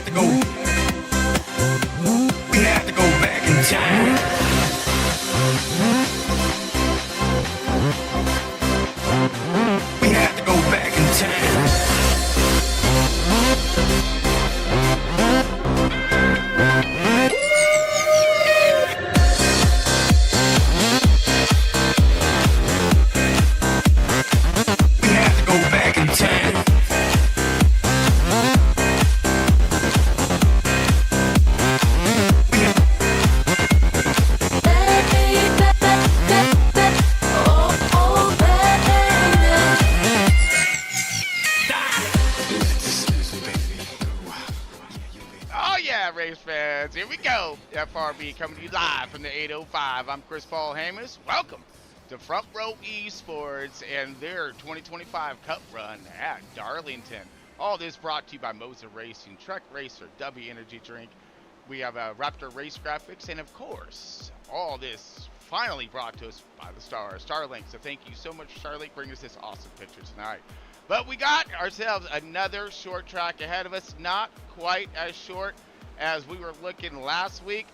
to go. We have to go back in time. We have to go back in time. We have to go back in time. Race fans, here we go. FRB coming to you live from the 805. I'm Chris Paul Hamus. Welcome to Front Row Esports and their 2025 Cup run at Darlington. All this brought to you by Moser Racing, Trek Racer, W Energy Drink. We have Raptor Race Graphics, and of course, all this finally brought to us by the Starlink. So thank you so much, Starlink, bringing us this awesome picture tonight. But we got ourselves another short track ahead of us. Not quite as short as we were looking last week,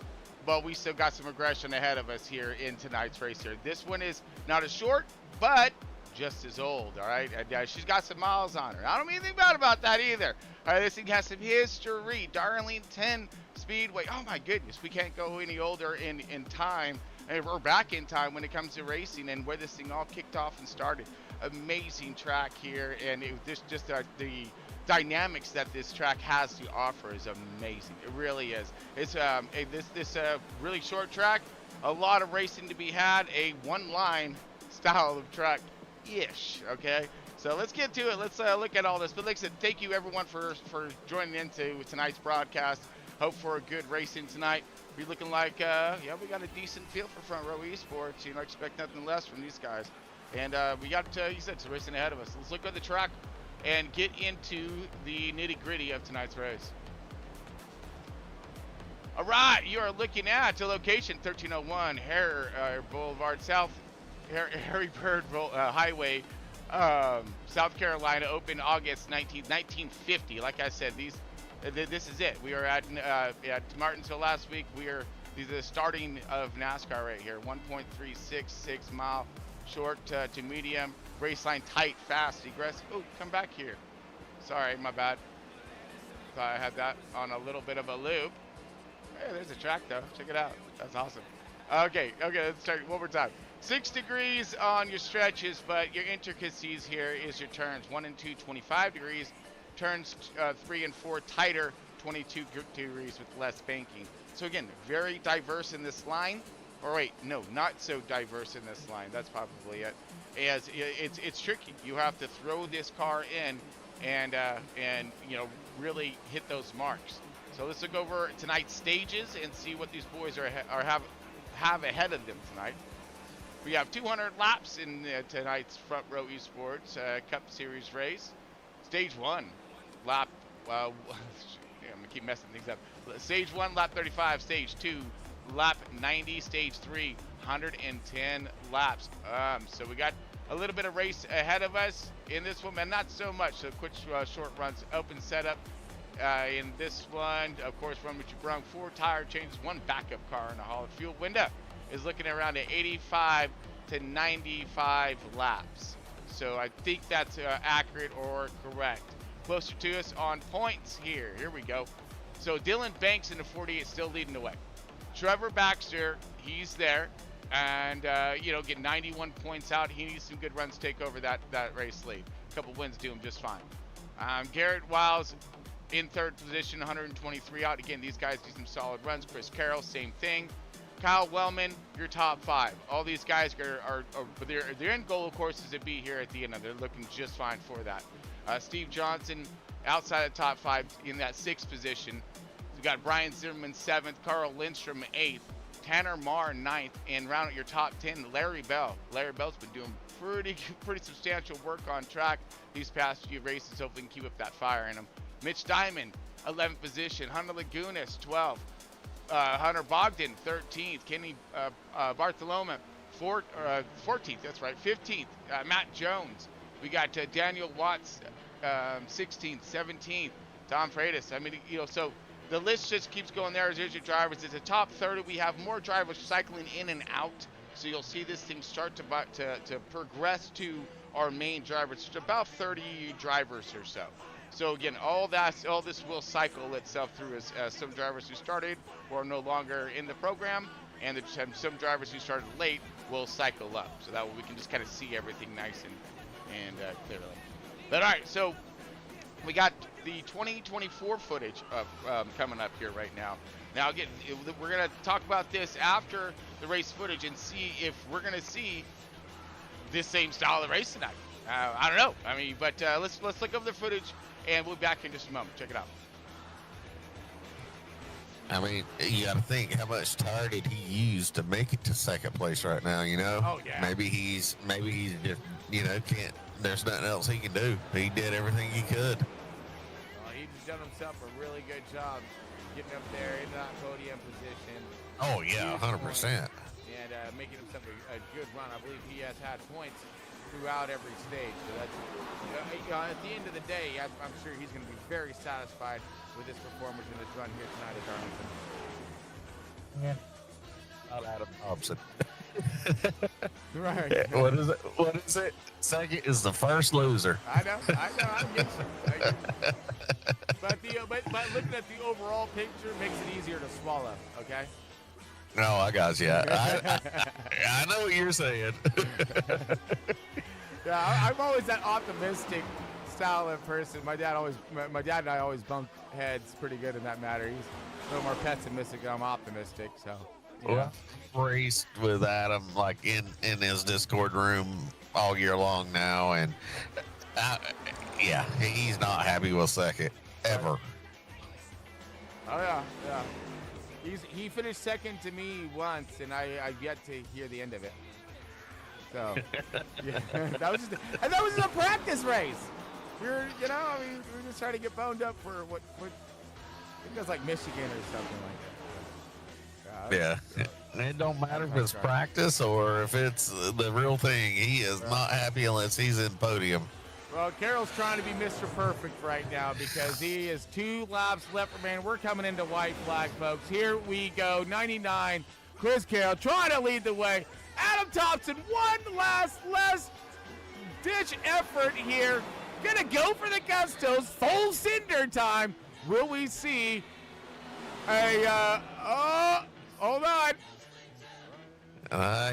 but we still got some aggression ahead of us here in tonight's race here. This one is not as short, but just as old, all right? And she's got some miles on her. I don't mean anything bad about that either. All right, this thing has some history. Darlington Speedway. Oh my goodness, we can't go any older in time, or back in time when it comes to racing and where this thing all kicked off and started. Amazing track here, and it was just the dynamics that this track has to offer is amazing. It really is. It's this really short track, a lot of racing to be had, a one-line style of track-ish, okay? So let's get to it. Let's look at all this. But like I said, thank you everyone for joining into tonight's broadcast. Hope for a good racing tonight. We're looking like, yeah, we got a decent feel for Front Row Esports. You know, expect nothing less from these guys. And we got, you said, some racing ahead of us. Let's look at the track and get into the nitty-gritty of tonight's race. All right, you are looking at the location 1301 Boulevard South, Harry Bird Highway, South Carolina, opened August 1950. Like I said, this is it. We are at Martinsville last week. These are the starting of NASCAR right here. 1.366 mile short to medium. Race line tight, fast, aggressive. Oh, come back here. Sorry, my bad. Thought I had that on a little bit of a loop. Hey, there's a track though. Check it out. That's awesome. Okay, let's start one more time. 6 degrees on your stretches, but your intricacies here is your turns. 1 and 2, 25 degrees. Turns 3 and 4, tighter, 22 degrees with less banking. So again, very diverse in this line. Or wait, no, not so diverse in this line. That's probably it. As it's tricky. You have to throw this car in and you know, really hit those marks. So let's look over tonight's stages and see what these boys have ahead of them tonight. We have 200 laps in tonight's Front Row Esports Cup Series race. Stage 1, lap. I'm gonna keep messing things up. Stage 1, lap 35. Stage 2, lap 90. Stage 3, 110 laps. So we got a little bit of race ahead of us in this one, and not so much. So quick short runs, open setup. In this one, of course, run what you brung. 4 tire changes, 1 backup car, and a haul. Fuel window is looking around at 85 to 95 laps. So I think that's accurate or correct. Closer to us on points here. Here we go. So Dylan Banks in the 48 still leading the way. Trevor Baxter, he's there, and you know, get 91 points out. He needs some good runs to take over that race lead. A couple wins do him just fine. Garrett Wiles in 3rd position, 123 out. Again, these guys do some solid runs. Chris Carroll, same thing. Kyle Wellman, your top 5. All these guys are their end goal, of course, is to be here at the end, and they're looking just fine for that. Steve Johnson outside the top 5 in that 6th position. We got Brian Zimmerman 7th, Carl Lindstrom 8th, Tanner Marr 9th, and round out your top 10, Larry Bell. Larry Bell's been doing pretty substantial work on track these past few races. Hopefully he can keep up that fire in him. Mitch Diamond, 11th position. Hunter Lagunas, 12th. Hunter Bogdan, 13th. Kenny Bartolome, 14th. That's right, 15th. Matt Jones. We got Daniel Watts, 16th, 17th. Tom Freitas. I mean, so the list just keeps going there. There's your drivers. It's a top 30. We have more drivers cycling in and out. So you'll see this thing start to progress to our main drivers. It's about 30 drivers or so. So again, all this will cycle itself through as some drivers who started or are no longer in the program, and some drivers who started late will cycle up. So that way we can just kind of see everything nice and clearly. But all right, so we got the 2024 footage of coming up here right now. Now again, we're gonna talk about this after the race footage and see if we're gonna see this same style of race tonight. I don't know. I mean, but let's look over the footage, and we'll be back in just a moment. Check it out. I mean, you got to think how much tire did he use to make it to second place right now? You know, Oh, yeah. maybe he's just can't. There's nothing else he can do. He did everything he could. Well, he's done himself a really good job getting up there in that podium position. Oh yeah, 100%. And making himself a good run. I believe he has had points throughout every stage. So that's, at the end of the day, I'm sure he's going to be very satisfied with his performance in his run here tonight at Darlington. Yeah. Not Adam Thompson. Right. What is it? Second is the first loser. I know. I get you. But looking at the overall picture makes it easier to swallow. Okay. No, I got you. I know what you're saying. Yeah, I'm always that optimistic style of person. My dad and I always bump heads pretty good in that matter. He's a little more pessimistic, and I'm optimistic. So, Well, I've raced with Adam like in his Discord room all year long now, and yeah, he's not happy with second ever. Oh yeah. He finished second to me once, and I've yet to hear the end of it. So, yeah, that was just a practice race. We were just trying to get boned up for what I think it was like Michigan or something like that. Yeah, it don't matter if it's practice or if it's the real thing. He is not happy unless he's in podium. Well, Carroll's trying to be Mr. Perfect right now because he is 2 laps left remaining. We're coming into white flag, folks. Here we go. 99, Chris Carroll trying to lead the way. Adam Thompson, one last ditch effort here. Gonna go for the Gustos. Full cinder time. Will we see hold on.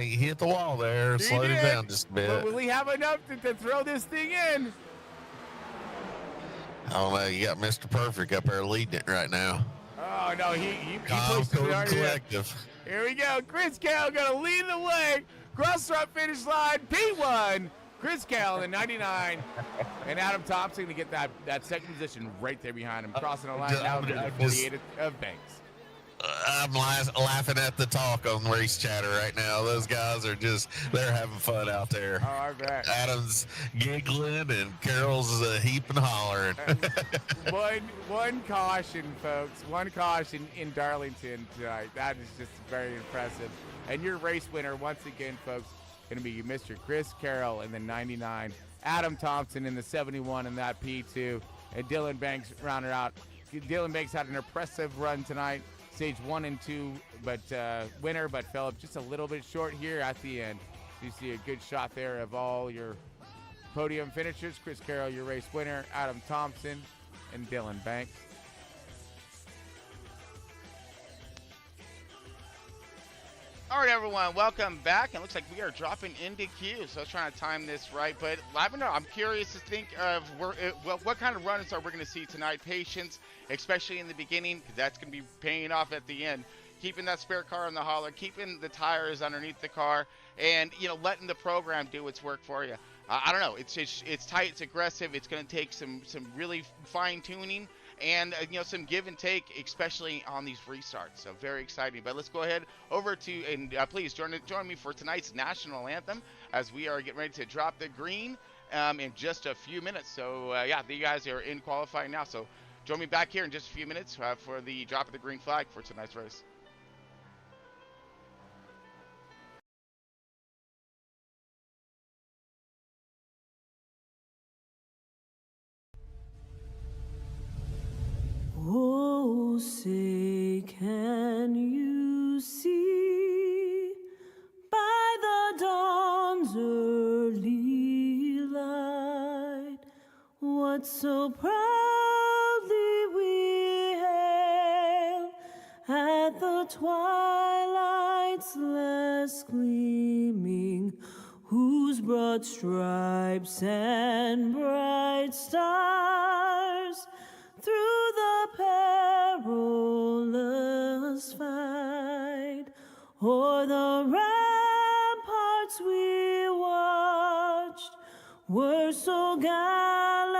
He hit the wall there. Slowed it down just a bit. But will he have enough to throw this thing in? I don't know. You got Mr. Perfect up there leading it right now. Oh, no, he Calm, pushed it cool, hard. collective. Here we go. Chris Carroll going to lead the way. Cross-strut finish line. P1. Chris Carroll in 99. And Adam Thompson to get that second position right there behind him. Crossing the line now to the 48 of Banks. I'm laughing at the talk on Race Chatter right now. Those guys are they're having fun out there. Oh, I bet. Adam's giggling and Carol's heaping and hollering. One caution, folks. One caution in Darlington tonight. That is just very impressive. And your race winner, once again, folks, going to be Mr. Chris Carroll in the 99. Adam Thompson in the 71 in that P2. And Dylan Banks rounded out. Dylan Banks had an impressive run tonight. Stage 1 and 2, but winner, but fell up just a little bit short here at the end. So you see a good shot there of all your podium finishers. Chris Carroll, your race winner. Adam Thompson and Dylan Banks. All right, everyone, welcome back. It looks like we are dropping into queue, so I was trying to time this right. But Lavender, I'm curious to think of what kind of runs are we going to see tonight. Patience, especially in the beginning, because that's going to be paying off at the end. Keeping that spare car in the hauler, keeping the tires underneath the car, and letting the program do its work for you. I don't know. It's tight. It's aggressive. It's going to take some really fine tuning. And some give and take, especially on these restarts. So very exciting. But let's go ahead over to and please join me for tonight's national anthem as we are getting ready to drop the green in just a few minutes. So yeah, you guys are in qualifying now. So join me back here in just a few minutes for the drop of the green flag for tonight's race. so proudly we hail at the twilight's last gleaming, whose broad stripes and bright stars through the perilous fight o'er the ramparts we watched were so gallantly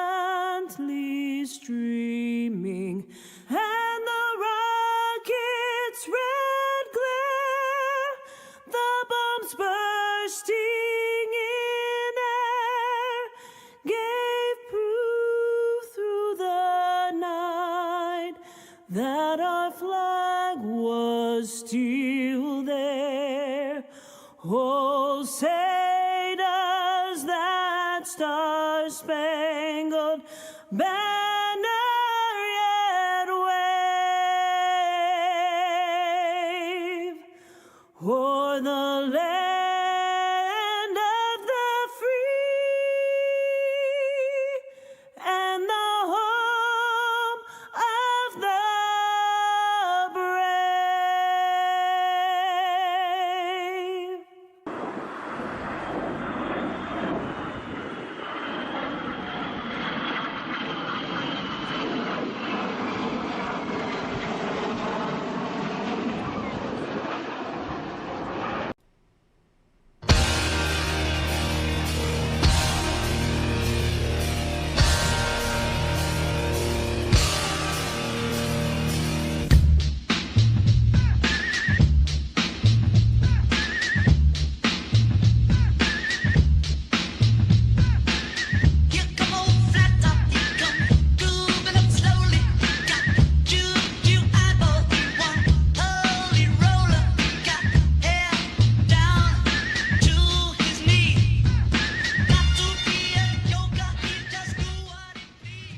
streaming, and the rocket's red glare, the bombs bursting in air, gave proof through the night that our flag was still there. Oh, say does that star-spangled banner yet wave o'er the land of the free and the home of the brave. Here come old flat top, he come grooving up slowly. Got juju eyeball, he one holy roller. Got hair down to his knee. Got to be a yoga, he just do what he please.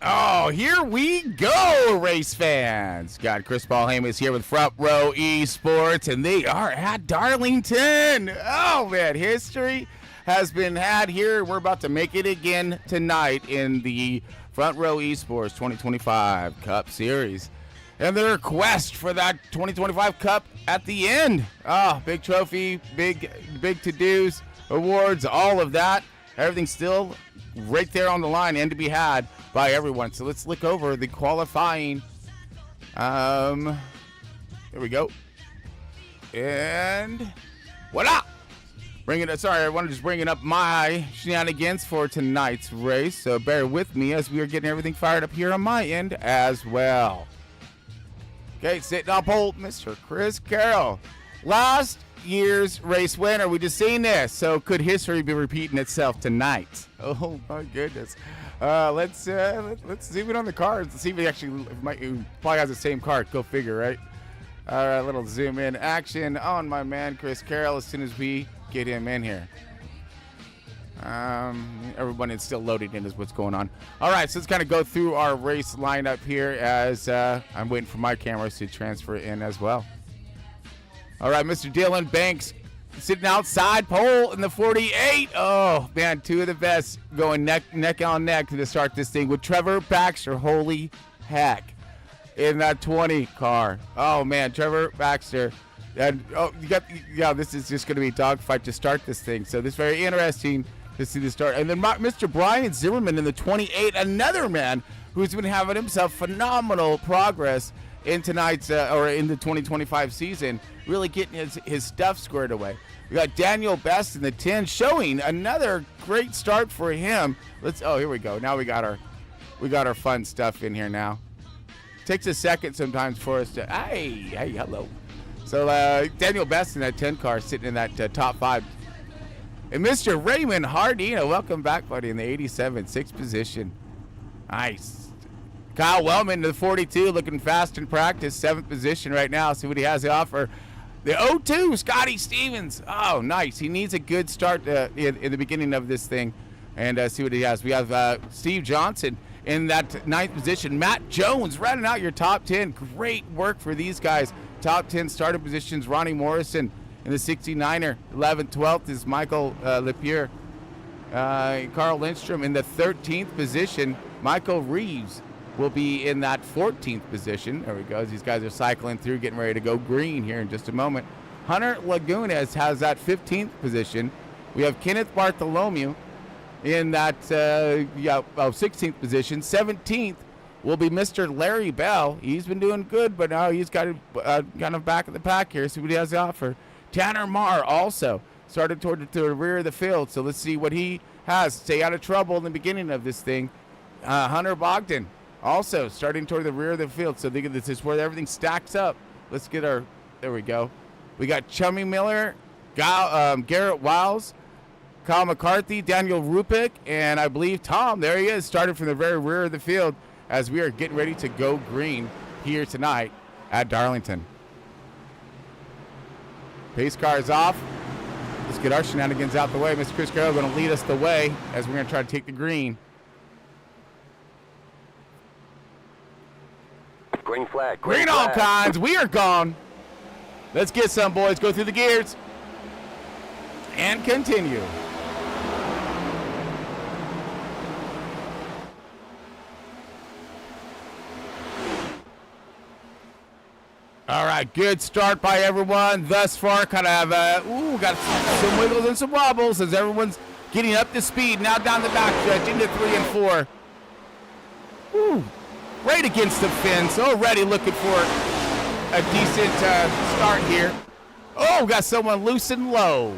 Oh, here we go, race fans. Got Chris Paul Hamas here with Front Row Esports, and they are at Darlington. Oh, man, history has been had here. We're about to make it again tonight in the Front Row Esports 2025 Cup Series. And their quest for that 2025 Cup at the end. Oh, big trophy, big to-dos, awards, all of that. Everything's still right there on the line and to be had by everyone. So let's look over the qualifying. There we go. And voila! Sorry, I wanted to just bringing up my shenanigans for tonight's race. So bear with me as we are getting everything fired up here on my end as well. Okay, sitting on pole, Mr. Chris Carroll. Last year's race winner. We just seen this. So could history be repeating itself tonight? Oh my goodness. Let's zoom in on the cards. Let's see if he probably has the same card. Go figure, right? All right, little zoom in action on my man Chris Carroll as soon as we get him in here. Everyone is still loading in is what's going on. All right, so let's kind of go through our race lineup here as I'm waiting for my cameras to transfer in as well. All right, Mr. Dylan Banks sitting outside pole in the 48. Oh, man, two of the best going neck on neck to start this thing with Trevor Baxter. Holy heck. In that 20 car. Oh, man, Trevor Baxter. And this is just going to be a dogfight to start this thing. So this is very interesting to see the start. And then Mr. Brian Zimmerman in the 28, another man who's been having himself phenomenal progress in tonight's or in the 2025 season, really getting his stuff squared away. We got Daniel Best in the 10, showing another great start for him. Here we go. Now we got our fun stuff in here now. Takes a second sometimes for us to hey, hello. So Daniel Best in that 10 car, sitting in that top 5. And Mr. Raymond Hardina, welcome back, buddy, in the 87, 6th position. Nice. Kyle Wellman to the 42, looking fast in practice, 7th position right now. See what he has to offer. The 02, Scotty Stevens. Oh, nice. He needs a good start in the beginning of this thing. And see what he has. We have Steve Johnson in that 9th position. Matt Jones running out your top 10. Great work for these guys. Top 10 starting positions. Ronnie Morrison in the 69er. 11th, 12th is Michael Lepierre. Carl Lindstrom in the 13th position. Michael Reeves will be in that 14th position. There we go. These guys are cycling through, getting ready to go green here in just a moment. Hunter Lagunas has that 15th position. We have Kenneth Bartholomew in that 16th position. 17th will be Mr. Larry Bell. He's been doing good, but now he's got kind of back of the pack here. See what he has to offer. Tanner Marr also started toward the rear of the field, so let's see what he has. Stay out of trouble in the beginning of this thing. Hunter Bogdan also starting toward the rear of the field, so this is where everything stacks up. Let's get our, there we go. We got Chummy Miller, Garrett Wiles, Kyle McCarthy, Daniel Rupick, and I believe Tom, there he is, started from the very rear of the field as we are getting ready to go green here tonight at Darlington. Pace car is off. Let's get our shenanigans out the way. Mr. Chris Carroll going to lead us the way as we're going to try to take the green. Green flag. Green all kinds. We are gone. Let's get some, boys. Go through the gears and continue. All right, good start by everyone thus far. Kind of have got some wiggles and some wobbles as everyone's getting up to speed. Now down the backstretch into 3 and 4. Ooh, right against the fence. Already looking for a decent start here. Oh, got someone loose and low.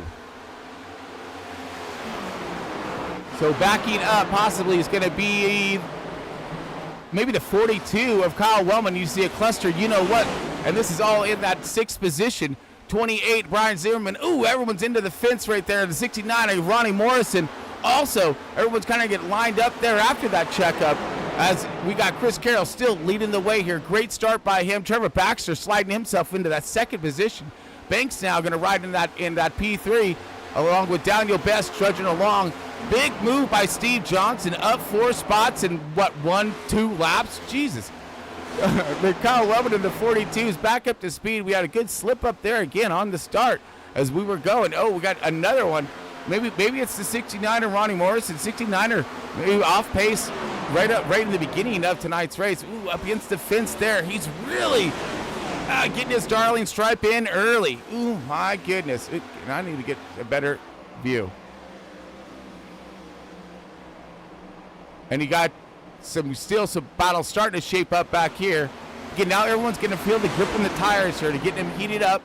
So backing up possibly is going to be maybe the 42 of Kyle Wellman. You see a cluster, you know what? And this is all in that 6th position. 28, Brian Zimmerman. Ooh, everyone's into the fence right there. The 69, Ronnie Morrison. Also, everyone's kind of getting lined up there after that checkup as we got Chris Carroll still leading the way here. Great start by him. Trevor Baxter sliding himself into that 2nd position. Banks now going to ride in that P3 along with Daniel Best trudging along. Big move by Steve Johnson, up 4 spots in 1-2 laps. Jesus. Kyle Wellman in the 42 is back up to speed. We had a good slip up there again on the start as we were going. Oh, we got another one. Maybe it's the 69er Ronnie Morrison. 69er maybe off pace right in the beginning of tonight's race. Ooh, up against the fence there. He's really getting his darling stripe in early. Ooh, my goodness. I need to get a better view. And he got some battles starting to shape up back here. Again, now everyone's going to feel the grip on the tires here to get them heated up.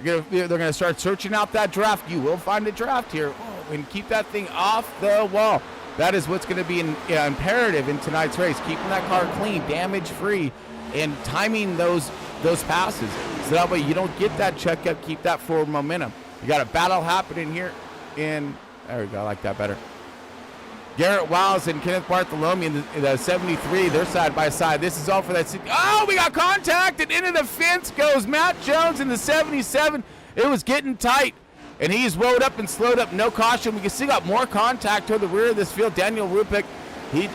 They're going to start searching out that draft. You will find a draft here. Oh, and keep that thing off the wall. That is what's going to be imperative in tonight's race. Keeping that car clean, damage-free, and timing those passes. So that way you don't get that checkup, keep that forward momentum. You got a battle happening here there we go, I like that better. Garrett Wiles and Kenneth Bartholomew in the 73, they're side by side. This is all for that. Oh, we got contact, and into the fence goes Matt Jones in the 77. It was getting tight, and he's rode up and slowed up. No caution. We can see got more contact toward the rear of this field. Daniel Rupick, he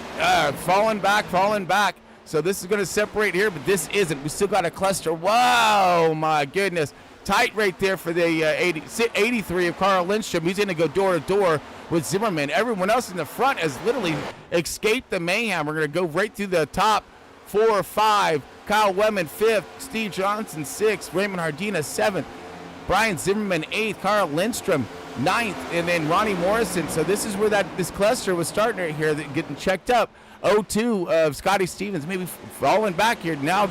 falling back. So this is going to separate here, but this isn't. We still got a cluster. Wow, my goodness. Tight right there for the 83 of Carl Lindstrom. He's going to go door to door with Zimmerman. Everyone else in the front has literally escaped the mayhem. We're going to go right through the top 4 or 5. Kyle Wellman 5th, Steve Johnson 6th, Raymond Hardina 7th, Brian Zimmerman 8th, Carl Lindstrom 9th, and then Ronnie Morrison. So this is where this cluster was starting right here, getting checked up. 0-2 of Scotty Stevens, maybe falling back here, now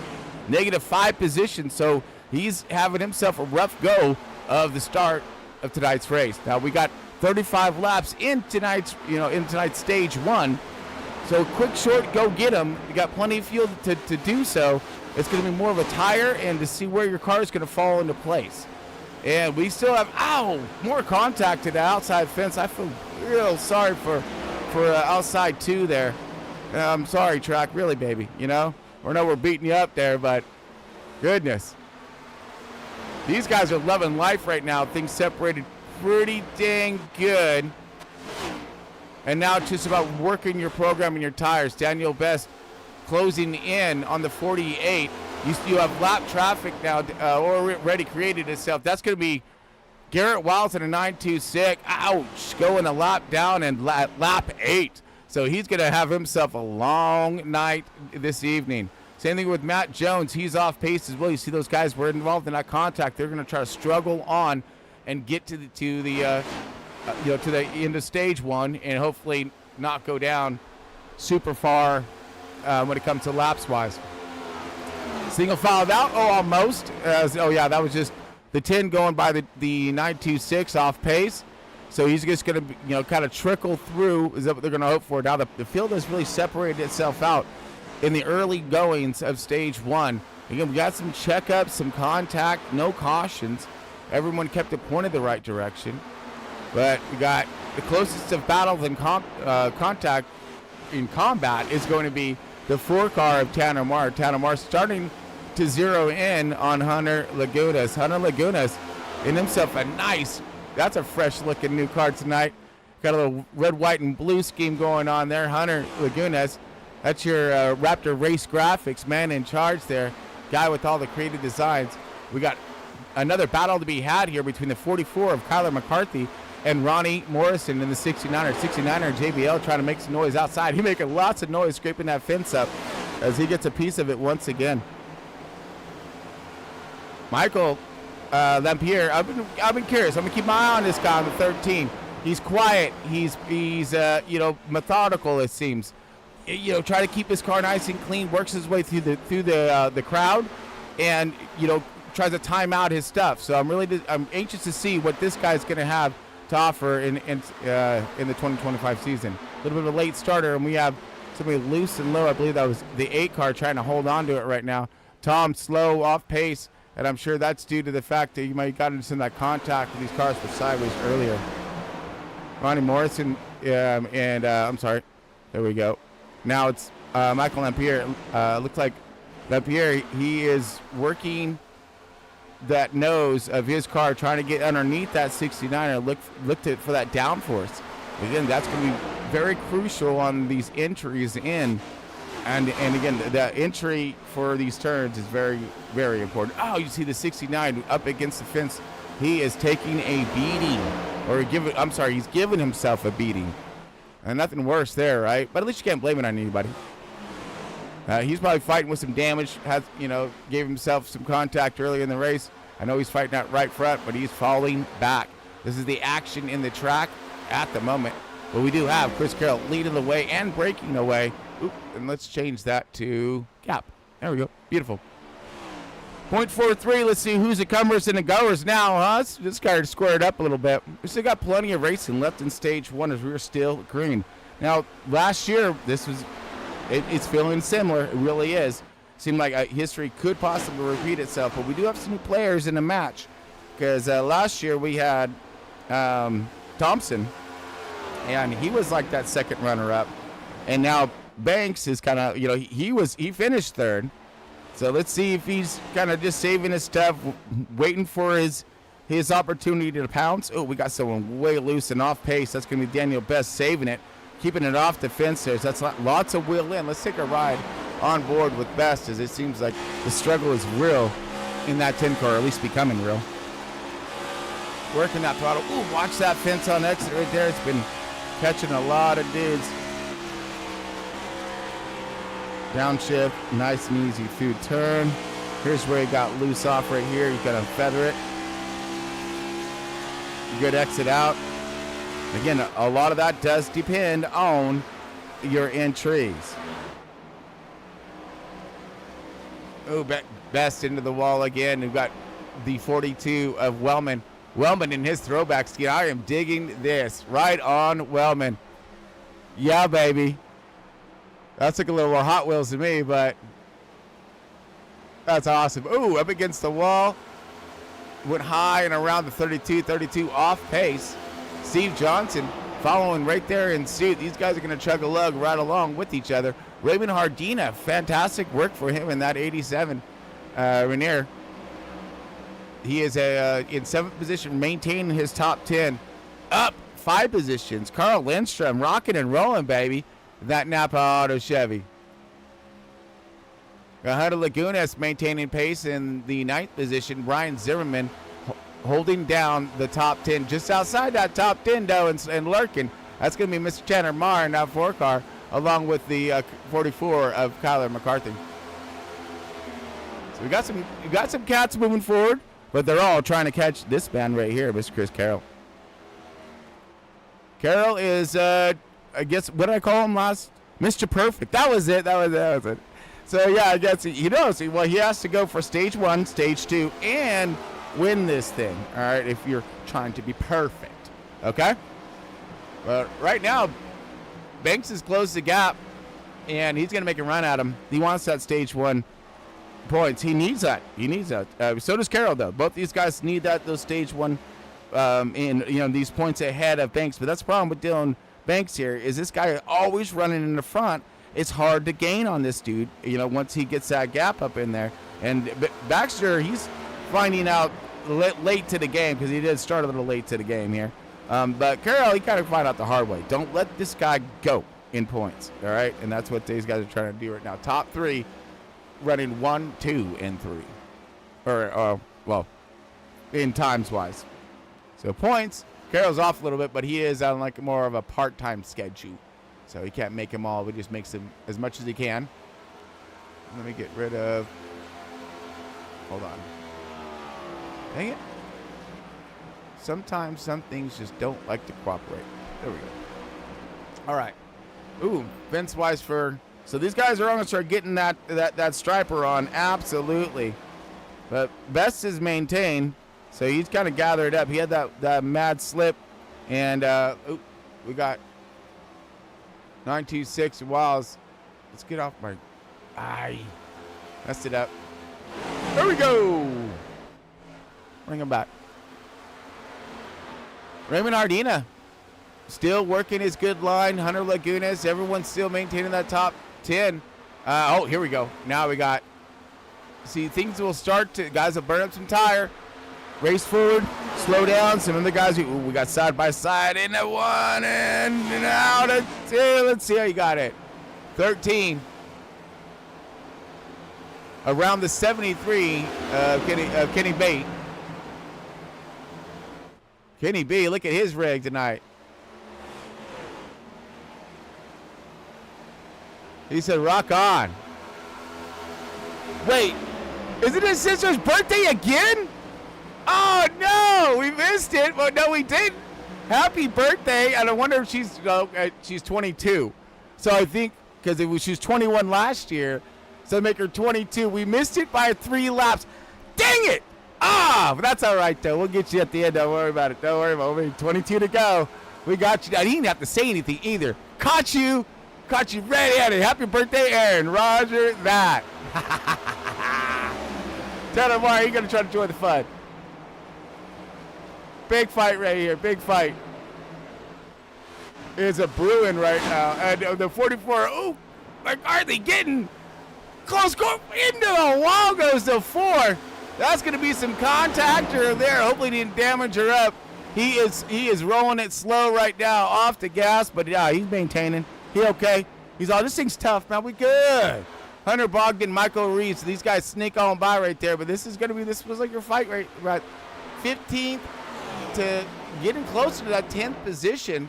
-5 positions. So he's having himself a rough go of the start of tonight's race. Now we got 35 laps in tonight's stage 1. So quick, short, go get them. You got plenty of fuel to do so. It's going to be more of a tire and to see where your car is going to fall into place. And we still have, more contact to the outside fence. I feel real sorry for outside 2 there. I'm sorry, track, really, baby. You know, I know we're beating you up there, but goodness. These guys are loving life right now. Things separated pretty dang good. And now it's just about working your program and your tires. Daniel Best closing in on the 48. You have lap traffic now already created itself. That's going to be Garrett Wiles in a 9.26. Ouch. Going a lap down in lap 8. So he's going to have himself a long night this evening. Same thing with Matt Jones. He's off pace as well. You see those guys were involved in that contact. They're going to try to struggle on and get to the end of stage 1 and hopefully not go down super far when it comes to laps wise. Single filed out. Oh, almost. That was just the 10 going by the 9.26 off pace. So he's just going to, kind of trickle through is what they're going to hope for. Now the field has really separated itself out in the early goings of stage 1. Again, we got some checkups, some contact, no cautions. Everyone kept it pointed the right direction. But we got the closest of battle and contact in combat is going to be the 4-car of Tanner Marr. Tanner Marr starting to zero in on Hunter Lagunas. Hunter Lagunas in himself that's a fresh looking new car tonight. Got a little red, white, and blue scheme going on there. Hunter Lagunas, that's your Raptor Race Graphics man in charge there. Guy with all the creative designs. We got another battle to be had here between the 44 of Kyler McCarthy and Ronnie Morrison in the 69er. 69er JBL trying to make some noise outside. He making lots of noise scraping that fence up as he gets a piece of it once again. Michael Lampier, I've been curious. I'm gonna keep my eye on this guy on the 13. He's quiet. He's methodical. It seems. Try to keep his car nice and clean. Works his way through the crowd, and tries to time out his stuff. So I'm anxious to see what this guy's gonna have to offer in the 2025 season. A little bit of a late starter, and we have somebody loose and low. I believe that was the 8 car trying to hold on to it right now. Tom slow off pace. And I'm sure that's due to the fact that you might have gotten into some of that contact with these cars were sideways earlier. Ronnie Morrison, I'm sorry. There we go. Now it's Michael Lampier. Looks like Lampier, he is working that nose of his car, trying to get underneath that 69er, looked for that downforce. Again, that's going to be very crucial on these entries in. And again, the entry for these turns is very, very important. Oh, you see the 69 up against the fence. He is taking a beating, he's giving himself a beating. And nothing worse there, right? But at least you can't blame it on anybody. He's probably fighting with some damage. Gave himself some contact earlier in the race. I know he's fighting out right front, but he's falling back. This is the action in the track at the moment. But we do have Chris Carroll leading the way and breaking away. Oop, and let's change that to gap. There we go. Beautiful. 0.43. Let's see who's the comers and the goers now, huh? This car squared up a little bit. We still got plenty of racing left in stage 1 as we're still green. Now, last year, it's feeling similar. It really is. Seemed like history could possibly repeat itself, but we do have some new players in the match. Because last year we had Thompson, and he was like that second runner-up. And now Banks is kind of, he finished 3rd. So let's see if he's kind of just saving his stuff, waiting for his opportunity to pounce. Oh, we got someone way loose and off pace. That's going to be Daniel Best saving it, keeping it off the fence there. So that's lots of wheel in. Let's take a ride on board with Best, as it seems like the struggle is real in that 10 car, or at least becoming real. Working that throttle. Ooh, watch that fence on exit right there. It's been catching a lot of dudes. Downshift, nice and easy through turn. Here's where he got loose off right here. You gotta feather it. Good exit out. Again, a lot of that does depend on your entries. Oh, Best into the wall again. We've got the 42 of Wellman. Wellman in his throwback ski. I am digging this. Right on Wellman. Yeah, baby. That's like a little more Hot Wheels to me, but that's awesome. Ooh, up against the wall. Went high and around the 32 off pace. Steve Johnson following right there in suit. These guys are going to chug a lug right along with each other. Raymond Hardina, fantastic work for him in that 87 Rainier. He is in 7th position, maintaining his top 10. Up 5 positions. Carl Lindstrom rocking and rolling, baby. That Napa Auto Chevy. Hunter Lagunas maintaining pace in the 9th position. Brian Zimmerman holding down the top 10, just outside that top 10 though, and lurking. That's going to be Mr. Tanner Marr in that 4 car, along with the 44 of Kyler McCarthy. So we got some cats moving forward, but they're all trying to catch this man right here, Mr. Chris Carroll. Carroll is, I guess, what did I call him last? Mr. Perfect. That was it. That was it. So yeah, I guess he knows. Well, he has to go for stage 1, stage 2, and win this thing. All right, if you're trying to be perfect, okay. But right now, Banks has closed the gap, and he's going to make a run at him. He wants that stage 1 points. He needs that. So does Carroll, though. Both these guys need those stage 1, these points ahead of Banks. But that's the problem with Dylan Banks here, is this guy always running in the front. It's hard to gain on this dude, once he gets that gap up in there. And Baxter, he's finding out late to the game, because he did start a little late to the game here. But Carroll, he kind of find out the hard way. Don't let this guy go in points, all right? And that's what these guys are trying to do right now. Top 3 running 1, 2, and 3. Or in times-wise. So points, Carroll's off a little bit, but he is on like more of a part-time schedule. So he can't make them all, but just makes them as much as he can. Let me get rid of, hold on. Dang it. Sometimes some things just don't like to cooperate. There we go. All right. Ooh, Vince Weisfer. So these guys are going to start getting that striper on. Absolutely. But Best is maintained. So he's kind of gathered up. He had that mad slip. And we got 926 Wiles. Let's get off my... Messed it up. There we go. Bring him back. Raymond Ardina still working his good line. Hunter Lagunas, everyone's still maintaining that top 10. Here we go. Now we got, see, things will start to, guys will burn up some tire, race forward, slow down. Some of the guys, we got side by side into 1 and out of 2. Let's see how you got it. 13. Around the 73 of Kenny Bate. Kenny B, look at his rig tonight. He said, rock on. Wait, is it his sister's birthday again? Oh, no, we missed it. Well, no, we didn't. Happy birthday. And I wonder if she's 22. So I think, because she was 21 last year, so make her 22. We missed it by 3 laps. Dang it. But that's all right, though. We'll get you at the end. Don't worry about it. Don't worry about it. 22 to go. We got you. I didn't have to say anything either. Caught you ready at it. Happy birthday, Aaron. Roger that. Tell him why you're going to try to join the fun. Big fight right here. Big fight. It's a brewing right now. And the 44, are they getting close? Go into the wall, goes to 4. That's going to be some contact there. Hopefully he didn't damage her up. He is rolling it slow right now, off the gas, but yeah, he's maintaining. He okay. He's all, this thing's tough, man. We good. Hunter Bogdan, Michael Reeves. These guys sneak on by right there, but this was like your fight right 15th to getting closer to that 10th position.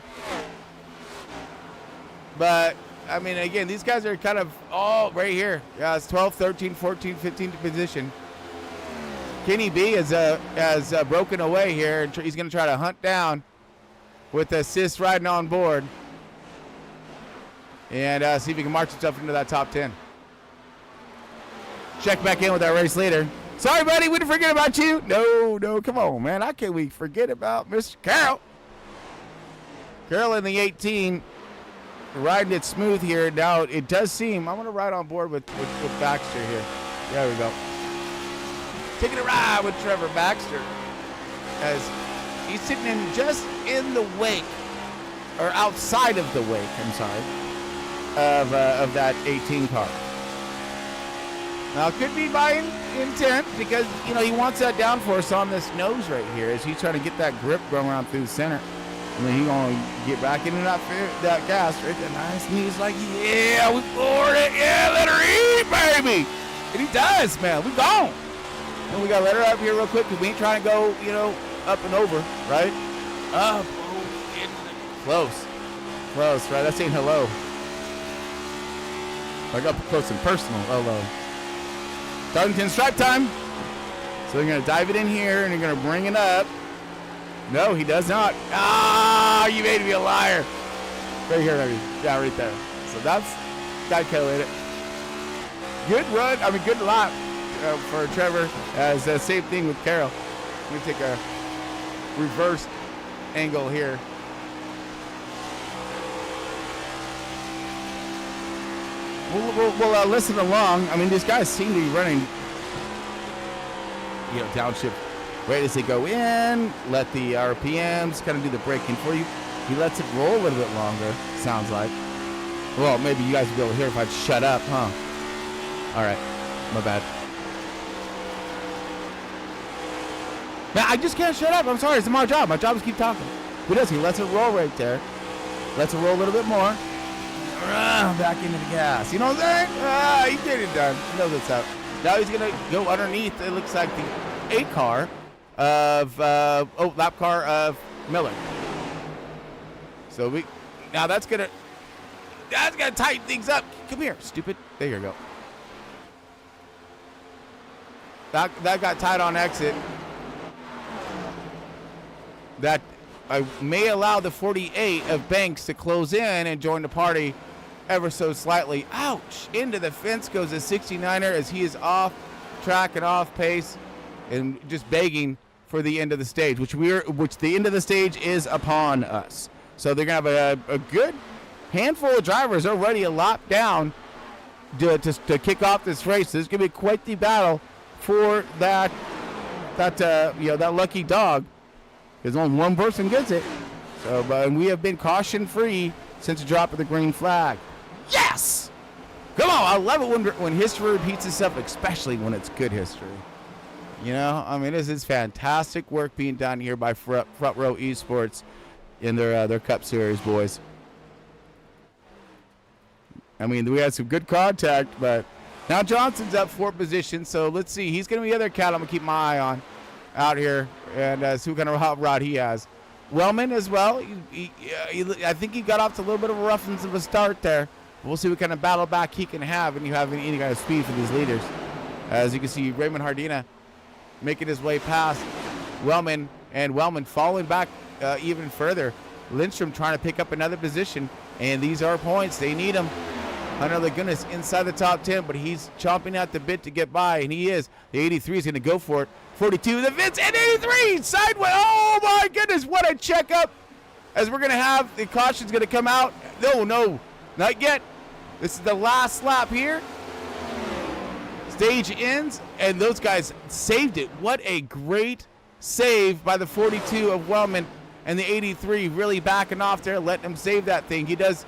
But, I mean, again, these guys are kind of all right here. Yeah, it's 12, 13, 14, 15th position. Kenny B has broken away here, and he's going to try to hunt down with the assist riding on board and see if he can march himself into that top 10. Check back in with our race leader. Sorry, buddy, we didn't forget about you. No, come on, man. How can we forget about Mr. Carroll? Carroll in the 18, riding it smooth here. Now, it does seem, I'm going to ride on board with Baxter here. There we go. Taking a ride with Trevor Baxter as he's sitting just in the wake, or outside of the wake, I'm sorry, of that 18 car. Now, it could be by intent because, he wants that downforce on this nose right here as he's trying to get that grip going around through the center. And then he's going to get back into that gas right there. Nice. And he's like, yeah, we floored it. Yeah, let her eat, baby. And he does, man. We gone. And we got to let her up here real quick because we ain't trying to go, you know, up and over, right? Up, close. Close, right? That's saying hello. Like up close and personal. Hello. Darlington stripe time. So you're going to dive it in here and you're going to bring it up. No, he does not. Ah, you made me a liar. Right here, maybe. Yeah, right there. So that's calculated. Good run. I mean, good lap for Trevor. As same thing with Carol. Let me take a reverse angle here. We'll listen along. I mean, these guys seem to be running, you know, downshift right as they go in. Let the RPMs kind of do the braking for you. He lets it roll a little bit longer, sounds like. Well, maybe you guys will be able to hear if I'd shut up, huh? All right, my bad. Now, I just can't shut up. I'm sorry, it's my job. My job is keep talking. He does. He lets it roll right there. Lets it roll a little bit more. Back into the gas. You know what I'm saying? He did it done. He knows what's up. Now he's going to go underneath. It looks like the lap car of Miller. So now that's gonna tighten things up. Come here, stupid. There you go. That got tight on exit. That may allow the 48 of Banks to close in and join the party ever so slightly. Ouch! Into the fence goes the 69er as he is off track and off pace and just begging for the end of the stage, which the end of the stage is upon us. So they're gonna have a good handful of drivers already a lap down to kick off this race. This is gonna be quite the battle for that lucky dog, because only one person gets it. So, but we have been caution free since the drop of the green flag. Yes! Come on, I love it when history repeats itself, especially when it's good history. You know, I mean, this is fantastic work being done here by Front Row Esports in their Cup Series, boys. I mean, we had some good contact, but now Johnson's up 4 positions, so let's see. He's going to be the other cat I'm going to keep my eye on out here and see what kind of hot rod he has. Wellman as well. I think he got off to a little bit of a roughness of a start there. We'll see what kind of battle back he can have, and you have any kind of speed for these leaders. As you can see, Raymond Hardina making his way past Wellman, and Wellman falling back even further. Lindstrom trying to pick up another position, and these are points. They need him. Hunter Lagunas inside the top 10, but he's chomping at the bit to get by, and he is. The 83 is going to go for it. 42, the Vince, and 83 sideways. Oh my goodness, what a checkup! As we're going to have the caution's going to come out. No, not yet. This is the last lap here. Stage ends, and those guys saved it. What a great save by the 42 of Wellman, and the 83 really backing off there, letting him save that thing. He does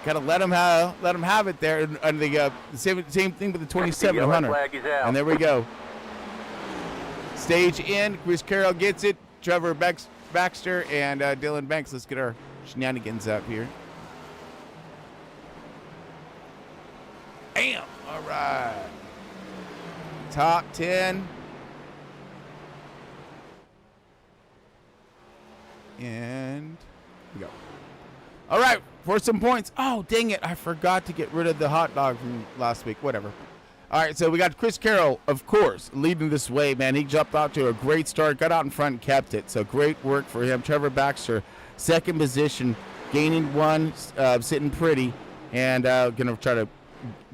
kind of let him have it there, and the same thing with the 27 Hunter. And there we go. Stage end. Chris Carroll gets it. Trevor Baxter and Dylan Banks. Let's get our shenanigans up here. Bam! All right. Top 10. And we go. All right, for some points. Oh, dang it. I forgot to get rid of the hot dog from last week. Whatever. All right, so we got Chris Carroll, of course, leading this way, man. He jumped out to a great start, got out in front and kept it. So great work for him. Trevor Baxter, second position, gaining 1, sitting pretty, and going to try to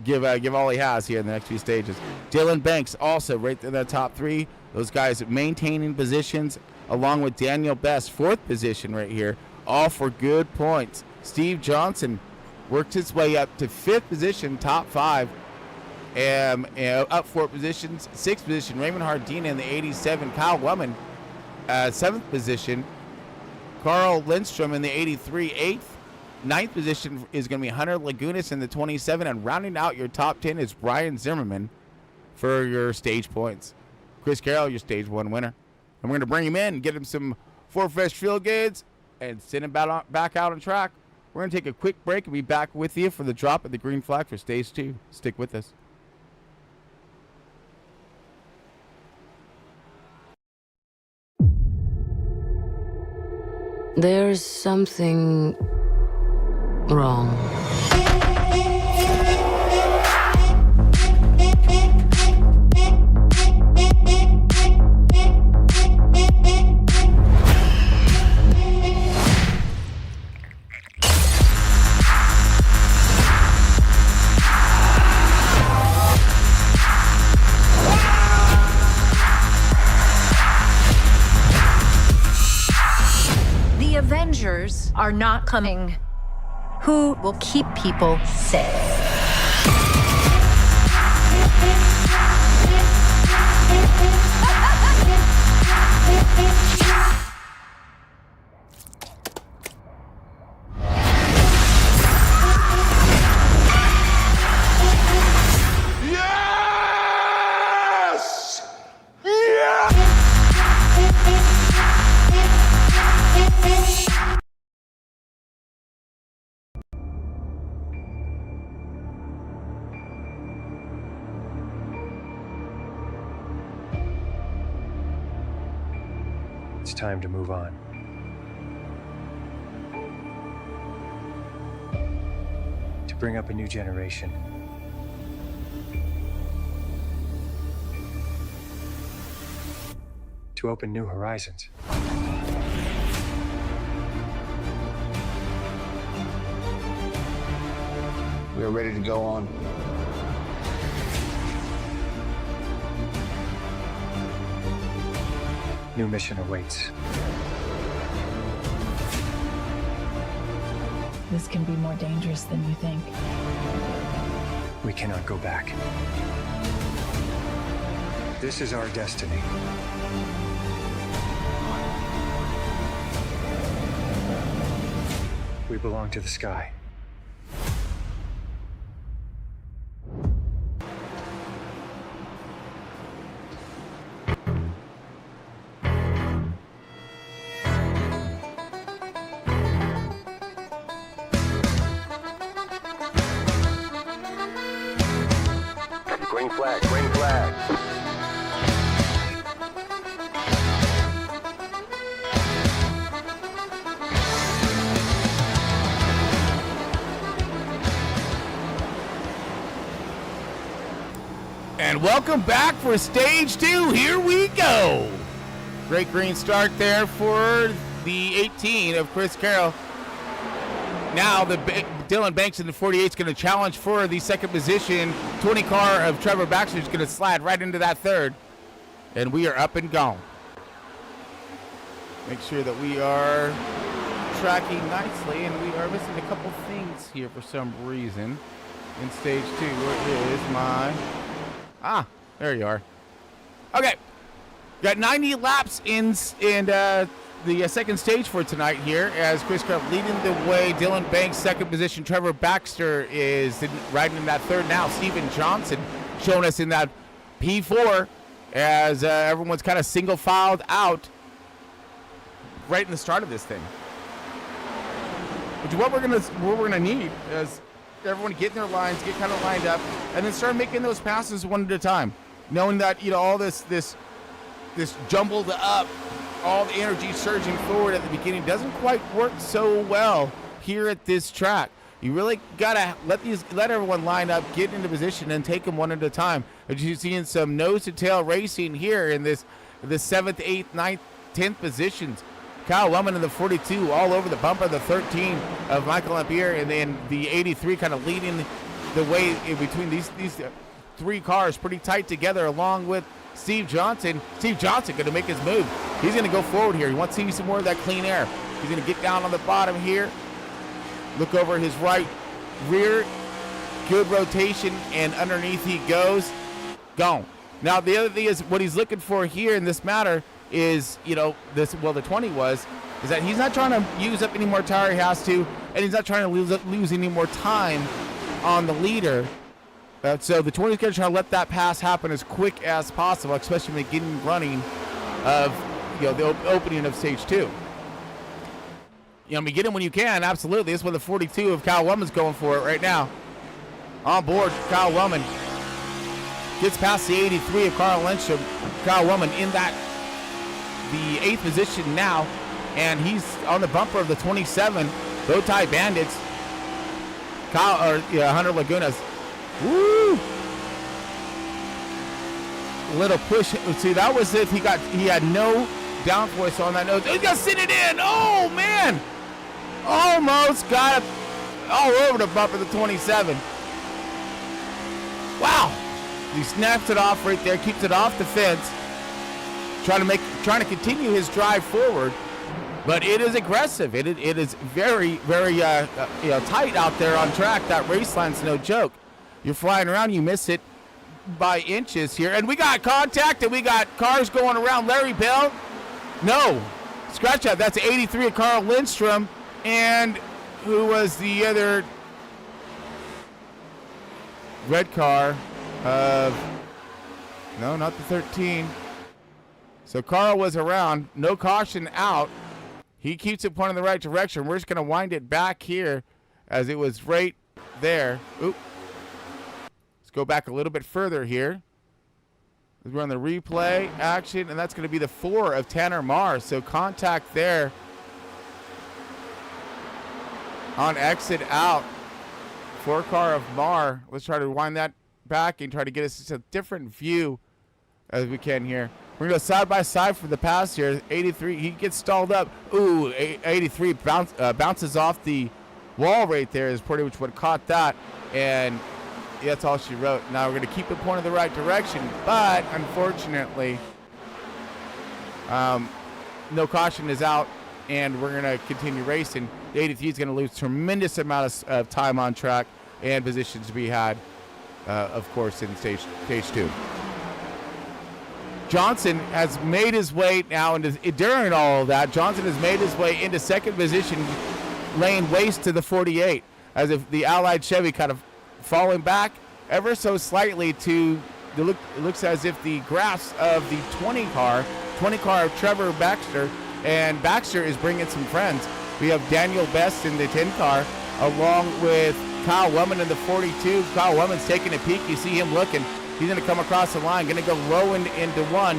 give all he has here in the next few stages. Dylan Banks also right in the top 3. Those guys maintaining positions along with Daniel Best, 4th position right here, all for good points. Steve Johnson worked his way up to 5th position, top 5. Up 4 positions. 6th position, Raymond Hardina in the 87. Kyle Wellman, 7th position. Carl Lindstrom in the 83, 8th. 9th position is going to be Hunter Lagunas in the 27. And rounding out your top 10 is Brian Zimmerman for your stage points. Chris Carroll, your stage 1 winner. And we're going to bring him in and get him some 4 fresh field goods and send him back out on track. We're going to take a quick break and be back with you for the drop of the green flag for stage 2. Stick with us. There's something wrong. The Avengers are not coming. Who will keep people safe? It's time to move on. To bring up a new generation. To open new horizons. We are ready to go on. New mission awaits. This can be more dangerous than you think. We cannot go back. This is our destiny. We belong to the sky. Green flag, green flag. And welcome back for stage 2. Here we go. Great green start there for the 18 of Chris Carroll. Now Dylan Banks in the 48 is going to challenge for the second position. 20 car of Trevor Baxter is going to slide right into that third. And we are up and gone. Make sure that we are tracking nicely, and we are missing a couple things here for some reason in stage 2. Where is my... there you are. Okay. Got 90 laps in the second stage for tonight here, as Chris Carroll leading the way. Dylan Banks second position. Trevor Baxter is riding in that third now. Steven Johnson showing us in that P4 as everyone's kind of single filed out right in the start of this thing. Which is what we're gonna need is everyone get in their lines, get kind of lined up, and then start making those passes one at a time, knowing that all this jumbled up, all the energy surging forward at the beginning doesn't quite work so well here at this track. You really gotta let everyone line up, get into position, and take them one at a time. As you're seeing some nose-to-tail racing here in the 7th, 8th, 9th, 10th positions. Kyle Wellman in the 42 all over the bumper, the 13 of Michael Ampere, and then the 83 kind of leading the way in between these three cars pretty tight together, along with Steve Johnson. Steve Johnson going to make his move. He's going to go forward here. He wants to see some more of that clean air. He's going to get down on the bottom here, look over his right rear, good rotation, and underneath he goes. Gone. Now the other thing is what he's looking for here in this matter is, the 20 is that he's not trying to use up any more tire he has to, and he's not trying to lose any more time on the leader. So the 20 is going to try to let that pass happen as quick as possible, especially when they get in running of the opening of stage 2. Get in when you can, absolutely. This is what the 42 of Kyle Wellman's going for it right now. On board, Kyle Wellman gets past the 83 of Carl Lindstrom. Kyle Wellman in the 8th position now. and he's on the bumper of the 27. Bow Tie Bandits. Hunter Lagunas. Woo! Little push. See, that was it. He had no downforce on that nose. He's gonna send it in. Oh man! Almost got it all over the bumper of the 27. Wow! He snaps it off right there, keeps it off the fence, trying to continue his drive forward. But it is aggressive. It is very, very tight out there on track. That race line's no joke. You're flying around, you miss it by inches here. And we got contact, and we got cars going around. Larry Bell, no. Scratch that. That's 83 of Carl Lindstrom. And who was the other red car of, no, not the 13. So Carl was around. No caution out. He keeps it pointing in the right direction. We're just going to wind it back here as it was right there. Oop. Let's go back a little bit further here. We're on the replay action, and that's going to be the 4 of Tanner Marr. So contact there on exit out. 4 car of Marr. Let's try to wind that back and try to get us just a different view as we can here. We're going to go side by side for the pass here. 83, he gets stalled up. Ooh, 83 bounces off the wall right there is pretty much what caught that. And that's all she wrote. Now we're going to keep it pointed the right direction. But unfortunately, no caution is out. And we're going to continue racing. The 83 is going to lose tremendous amount of time on track and positions to be had, of course, in stage 2. Johnson has made his way now during all of that. Johnson has made his way into second position, laying waste to the 48, as if the Allied Chevy kind of falling back ever so slightly to it looks as if the graphs of the 20 car of Trevor Baxter, and Baxter is bringing some friends. We have Daniel Best in the 10 car, along with Kyle Wellman in the 42. Kyle Wellman's taking a peek. You see him looking. He's going to come across the line, going to go low into one.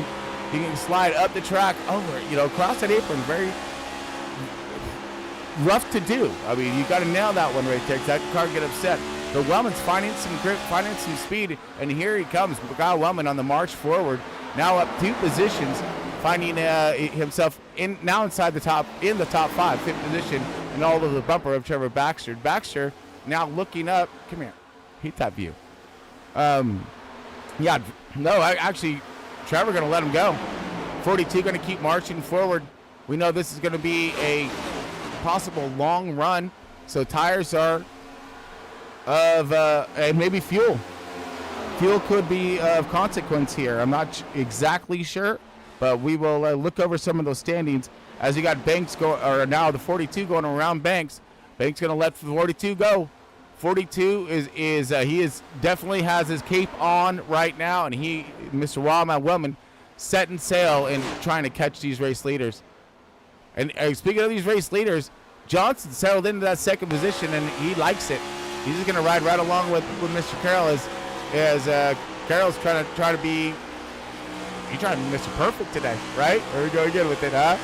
He can slide up the track over, across that apron. Very rough to do. I mean, you got to nail that one right there, because that car get upset. But Wellman's finding some grip, finding some speed, and here he comes. Kyle Wellman on the march forward, now up 2 positions, finding himself inside the top 5, 5th position, and all of the bumper of Trevor Baxter. Baxter now looking up. Come here, hate that view. Yeah, no, actually, Trevor going to let him go. 42 going to keep marching forward. We know this is going to be a possible long run, so tires are of, and maybe fuel. Fuel could be of consequence here. I'm not exactly sure, but we will look over some of those standings as you got Banks now the 42 going around Banks. Banks going to let the 42 go. 42 is definitely has his cape on right now, and Mr. Wildman Wellman setting sail and trying to catch these race leaders. And speaking of these race leaders, Johnson settled into that second position, and he likes it. He's just going to ride right along with Mr. Carroll as Carroll's trying to be. He's trying to be Mr. Perfect today, right? There we go again with it, huh?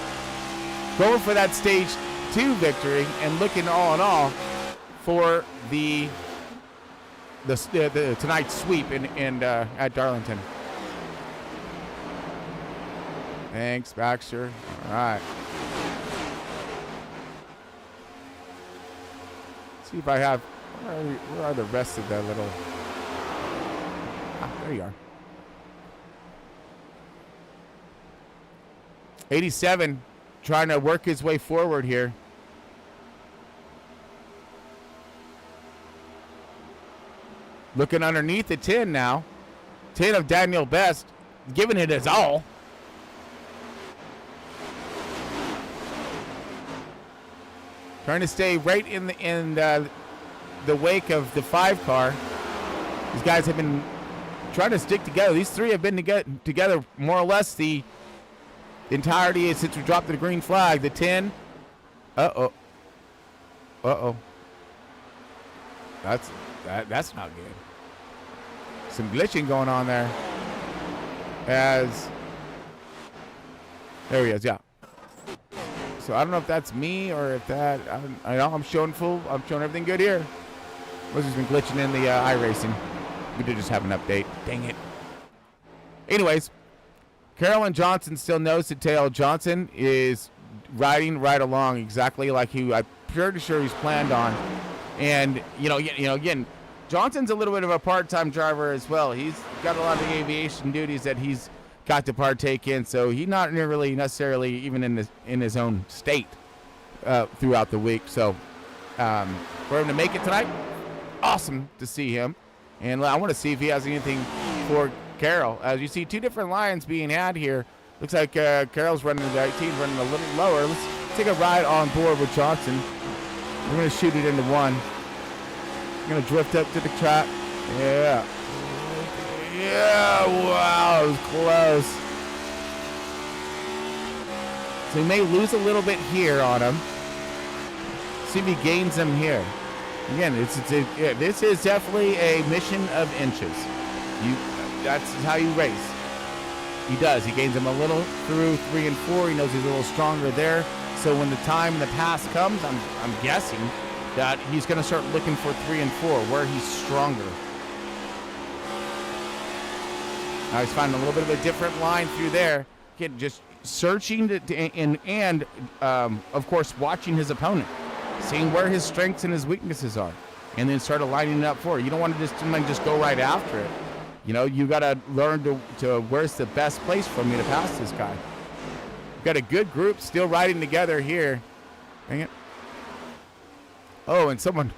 Going for that stage 2 victory and looking all in all for the tonight's sweep at Darlington. Thanks, Baxter. All right. See if I have. Where are the rest of the little? There you are. 87 trying to work his way forward here. Looking underneath the 10 now. 10 of Daniel Best, giving it his all. Trying to stay right in the wake of the 5 car. These guys have been trying to stick together. These 3 have been together more or less the entirety since we dropped the green flag. The 10. Uh-oh. That's not good. Some glitching going on there. There he is, yeah. So I don't know if that's me or if that. I know I'm showing everything good here. Must have been glitching in the iRacing. We did just have an update. Dang it. Anyways, Carolyn Johnson still nose to tail. Johnson is riding right along exactly like I'm pretty sure he's planned on. And again, Johnson's a little bit of a part-time driver as well. He's got a lot of aviation duties that he's got to partake in, so he's not really necessarily even in his own state throughout the week. So for him to make it tonight, awesome to see him. And I want to see if he has anything for Carol. As you see, two different lines being had here. Looks like Carol's running the 18, running a little lower. Let's take a ride on board with Johnson. We're going to shoot it into one. I'm going to drift up to the track. Yeah. Yeah, wow, it was close. So he may lose a little bit here on him. See if he gains him here. Again, this is definitely a mission of inches. That's how you race. He does. He gains him a little through 3 and 4. He knows he's a little stronger there. So when the time the pass comes, I'm guessing that he's going to start looking for 3 and 4, where he's stronger. Now he's finding a little bit of a different line through there. Again, just searching and of course, watching his opponent, seeing where his strengths and his weaknesses are, and then start lining it up for it. You don't want to just go right after it. You got to learn to where's the best place for me to pass this guy. We've got a good group still riding together here. Dang it. Oh, and someone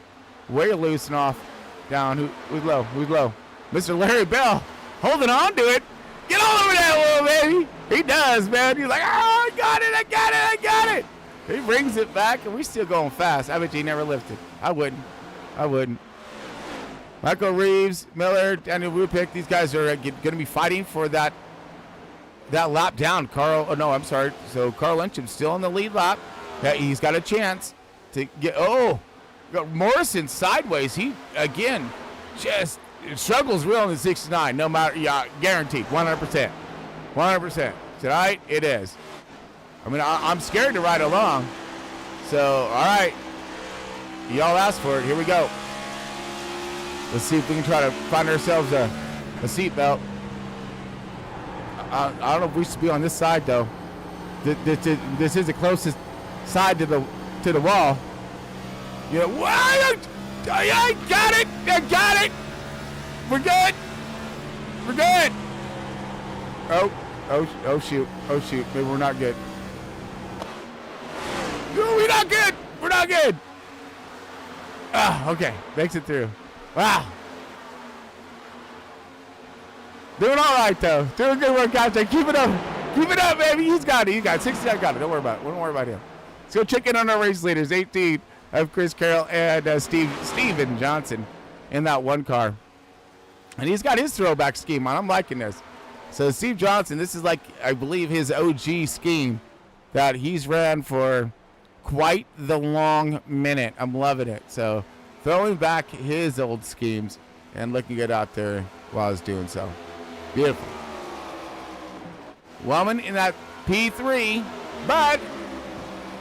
way loose and off down. Who's low? Mr. Larry Bell holding on to it. Get all over that wheel, baby. He does, man. He's like, oh, I got it. He brings it back, and we're still going fast. I bet you he never lifted. I wouldn't. Michael Reeves, Miller, Daniel Rupick, these guys are going to be fighting for that lap down. So Carl Lynch's still in the lead lap. He's got a chance to get, got Morrison sideways. He, again, just struggles real in the 69, no matter, guaranteed, 100%. 100%. Tonight, it is. I mean, I'm scared to ride along. So, all right. Y'all asked for it. Here we go. Let's see if we can try to find ourselves a seatbelt. I don't know if we should be on this side, though. This is the closest side to the wall. I got it. We're good. Oh shoot. Maybe we're not good. No, we're not good. Okay. Makes it through. Wow. Doing all right, though. Doing good work out there. Keep it up, baby. He's got it. 69 got it. Don't worry about him. Let's go check in on our race leaders. 18 of Chris Carroll and Steven Johnson in that one car. And he's got his throwback scheme on. I'm liking this. So Steve Johnson, this is like, I believe, his OG scheme that he's ran for quite the long minute. I'm loving it. So throwing back his old schemes and looking good out there while he's doing so. Beautiful. Wellman in that P3, but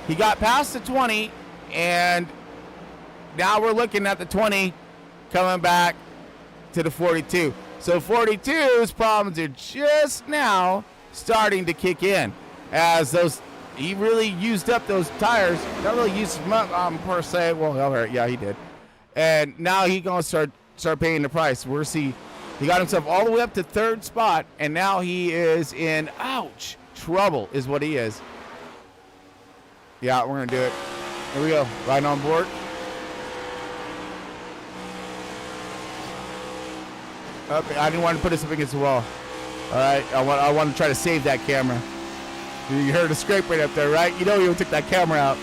he got past the 20, and now we're looking at the 20 coming back to the 42. So 42's problems are just now starting to kick in, as he really used up those tires. Not really used them up per se. Well, yeah, he did. And now he's gonna start paying the price. We'll see. He got himself all the way up to third spot, and now he is in trouble is what he is. Yeah, we're gonna do it. Here we go. Riding on board. Okay, I didn't want to put us up against the wall. All right, I want to try to save that camera. You heard a scrape right up there, right? You know you took that camera out.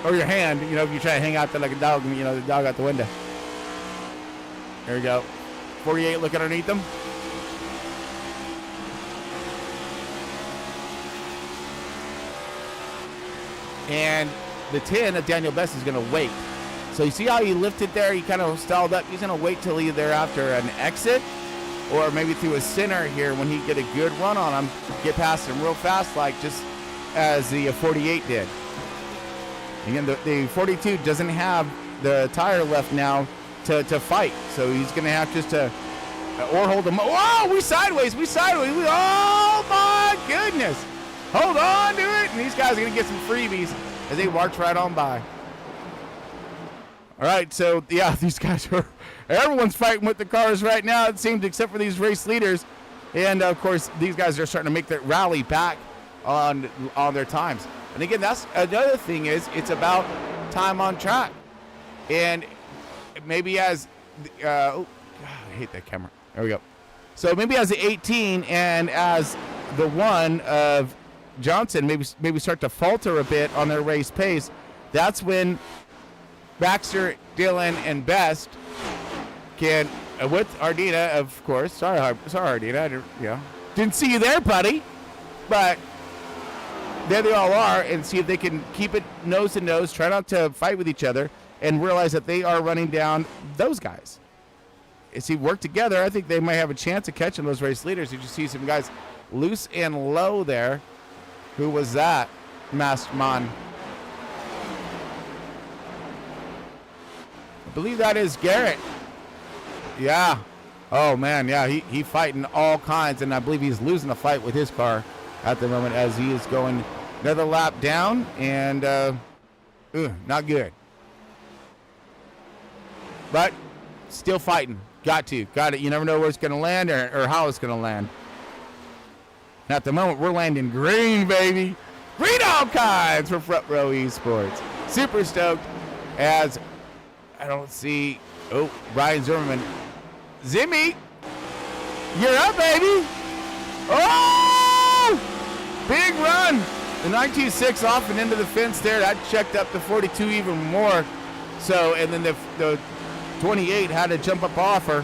Or your hand, if you try to hang out there like a dog, the dog out the window. There we go. 48, look underneath them. And the 10 of Daniel Best is going to wait. So you see how he lifted there? He kind of stalled up. He's going to wait till either after an exit or maybe through a center here when he get a good run on him, get past him real fast, like just as the 48 did. Again, the 42 doesn't have the tire left now to fight, so he's going to have just to or hold him. Whoa, we sideways. Oh, my goodness. Hold on to it, and these guys are going to get some freebies as they march right on by. All right, so, yeah, these guys are – everyone's fighting with the cars right now, it seems, except for these race leaders. And, of course, these guys are starting to make that rally back on their times. And, again, that's another thing is it's about time on track. And maybe as I hate that camera. There we go. So maybe as the 18 and as the 1 of Johnson maybe start to falter a bit on their race pace, that's when Baxter, Dillon, and Best can, with Ardina, of course. Sorry, Ardina. Didn't see you there, buddy. But there they all are, and see if they can keep it nose to nose, try not to fight with each other, and realize that they are running down those guys. As he work together, I think they might have a chance of catching those race leaders. You just see some guys loose and low there. Who was that? Masked man. I believe that is Garrett. Yeah. Oh, man, yeah, he fighting all kinds, and I believe he's losing the fight with his car at the moment as he is going another lap down, and not good. But still fighting. Got it. You never know where it's going to land or how it's going to land. And at the moment, we're landing green, baby. Green all kinds for Front Row Esports. Super stoked as I don't see, Brian Zimmerman. Zimmy, you're up, baby. Oh, big run. The 926 off and into the fence there. That checked up the 42 even more. So, and then the 28 had to jump up off her.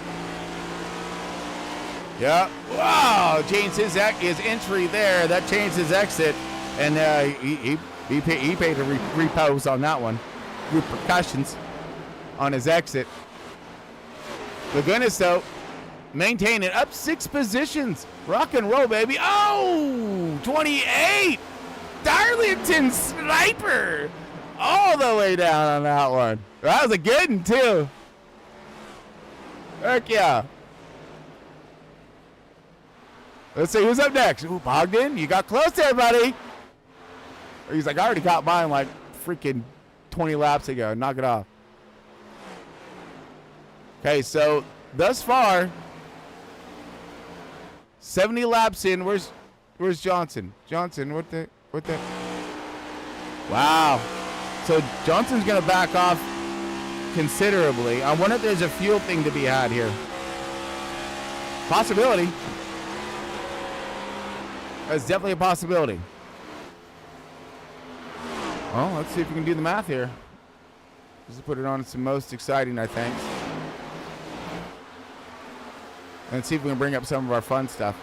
Yeah. Wow. Changed his entry there. That changed his exit. And he paid a repose on that one. Repercussions on his exit. But goodness, though, maintaining up 6 positions. Rock and roll, baby. Oh, 28. Darlington sniper. All the way down on that one. That was a good one, too. Heck yeah. Let's see who's up next. Ooh, Bogdan, you got close there, buddy. He's like, I already got mine like freaking 20 laps ago. Knock it off. Okay, so thus far, 70 laps in. Where's Johnson? Johnson, what the? Wow. So Johnson's gonna back off considerably. I wonder if there's a fuel thing to be had here. Possibility. That's definitely a possibility. Well, let's see if we can do the math here. Just put it on some most exciting, I think. And see if we can bring up some of our fun stuff.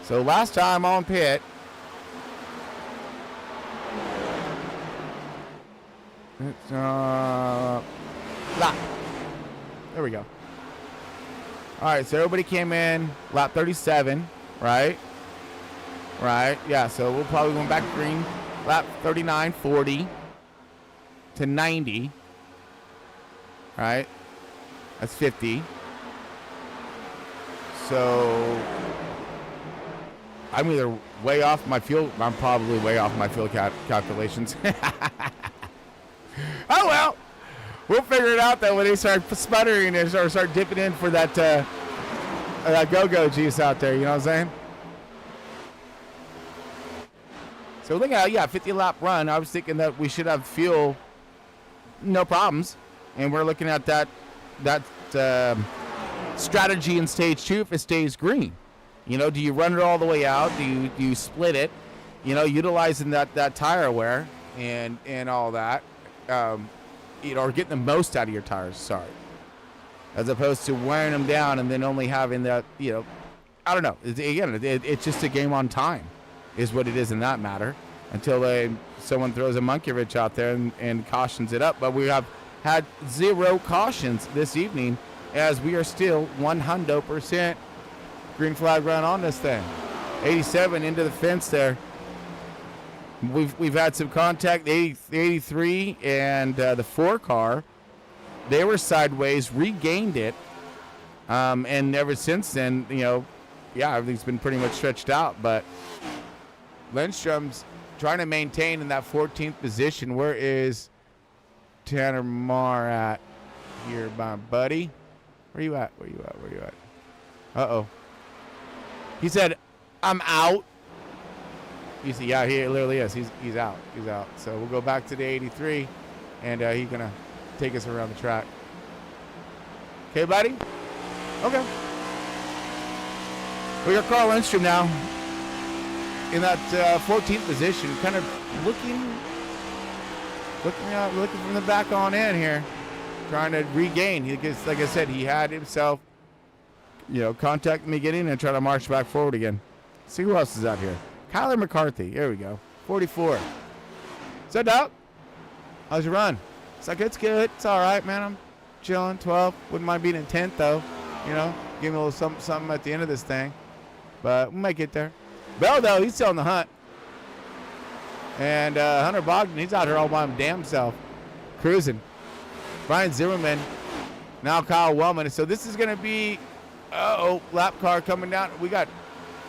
So last time on pit, it's lap. There we go. All right, so everybody came in lap 37, right? Right, yeah, so we'll probably go back to green. Lap 39, 40 to 90. All right, that's 50. So I'm either way off my fuel. I'm probably way off my fuel calculations. Oh, well. We'll figure it out, though, when they start sputtering or start dipping in for that go-go juice out there. You know what I'm saying? So look at 50-lap run. I was thinking that we should have fuel, no problems. And we're looking at that strategy in stage 2 if it stays green. You know, do you run it all the way out? Do you split it? You know, utilizing that tire wear and all that. You know, or getting the most out of your tires, sorry. As opposed to wearing them down and then only having that, you know, I don't know. It's just a game on time is what it is in that matter until someone throws a monkey wrench out there and cautions it up. But we have had 0 cautions this evening as we are still 100% green flag run on this thing. 87 into the fence there. We've had some contact. The 83 and the 4 car, they were sideways, regained it, and ever since then, everything's been pretty much stretched out. But Lindstrom's trying to maintain in that 14th position. Where is Tanner Marr at here, my buddy? Where you at? Uh-oh. He said, I'm out. You see, yeah, he literally is. He's out. So we'll go back to the 83, and he's going to take us around the track. Okay, buddy? Okay. We got Carl Lindstrom now in that 14th position, kind of looking from the back on in here, trying to regain. Like I said, he had himself, contact in the beginning and try to march back forward again. See who else is out here. Kyler McCarthy. There we go. 44. Is that up? How's your run? It's like, it's good. It's all right, man. I'm chilling. 12. Wouldn't mind being in 10th, though. Give me a little something at the end of this thing. But we might get there. Bell, though, he's still on the hunt. And Hunter Bogdan, he's out here all by him damn self. Cruising. Brian Zimmerman. Now Kyle Wellman. So this is going to be, lap car coming down. We got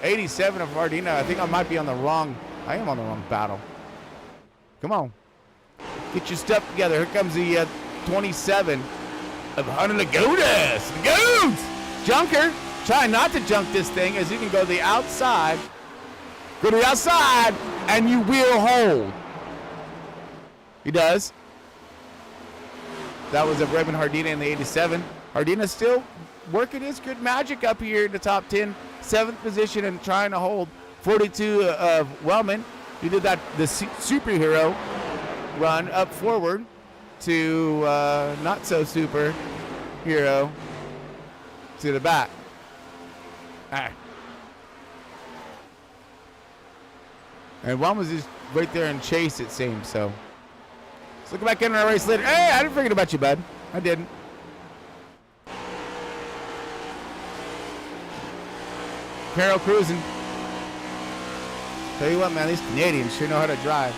87 of Ardina. I think I might be on the wrong. I am on the wrong battle. Come on. Get your stuff together. Here comes the 27 of Hunter Lagodas. The Goons! Junker. Try not to junk this thing as you can go to the outside. Go to the outside and you will hold. He does. That was of Raymond Hardina in the 87. Hardina still working his good magic up here in the top 10. 7th position and trying to hold 42 of Wellman. He did the superhero run up forward to not so superhero to the back. All right. And Wellman's just right there in chase, it seems. So let's look back in our race later. Hey, I didn't forget about you, bud. I didn't. Carroll cruising. Tell you what, man, these Canadians sure know how to drive.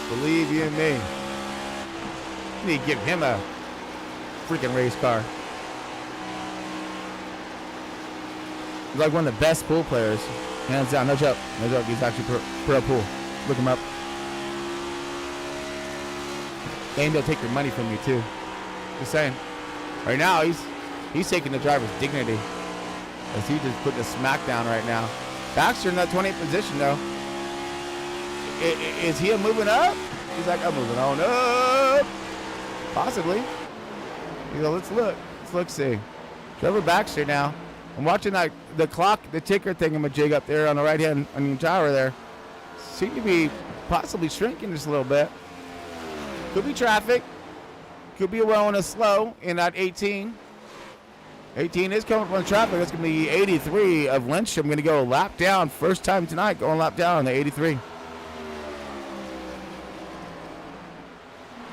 Believe you me. You need to give him a freaking race car. He's like one of the best pool players. Hands down, no joke. No joke, he's actually pro pool. Look him up. And they'll take your money from you too. Just saying. Right now, he's taking the driver's dignity. As he just put the smack down right now. Baxter in that 20th position, though. Is he moving up? He's like, I'm moving on up. Possibly. Let's look. See. Trevor Baxter now. I'm watching the clock, the ticker thingamajig up there on the right hand on the tower there. Seem to be possibly shrinking just a little bit. Could be traffic. Could be rolling a slow in that 18. 18 is coming from the traffic. That's going to be 83 of Lindstrom. Going to go a lap down. First time tonight going lap down on the 83.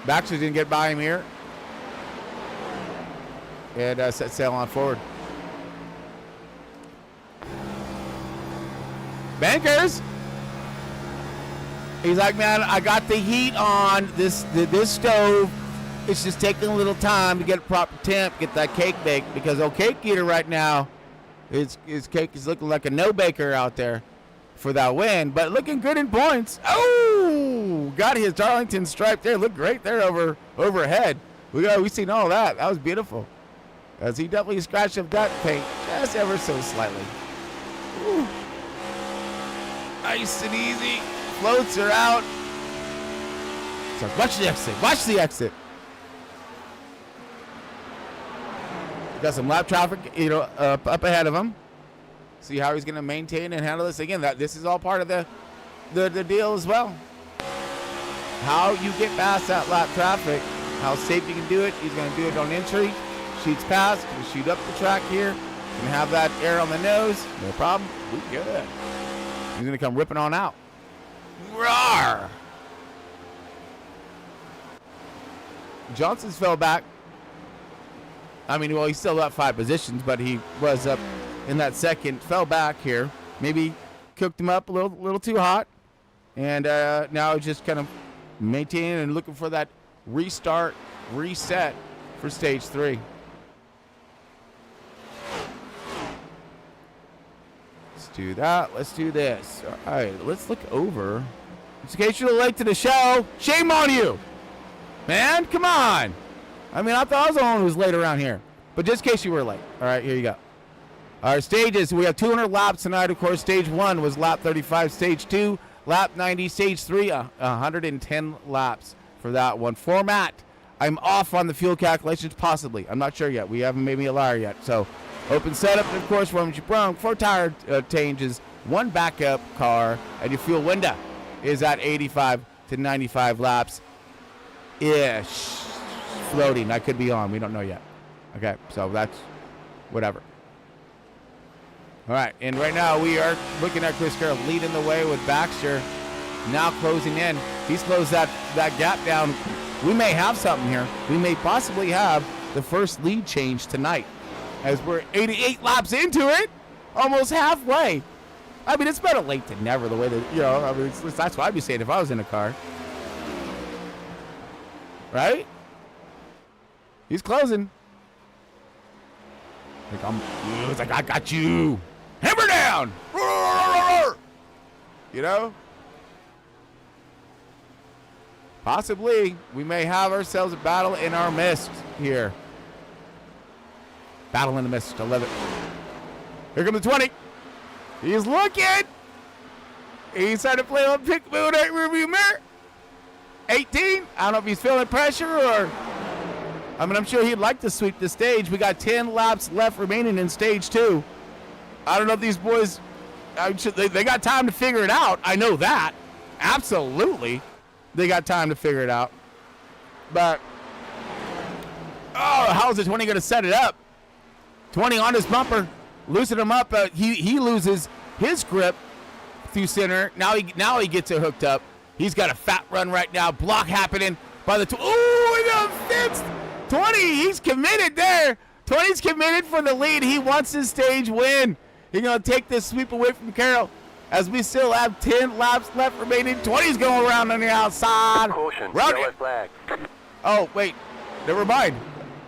Baxter didn't get by him here. And set sail on forward. Bankers. He's like, man, I got the heat on this stove. It's just taking a little time to get a proper temp, get that cake baked, because old Cake Eater right now, his cake is looking like a no-baker out there for that win, but looking good in points. Oh, got his Darlington stripe there. Looked great there overhead. We seen all that. That was beautiful. As he definitely scratched up that paint just ever so slightly. Ooh. Nice and easy. Floats are out. So watch the exit. Watch the exit. Got some lap traffic, up ahead of him. See how he's going to maintain and handle this. Again, this is all part of the deal as well. How you get past that lap traffic, how safe you can do it. He's going to do it on entry. Shoots past. Going to shoot up the track here. Going to have that air on the nose. No problem. We good. He's going to come ripping on out. Roar! Johnson's fell back. I mean, well, he's still up 5 positions, but he was up in that second, fell back here. Maybe cooked him up a little too hot. And now just kind of maintaining and looking for that reset for stage 3. Let's do that. Let's do this. All right, let's look over. Just in case you're late to the show, shame on you. Man, come on. I mean, I thought I was the one who was late around here. But just in case you were late. All right, here you go. Our stages, we have 200 laps tonight. Of course, stage 1 was lap 35. Stage 2, lap 90. Stage 3, 110 laps for that one. Format, I'm off on the fuel calculations, possibly. I'm not sure yet. We haven't made me a liar yet. So, open setup, and of course, Roman Brown, 4 tire changes, 1 backup car, and your fuel window is at 85 to 95 laps. Ish. Floating. I could be on. We don't know yet. Okay, so that's whatever. All right, and right now we are looking at Chris Carroll leading the way with Baxter now closing in. He's closed that gap down. We may have something here. We may possibly have the first lead change tonight as we're 88 laps into it, almost halfway. I mean, it's better late than never the way that, you know, I mean, that's what I'd be saying if I was in a car. Right? He's closing. He's like, I got you. Hammer down. You know? Possibly, we may have ourselves a battle in our mist here. Battle in the mist. I love it. Here comes the 20. He's looking. He's trying to play on pick moon right rearview mirror. 18. I don't know if he's feeling pressure or... I mean, I'm sure he'd like to sweep the stage. We got 10 laps left remaining in stage 2. I don't know if these boys, they got time to figure it out. I know that. Absolutely. They got time to figure it out. But, oh, how's the 20 going to set it up? 20 on his bumper. Loosen him up. He loses his grip through center. Now he gets it hooked up. He's got a fat run right now. Block happening by the... Ooh, he got fixed. 20, he's committed there. 20's committed for the lead. He wants his stage win. He's going to take this sweep away from Carroll as we still have 10 laps left remaining. 20's going around on the outside. Caution, yellow flag. Oh, wait. Never mind.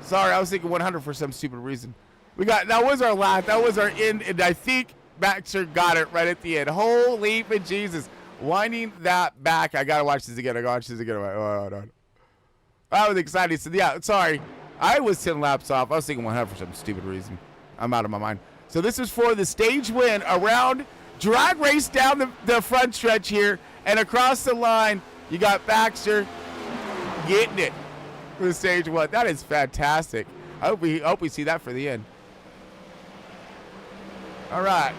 Sorry, I was thinking 100 for some stupid reason. That was our lap. That was our end, and I think Baxter got it right at the end. Holy Jesus. Winding that back. I got to watch this again. Oh, no. I was excited. So, yeah, sorry. I was 10 laps off. I was thinking 100 for some stupid reason. I'm out of my mind. So this is for the stage win around drag race down the front stretch here. And across the line, you got Baxter getting it for the stage 1. That is fantastic. I hope we see that for the end. All right.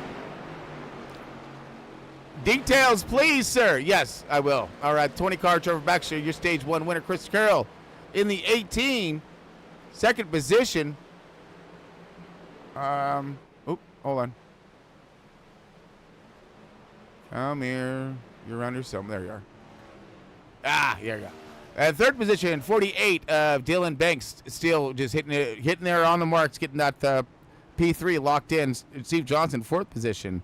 Details, please, sir. Yes, I will. All right, 20 car, Trevor Baxter, your stage 1 winner. Chris Carroll in the 18, second position. Hold on. Come here. You're under something. There you are. Here you go. Third position, 48, Dylan Banks, still just hitting there on the marks, getting that P3 locked in. Steve Johnson, fourth position.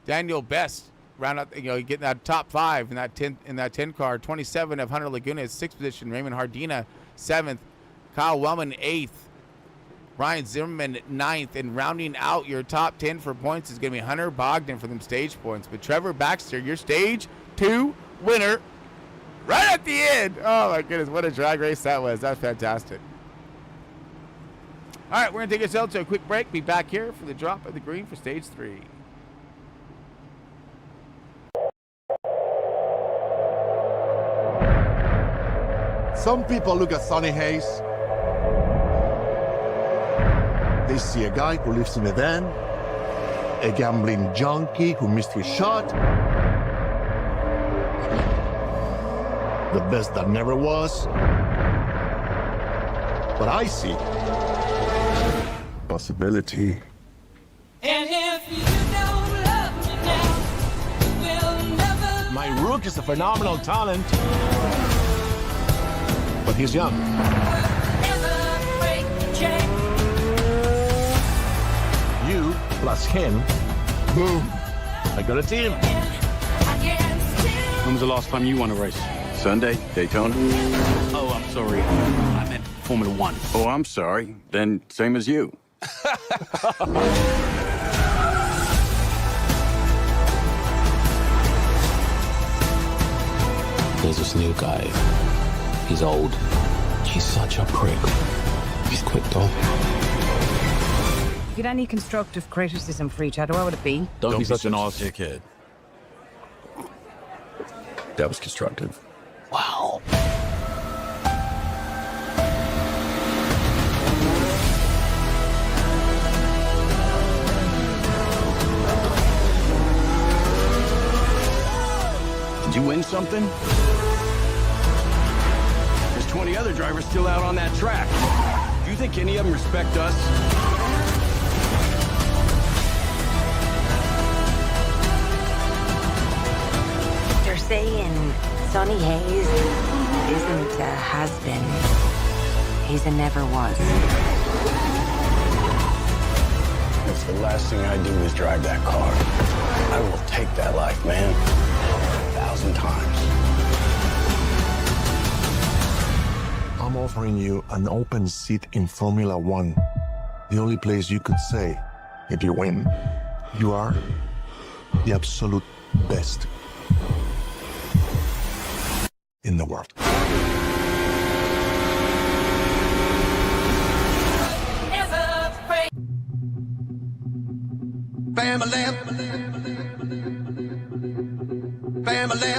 Daniel Best, round up, getting that top 5 in that 10 car. 27 of Hunter Laguna is 6th position. Raymond Hardina, 7th. Kyle Wellman, 8th. Ryan Zimmerman, 9th. And rounding out your top 10 for points is going to be Hunter Bogdan for them stage points. But Trevor Baxter, your stage 2 winner, right at the end. Oh, my goodness. What a drag race that was. That's fantastic. All right, we're going to take ourselves to a quick break. Be back here for the drop of the green for stage 3. Some people look at Sonny Hayes. They see a guy who lives in a van, a gambling junkie who missed his shot, the best that never was. But I see possibility. And if you don't love me now, we'll never. My rook is a phenomenal talent, but he's young. Never break the chain. plus him, boom, I got a team. When was the last time you won a race? Sunday, Daytona? Oh, I'm sorry. I meant Formula One. Oh, I'm sorry. Then same as you. There's this new guy. He's old. He's such a prick. He's quick though. If you had any constructive criticism for each other, what would it be? Don't be such an arsey kid. That was constructive. Wow. Did you win something? There's 20 other drivers still out on that track. Do you think any of them respect us? They're saying Sonny Hayes isn't a has-been. He's a never was. If the last thing I do is drive that car, I will take that life, man. 1,000 times. I'm offering you an open seat in Formula One. The only place you could say, if you win, you are the absolute best in the world. Family. Family.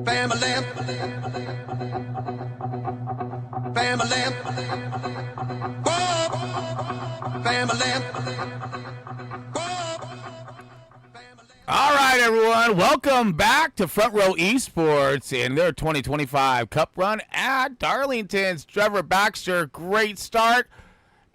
Family. Family. Whoa. Family. All right, everyone. Welcome back to Front Row Esports and their 2025 Cup Run at Darlington's. Trevor Baxter, great start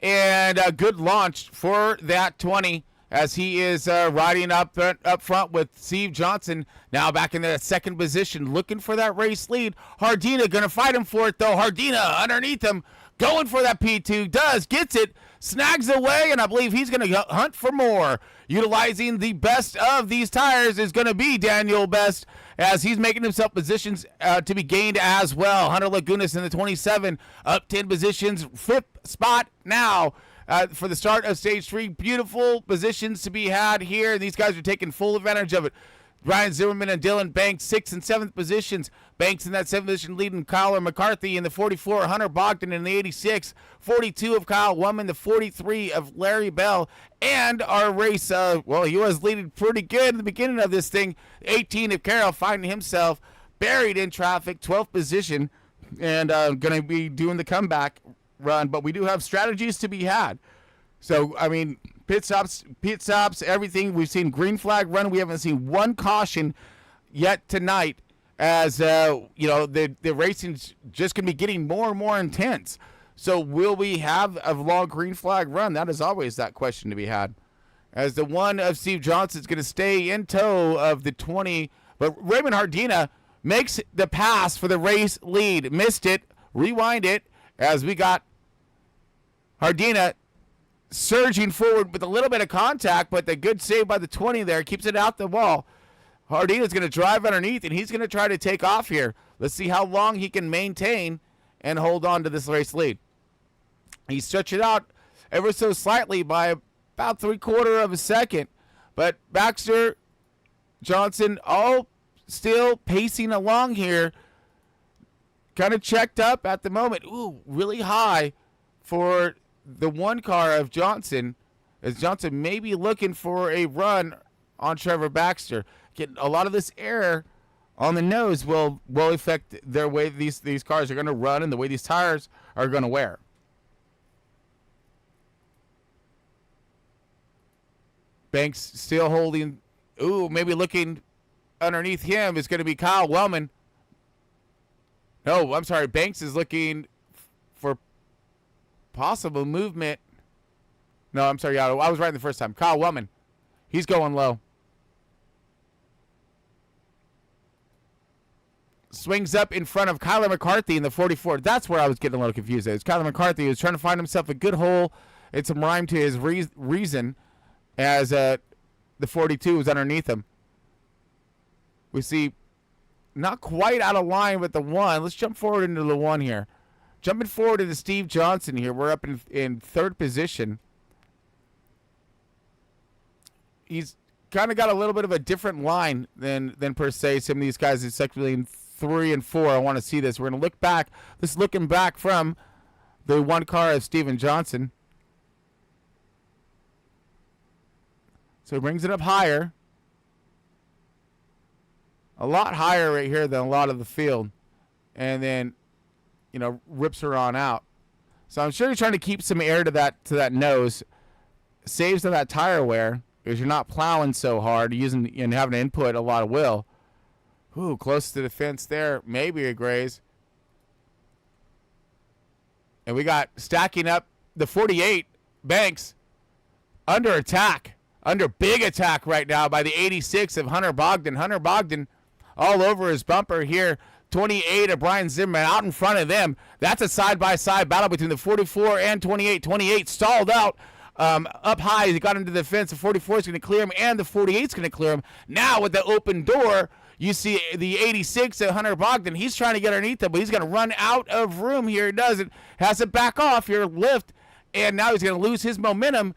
and a good launch for that 20 as he is riding up front with Steve Johnson. Now back in the second position, looking for that race lead. Hardina going to fight him for it, though. Hardina underneath him, going for that P2. Gets it, snags away, and I believe he's going to hunt for more. Utilizing the best of these tires is going to be Daniel Best as he's making himself positions to be gained as well. Hunter Lagunas in the 27, up 10 positions, fifth spot now for the start of stage 3. Beautiful positions to be had here. These guys are taking full advantage of it. Ryan Zimmerman and Dylan Banks, 6th and 7th positions. Banks in that 7th position leading Kyler McCarthy in the 44, Hunter Bogdan in the 86, 42 of Kyle Woman, the 43 of Larry Bell, and our race, he was leading pretty good in the beginning of this thing, 18 of Carroll finding himself buried in traffic, 12th position, and going to be doing the comeback run, but we do have strategies to be had. So, I mean, pit stops, everything. We've seen green flag run. We haven't seen one caution yet tonight as, the racing's just going to be getting more and more intense. So will we have a long green flag run? That is always that question to be had. As the one of Steve Johnson is going to stay in tow of the 20, but Raymond Hardina makes the pass for the race lead. Missed it, rewind it, as we got Hardina surging forward with a little bit of contact, but the good save by the 20 there keeps it out the wall. Hardina's going to drive underneath, and he's going to try to take off here. Let's see how long he can maintain and hold on to this race lead. He stretched it out ever so slightly by about 3/4 of a second, but Baxter, Johnson, all still pacing along here. Kind of checked up at the moment. Ooh, really high for the one car of Johnson, as Johnson may be looking for a run on Trevor Baxter. Getting a lot of this air on the nose will affect their way these cars are going to run and the way these tires are going to wear. Banks still holding. Ooh, maybe looking underneath him is going to be Kyle Wellman. No, I'm sorry. Banks is looking for possible movement. No, I'm sorry. I was right the first time. Kyle Wellman. He's going low. Swings up in front of Kyler McCarthy in the 44. That's where I was getting a little confused. It's Kyler McCarthy who's trying to find himself a good hole It's some rhyme to his reason as the 42 was underneath him. We see not quite out of line with the 1. Let's jump forward into the 1 here. Jumping forward into Steve Johnson here. We're up in third position. He's kind of got a little bit of a different line than per se some of these guys, especially in 3 and 4. I want to see this. We're going to look back. This is looking back from the 1 car of Steven Johnson. So he brings it up higher. A lot higher right here than a lot of the field. And then, rips her on out. So I'm sure he's trying to keep some air to that nose. Saves on that tire wear because you're not plowing so hard, using and having to input a lot of wheel. Ooh, close to the fence there. Maybe a graze. And we got stacking up the 48, Banks, under attack. Under big attack right now by the 86 of Hunter Bogdan. Hunter Bogdan all over his bumper here. 28 of Brian Zimmerman out in front of them. That's a side-by-side battle between the 44 and 28. 28 stalled out up high. He got into the fence. The 44 is going to clear him, and the 48 is going to clear him. Now with the open door, you see the 86 of Hunter Bogdan. He's trying to get underneath him, but he's going to run out of room here. He doesn't. Has to back off here, lift, and now he's going to lose his momentum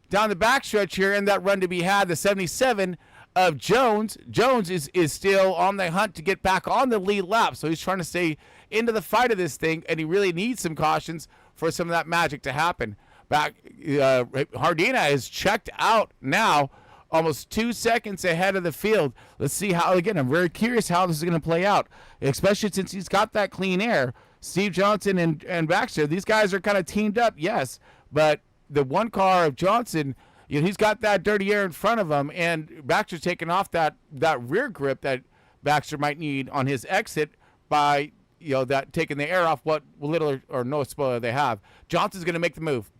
down the backstretch here, and that run to be had. The 77 of Jones. Jones is still on the hunt to get back on the lead lap, so he's trying to stay into the fight of this thing, and he really needs some cautions for some of that magic to happen. Hardina is checked out now, almost 2 seconds ahead of the field. Let's see how, again, I'm very curious how this is going to play out, especially since he's got that clean air. Steve Johnson and Baxter, these guys are kind of teamed up, yes, but the 1 car of Johnson, he's got that dirty air in front of him, and Baxter's taking off that rear grip that Baxter might need on his exit by that taking the air off what little or no spoiler they have. Johnson's going to make the move.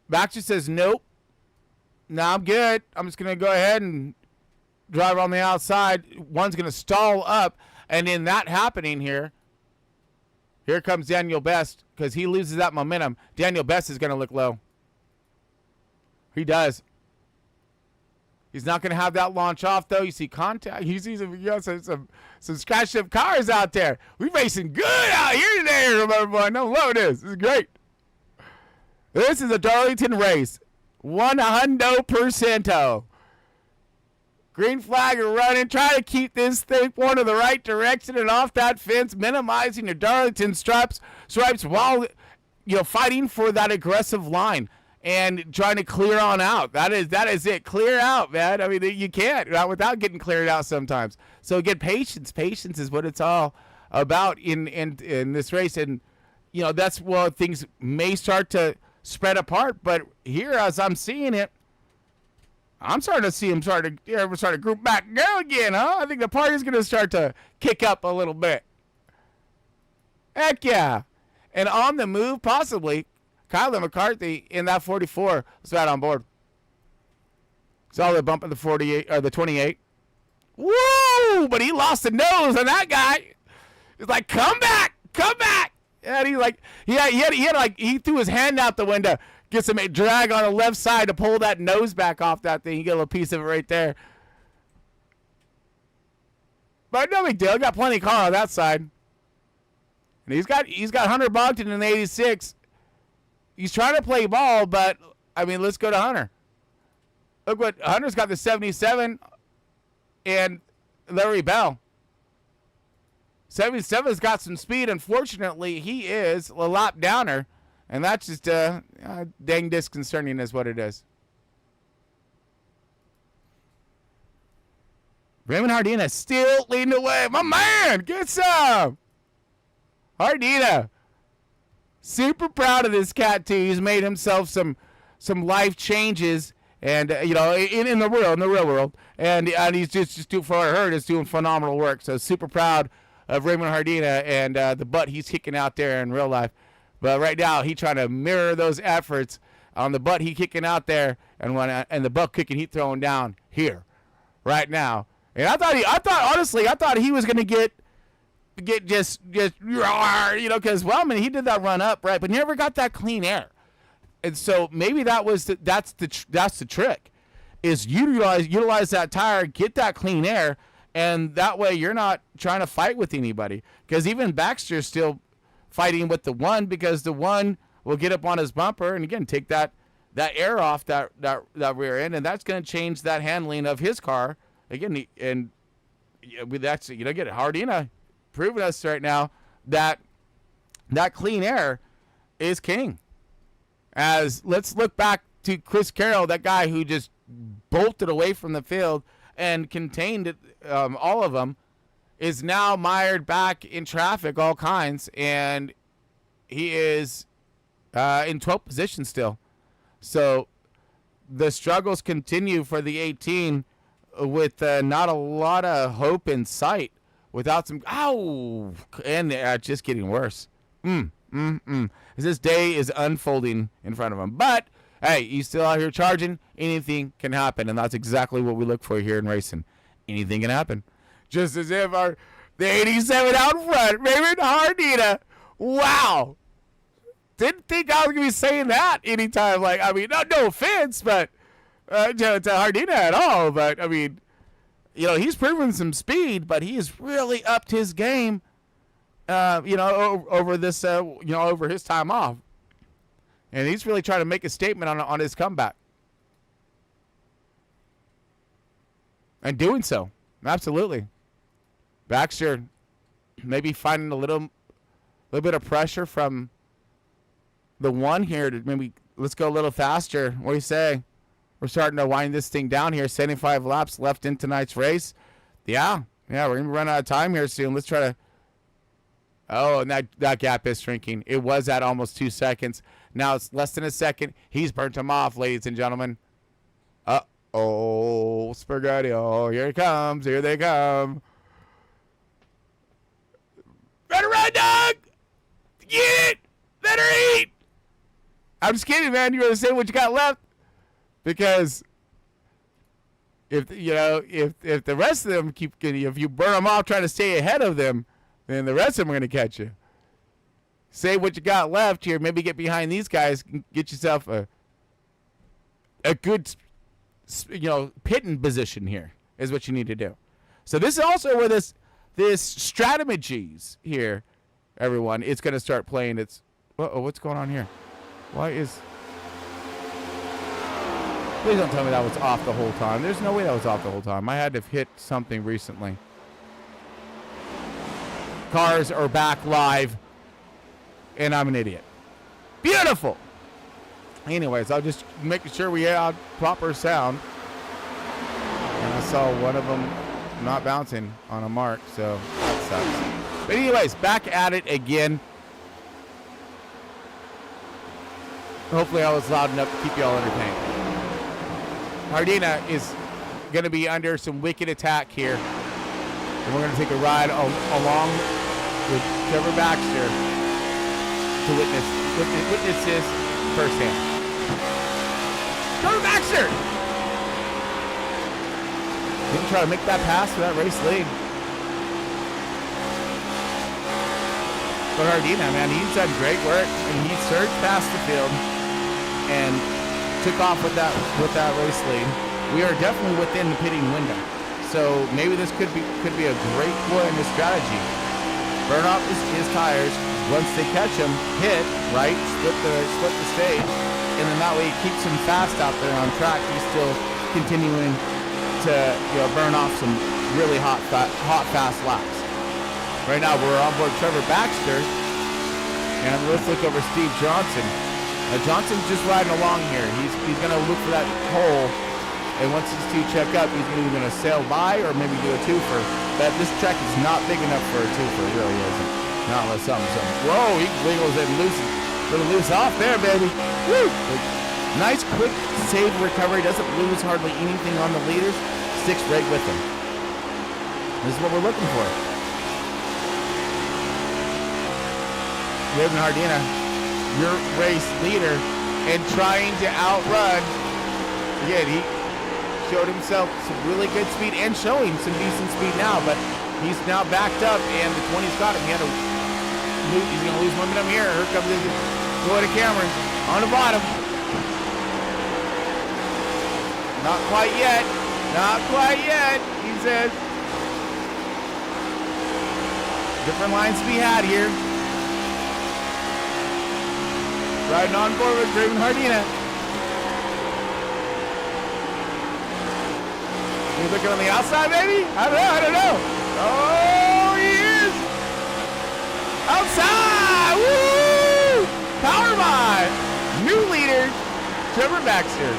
Baxter says, nope. No, I'm good. I'm just going to go ahead and drive on the outside. One's going to stall up, and in that happening here comes Daniel Best because he loses that momentum. Daniel Best is going to look low. He does. He's not going to have that launch off, though. You see contact. You see some scratched up cars out there. We're racing good out here today, everybody. No, love this. This is great. This is a Darlington race. 100%. Green flag are running. Try to keep this thing going in the right direction and off that fence, minimizing your Darlington stripes while fighting for that aggressive line and trying to clear on out. That is it. Clear out, man. I mean, you can't without getting cleared out sometimes. So get patience. Patience is what it's all about in this race, and that's where things may start to spread apart. But here, as I'm seeing it, I'm starting to see him start to group back go again, huh? I think the party's going to start to kick up a little bit. Heck yeah. And on the move, possibly, Kyler McCarthy in that 44 was right on board. Saw the bump of the 48 or the 28. Woo! But he lost the nose on that guy. He's like, come back. And he threw his hand out the window. Get some drag on the left side to pull that nose back off that thing. You get a little piece of it right there. But no big deal. Got plenty of car on that side. And he's got Hunter Bogdan in the 86. He's trying to play ball, but I mean, let's go to Hunter. Look what Hunter's got, the 77 and Larry Bell. 77's got some speed. Unfortunately, he is a lap downer. And that's just dang disconcerting is what it is. Raymond Hardina still leading the way. My man, get some. Hardina. Super proud of this cat, too. He's made himself some life changes. And, in the real world. And he's just doing, for what I heard, is doing phenomenal work. So super proud of Raymond Hardina and the butt he's kicking out there in real life. But right now, he's trying to mirror those efforts on the butt he kicking out there and the butt kicking he throwing down here, right now. And I thought he was going to get get just because Wellman, he did that run up, right, but never got that clean air. And so maybe that's the trick, is utilize that tire, get that clean air, and that way you're not trying to fight with anybody. Because even Baxter's still fighting with the one, because the one will get up on his bumper and again take that air off that rear end, and that's going to change that handling of his car again. And that's get it. Hardina proving us right now that clean air is king. As let's look back to Chris Carroll, that guy who just bolted away from the field and contained all of them, is now mired back in traffic, all kinds, and he is in 12th position still. So the struggles continue for the 18 with not a lot of hope in sight, without some and just getting worse. This day is unfolding in front of him. But hey, he's still out here charging. Anything can happen, and that's exactly what we look for here in racing. Anything can happen. Just as if the 87 out front, Raymond Hardina. Wow. Didn't think I was gonna be saying that anytime. Like, I mean, no offense, but to Hardina at all. But I mean, he's proven some speed, but he has really upped his game. Over this, over his time off, and he's really trying to make a statement on his comeback, and doing so, absolutely. Baxter maybe finding a little bit of pressure from the one here to maybe let's go a little faster. What do you say? We're starting to wind this thing down here. 75 laps left in tonight's race. Yeah, we're gonna run out of time here soon. Let's try to. Oh, and that gap is shrinking. It was at almost 2 seconds. Now it's less than a second. He's burnt him off, ladies and gentlemen. Uh-oh, spaghetti. Oh, here it comes. Here they come. Better run, dog. Get it. Better eat. I'm just kidding, man. You want to say what you got left? Because if the rest of them keep getting, if you burn them off trying to stay ahead of them, then the rest of them are going to catch you. Say what you got left here. Maybe get behind these guys. Get yourself a good, pitting position here is what you need to do. So this is also where this strategies here, everyone, it's going to start playing. It's, what's going on here? Why is... Please don't tell me that was off the whole time. There's no way that was off the whole time. I had to hit something recently. Cars are back live, and I'm an idiot. Beautiful. Anyways, I'll just make sure we had proper sound. And I saw one of them not bouncing on a mark, so that sucks. But anyways, back at it again. Hopefully I was loud enough to keep you all entertained. Hardina is going to be under some wicked attack here. And we're going to take a ride along with Trevor Baxter to witness this firsthand. Trevor Baxter! Didn't try to make that pass for that race lead. But Hardina, man, he's done great work, and he surged past the field and took off with that race lead. We are definitely within the pitting window. So maybe this could be a great ploy in this strategy. Burn off his tires. Once they catch him, hit, right, split the stage, and then that way it keeps him fast out there on track. He's still continuing to burn off some really hot, fast laps. Right now we're on board Trevor Baxter, and let's look over Steve Johnson. Johnson's just riding along here. He's going to look for that hole. And once these two check up, he's either going to sail by or maybe do a twofer. But this track is not big enough for a twofer. It really isn't. Not unless something. Whoa, he wiggles and loose off there, baby. Woo! Nice, quick save recovery. Doesn't lose hardly anything on the leaders. Sticks right with him. This is what we're looking for. Raven Hardina, your race leader, and trying to outrun. Again, he showed himself some really good speed and showing some decent speed now, but He's now backed up, and the 20's got him. He's going to lose momentum here. Here comes Toyota Camry on the bottom. Not quite yet. Not quite yet, he says. Different lines to be had here. Riding on board with Raven Hardina. He's looking on the outside, maybe? I don't know. Oh, he is. Outside! Woo! Power by new leader, Trevor Baxter.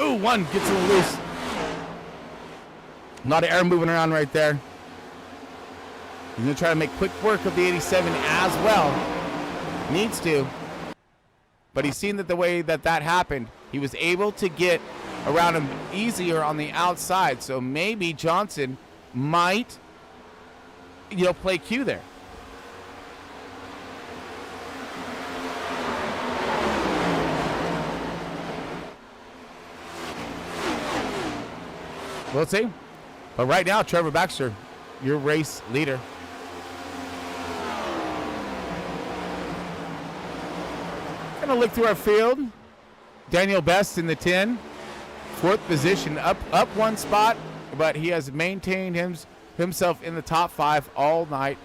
Ooh, one gets a little loose. A lot of air moving around right there. He's going to try to make quick work of the 87 as well. Needs to. But he's seen that the way that happened, he was able to get around him easier on the outside. So maybe Johnson might, play Q there. We'll see. But right now, Trevor Baxter, your race leader. Gonna look through our field. Daniel Best in the 10. 4th position, up one spot, but he has maintained himself in the top 5 all night.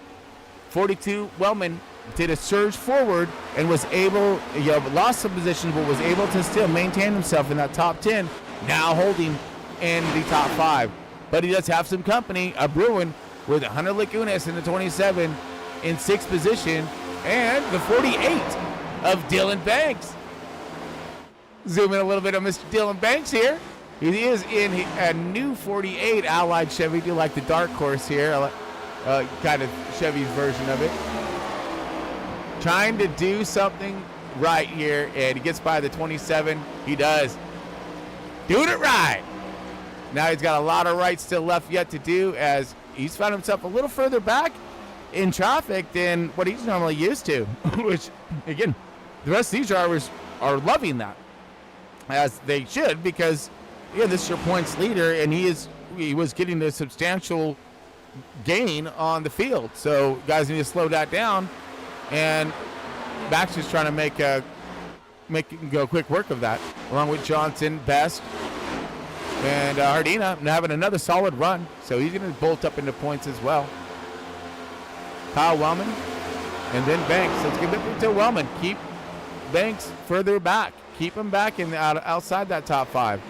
42, Wellman did a surge forward and was able, lost some positions, but was able to still maintain himself in that top 10, now holding in the top 5. But he does have some company, a Bruin, with Hunter Lagunas in the 27 in 6th position, and the 48 of Dylan Banks. Zoom in a little bit on Mr. Dylan Banks here. He is in a new 48 Allied Chevy. Do like the dark horse here, kind of Chevy's version of it. Trying to do something right here, and he gets by the 27. He does. Doing it right. Now he's got a lot of right still left yet to do, as he's found himself a little further back in traffic than what he's normally used to, which, again, the rest of these drivers are loving that, as they should, because, this is your points leader, and he was getting a substantial gain on the field. So guys need to slow that down, and Baxter's trying to make go quick work of that, along with Johnson, Best, and Hardina having another solid run. So he's going to bolt up into points as well. Kyle Wellman, and then Banks. So let's give it to Wellman. Keep Banks further back. Keep him back in outside that top 5.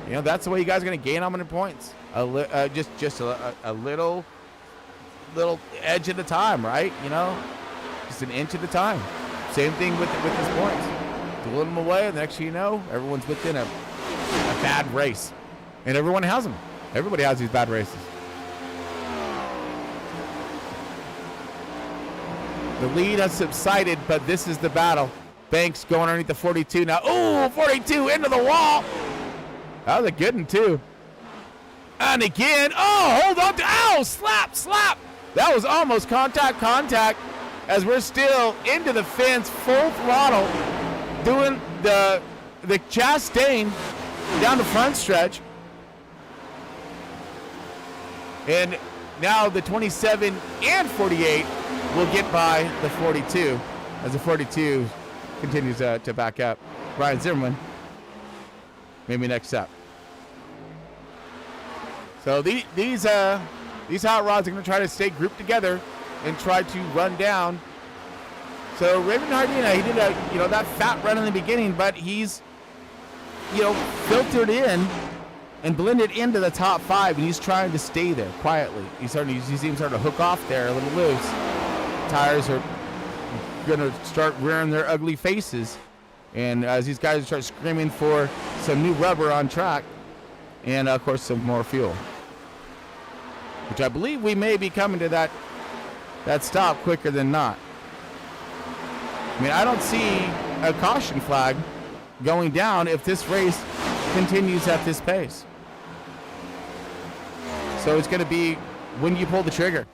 That's the way you guys are going to gain on points. Just a little edge at a time, right? Just an inch at a time. Same thing with his points. Pull them away, and the next thing you know, everyone's within a bad race, and everyone has them. Everybody has these bad races. The lead has subsided, but this is the battle. Banks going underneath the 42 now. Oh, 42 into the wall. That was a good one, too. And again, hold on to, slap. That was almost contact, as we're still into the fence, full throttle, doing the Chastain down the front stretch. And now the 27 and 48 will get by the 42, as the 42 continues to back up. Ryan Zimmerman, maybe next up. So these hot rods are going to try to stay grouped together and try to run down. So Raven Hardina, he did that fat run in the beginning, but he's filtered in and blended into the top 5, and he's trying to stay there quietly. You see him starting to hook off there a little loose. Tires are going to start rearing their ugly faces, and as these guys start screaming for some new rubber on track, and of course some more fuel, which I believe we may be coming to that stop quicker than not. I don't see a caution flag going down if this race continues at this pace. So it's going to be when you pull the trigger.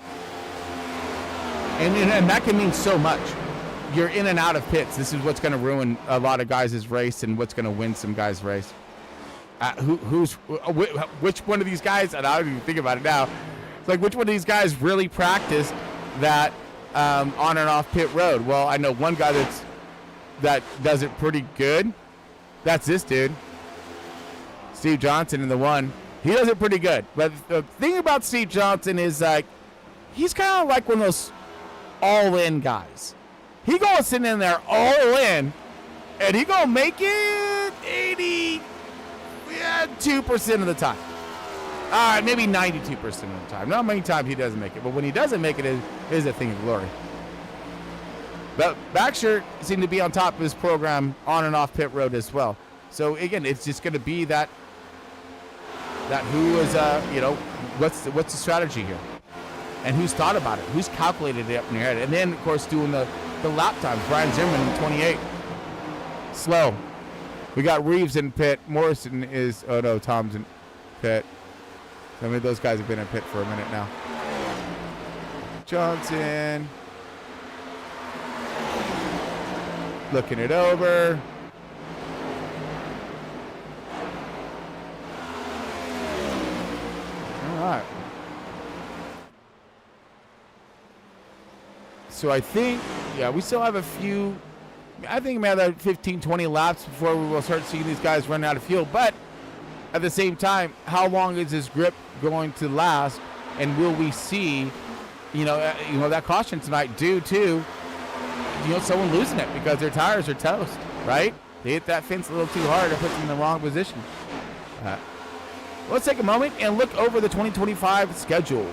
And that can mean so much. You're in and out of pits. This is what's going to ruin a lot of guys' race and what's going to win some guys' race. which one of these guys, and I don't even think about it now, it's like which one of these guys really practiced that on and off pit road? Well, I know one guy that does it pretty good. That's this dude, Steve Johnson in the one. He does it pretty good. But the thing about Steve Johnson is like he's kind of like one of those all-in guys. He goes in there all in, and he gonna make it 82% of the time. Maybe 92% of the time. Not many times he doesn't make it, but when he doesn't make it, it is a thing of glory. But Baxter seemed to be on top of his program on and off pit road as well. So again, it's just going to be that who is what's the strategy here, and who's thought about it, who's calculated it up in your head, and then of course doing the lap times. Brian Zimmerman 28, slow. We got Reeves in pit. Morrison is Tom's in pit. I mean, those guys have been in pit for a minute now. Johnson looking it over. All right. So I think, we still have a few. I think we have about 15, 20 laps before we will start seeing these guys run out of fuel. But at the same time, how long is this grip going to last? And will we see, that caution tonight due to, someone losing it because their tires are toast, right? They hit that fence a little too hard and put them in the wrong position. Let's take a moment and look over the 2025 schedule.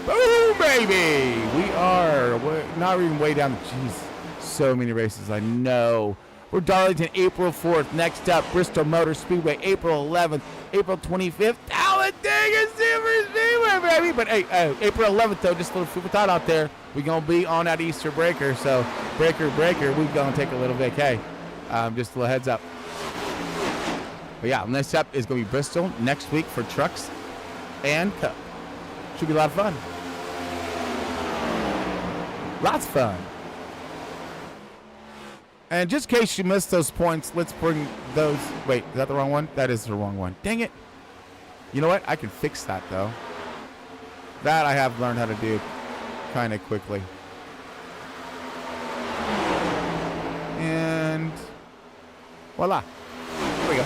Boom, baby! We are not even way down. Jeez, so many races. I know. We're Darlington, April 4th. Next up, Bristol Motor Speedway, April 11th. April 25th, Talladega Super Speedway, baby. But hey, April 11th, though, just a little food for thought out there. We're going to be on that Easter breaker. So, breaker, we're going to take a little vacay. Just a little heads up. But yeah, next up is going to be Bristol next week for trucks and Cup. Should be a lot of fun. Lots of fun. And just in case you missed those points, let's bring those. Wait, is that the wrong one? That is the wrong one. Dang it. You know what? I can fix that, though. That I have learned how to do kind of quickly. And voila. There we go.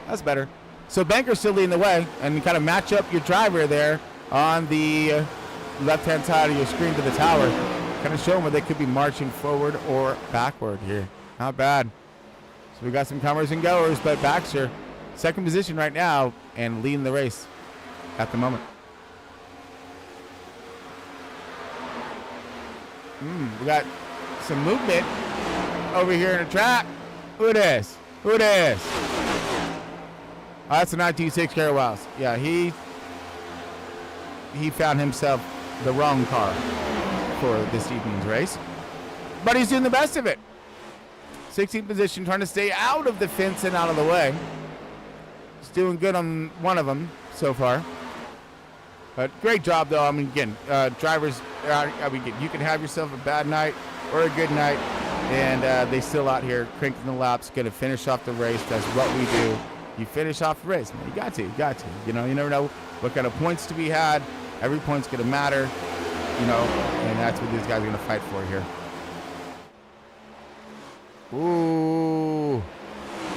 That's better. So Banker's still leading the way, and you kind of match up your driver there on the left-hand side of your screen to the tower. Kind of show them where they could be marching forward or backward here. Not bad. So we got some comers and goers, but Baxter, second position right now and leading the race at the moment. We got some movement over here in the track. Who it is? Who it is? Oh, that's the 1906 Carol Wiles. Yeah, he found himself the wrong car for this evening's race, but he's doing the best of it. 16th position, trying to stay out of the fence and out of the way. He's doing good on one of them so far. But great job, though. I mean, again, drivers, you can have yourself a bad night or a good night, and they still out here cranking the laps, going to finish off the race. That's what we do. You finish off the race, man. You got to. You never know what kind of points to be had. Every point's going to matter. And that's what these guys are going to fight for here. Ooh,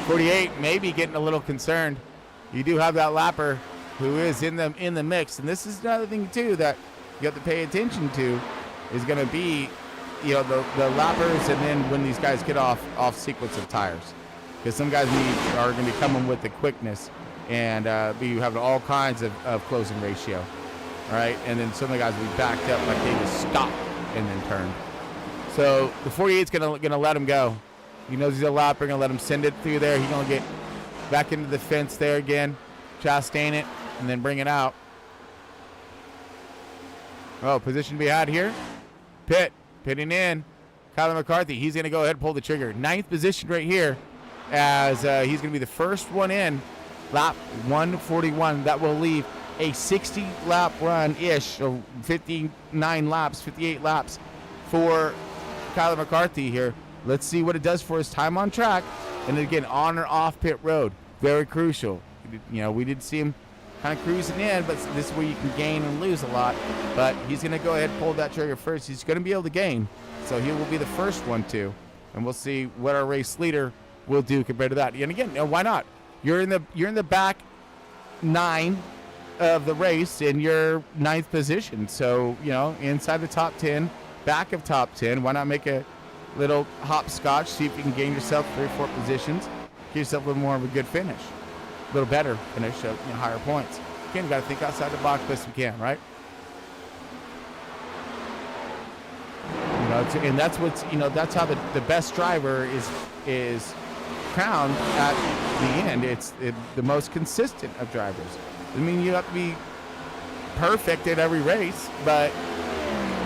48, maybe getting a little concerned. You do have that lapper who is in the mix, and this is another thing too that you have to pay attention to is going to be, the lappers, and then when these guys get off sequence of tires, because some guys are going to be coming with the quickness and be having all kinds of closing ratio. All right, and then some of the guys will be backed up like they just stopped and then turned. So the 48's gonna let him go. He knows he's a lapper, gonna let him send it through there. He's gonna get back into the fence there again, Chastain it, and then bring it out. Oh, position to be had here. Pitting in. Kyler McCarthy, he's gonna go ahead and pull the trigger. 9th position right here, as he's gonna be the first one in. Lap 141. That will leave a 60-lap run-ish, or 59 laps, 58 laps for Kyler McCarthy here. Let's see what it does for his time on track. And again, on or off pit road, very crucial. We did see him kind of cruising in, but this is where you can gain and lose a lot. But he's going to go ahead and pull that trigger first. He's going to be able to gain, so he will be the first one to. And we'll see what our race leader will do compared to that. And again, why not? You're in the back 9 of the race in your 9th position. So, inside the top 10, back of top 10, why not make a little hopscotch, see if you can gain yourself 3 or 4 positions, give yourself a little more of a good finish, a little better finish, higher points. Again, you got to think outside the box best you can, right? And that's that's how the best driver is crowned at the end. It's the most consistent of drivers. I mean, you have to be perfect at every race, but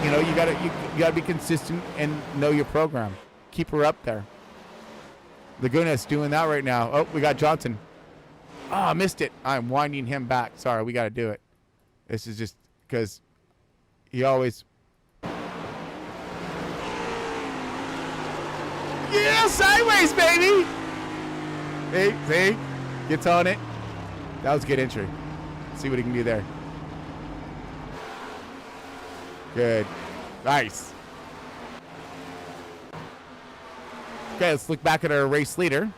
you gotta be consistent and know your program. Keep her up there. Laguna's doing that right now. Oh, we got Johnson. Oh, I missed it. I'm winding him back. Sorry, we got to do it. This is just because he always. Yeah, sideways, baby. See? Gets on it. That was a good entry. See what he can do there. Good. Nice. Okay, let's look back at our race leader.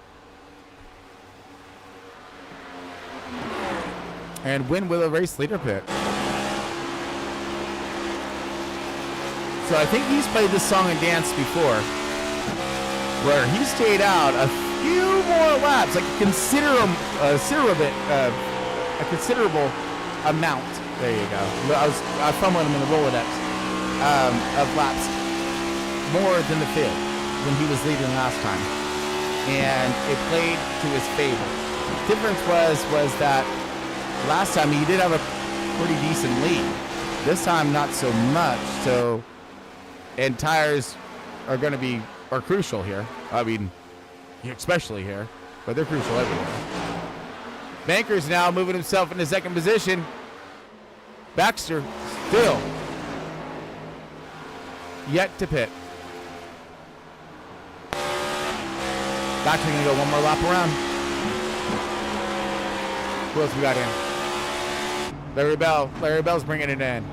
And when will a race leader pit? So I think he's played this song and dance before, where he stayed out a few more laps, like a considerable amount. There you go. I fumbled him in the Rolodex of laps more than the field when he was leading last time, and it played to his favor. The difference was that last time he did have a pretty decent lead. This time not so much. So, and tires are crucial here. I mean, especially here, but they're crucial everywhere. Banker's now moving himself into second position. Baxter still yet to pit. Baxter gonna go one more lap around. Who else we got in? Larry Bell. Larry Bell's bringing it in.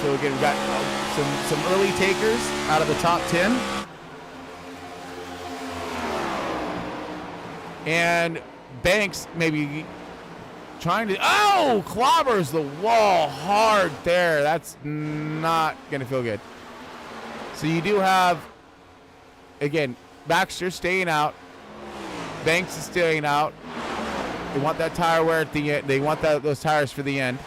So again, we got some early takers out of the top 10. And Banks maybe trying to, clobbers the wall hard there. That's not going to feel good. So you do have, again, Baxter staying out. Banks is staying out. They want that tire wear at the end. They want those tires for the end.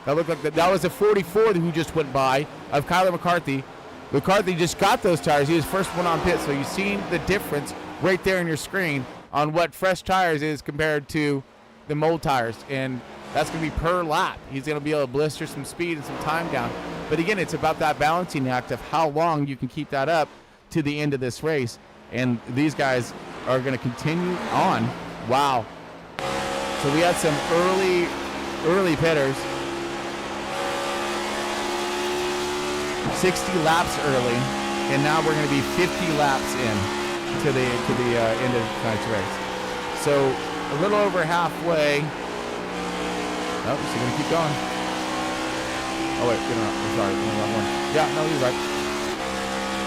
That looked like that was a 44 who just went by of Kyler McCarthy. McCarthy just got those tires. He was first one on pit. So you've seen the difference right there on your screen on what fresh tires is compared to the mold tires. And that's going to be per lap. He's going to be able to blister some speed and some time down. But again, it's about that balancing act of how long you can keep that up to the end of this race. And these guys are going to continue on. Wow. So we had some early pitters. 60 laps early, and now we're going to be 50 laps in to the end of tonight's race. So a little over halfway. Oh, so going to keep going. Oh wait, no, I'm sorry, wrong one. Yeah, no, you're right.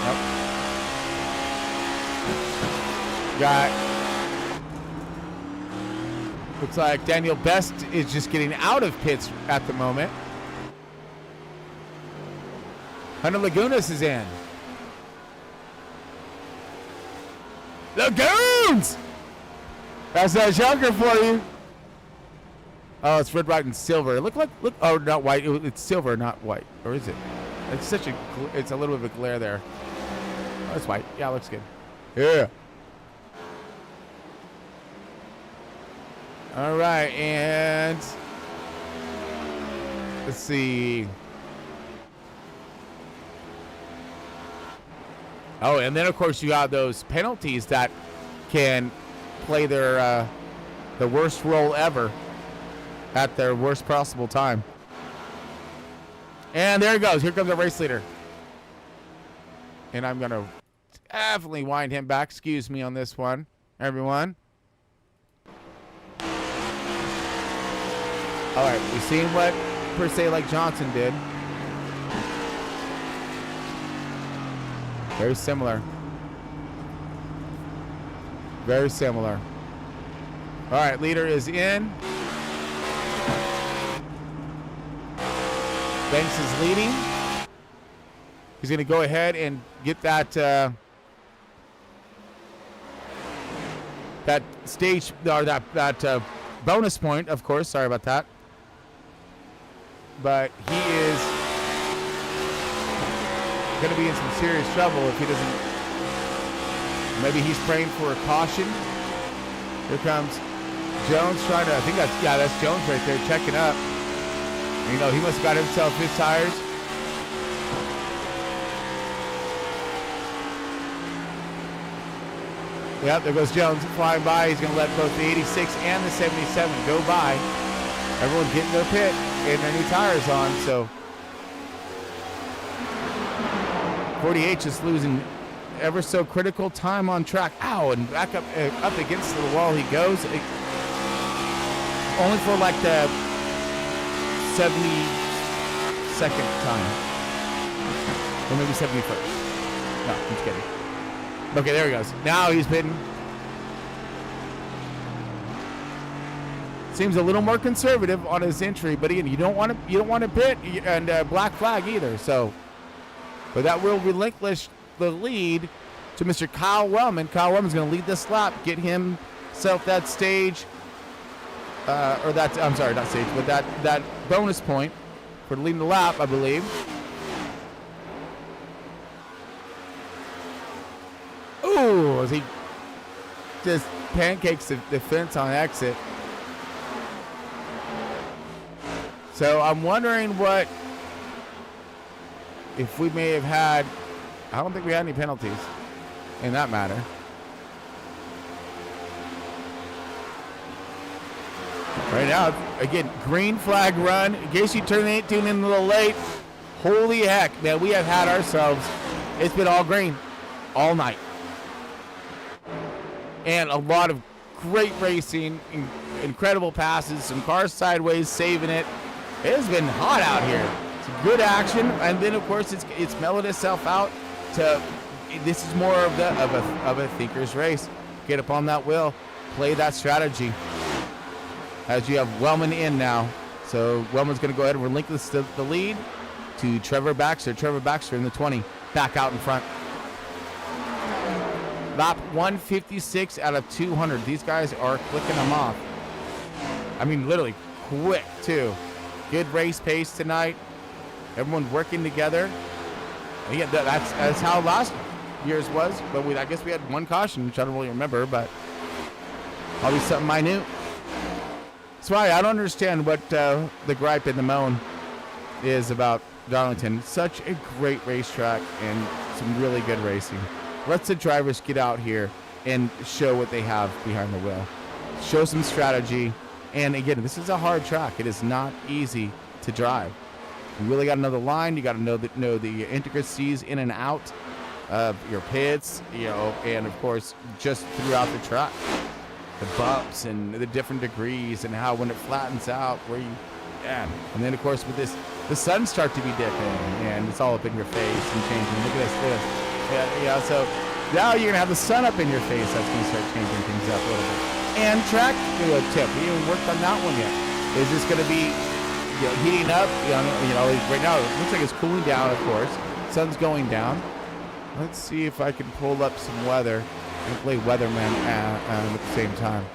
Nope. Got. Looks like Daniel Best is just getting out of pits at the moment. Hunter Lagunas is in. Lagoons! That's that junker for you. Oh, it's red, white, and silver. Look, oh, not white. It's silver, not white. Or is it? It's it's a little bit of a glare there. Oh, it's white. Yeah, looks good. Yeah. All right, and let's see. Oh, and then of course you have those penalties that can play their the worst role ever at their worst possible time. And there it goes. Here comes the race leader. And I'm gonna definitely wind him back. Excuse me on this one, everyone. All right, we've seen what per se like Johnson did. Very similar. Very similar. All right, leader is in. Banks is leading. He's going to go ahead and get that that stage or that bonus point, of course. Sorry about that. But he is going to be in some serious trouble if he doesn't. Maybe he's praying for a caution. Here comes Jones trying to. I think that's Jones right there checking up. You know, he must have got himself his tires. Yep, there goes Jones flying by. He's going to let both the 86 and the 77 go by. Everyone's getting their pit and their new tires on, so 48 just losing ever so critical time on track. Ow, and back up against the wall he goes. Only for like the 72nd time. Or maybe 71st. No, I'm just kidding. Okay, there he goes. Now he's been. Seems a little more conservative on his entry, but again, you don't want to pit and black flag either. So, but that will relinquish the lead to Mr. Kyle Wellman. Kyle Wellman's going to lead this lap, get himself that stage, or that, I'm sorry, not stage, but that bonus point for leading the lap, I believe. Ooh, as he just pancakes the fence on exit. So I'm wondering what, if we may have had, I don't think we had any penalties in that matter. Right now, again, green flag run. In case you tuned in a little late, holy heck, man, we have had ourselves, it's been all green all night. And a lot of great racing, incredible passes, some cars sideways, saving it. It has been hot out here. It's good action, and then of course it's mellowed itself out to this is more of a thinker's race. Get up on that wheel, play that strategy. As you have Wellman in now, so Wellman's going to go ahead and relinquish the lead to Trevor Baxter. Trevor Baxter in the 20, back out in front. Lap 156 out of 200. These guys are clicking them off. I mean, literally quick too. Good race pace tonight. Everyone working together. And yeah, that's how last year's was. But I guess we had one caution, which I don't really remember, but probably something minute. That's why I don't understand what the gripe in the moan is about Darlington. Such a great racetrack and some really good racing. Let the drivers get out here and show what they have behind the wheel. Show some strategy. And again, this is a hard track. It is not easy to drive. You really got to know the line. You got to know the intricacies in and out of your pits, and of course, just throughout the track. The bumps and the different degrees and how when it flattens out, and then of course with this, the sun starts to be dipping and it's all up in your face and changing. Look at this. Yeah, so now you're gonna have the sun up in your face. That's gonna start changing things up a little bit. And track tip, we haven't worked on that one yet. Is this gonna be heating up? Right now it looks like it's cooling down. Of course, sun's going down. Let's see if I can pull up some weather and play weatherman at the same time.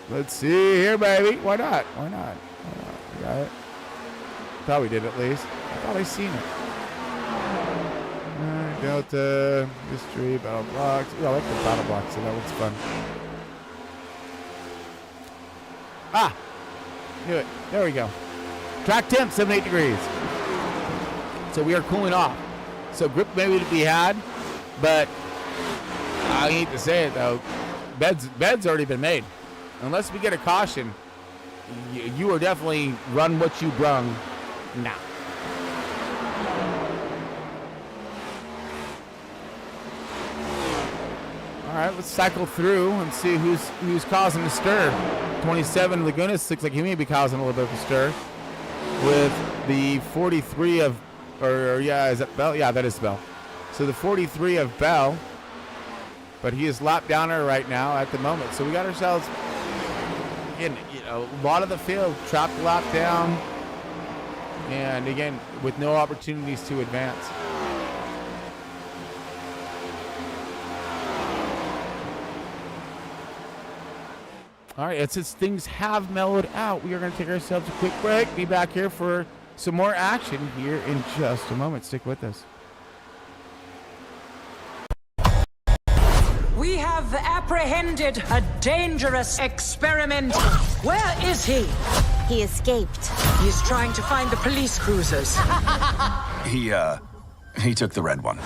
Let's see here, baby. Why not? We got it. Thought we did at least. I thought I seen it. Delta, history, battle blocks. I like the battle blocks, so that looks fun. Knew it. There we go. Track temp, 78 degrees. So we are cooling off. So grip maybe to be had, but I hate to say it though, bed's already been made. Unless we get a caution, you are definitely run what you brung now. All right, right, let's cycle through and see who's causing a stir. 27, Lagunas looks like he may be causing a little bit of a stir. With the 43 of, is that Bell? Yeah, that is Bell. So the 43 of Bell, but he is locked down her right now at the moment. So we got ourselves in, a lot of the field trapped, locked down, and again with no opportunities to advance. All right, since things have mellowed out, we are going to take ourselves a quick break. Be back here for some more action here in just a moment. Stick with us. We have apprehended a dangerous experiment. Where is he? He escaped. He's trying to find the police cruisers. He took the red one.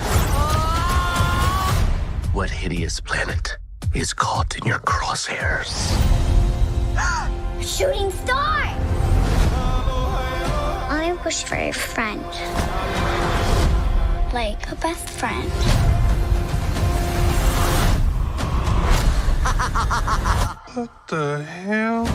What hideous planet is caught in your crosshairs? Shooting star! I wish for a friend. Like a best friend. What the hell?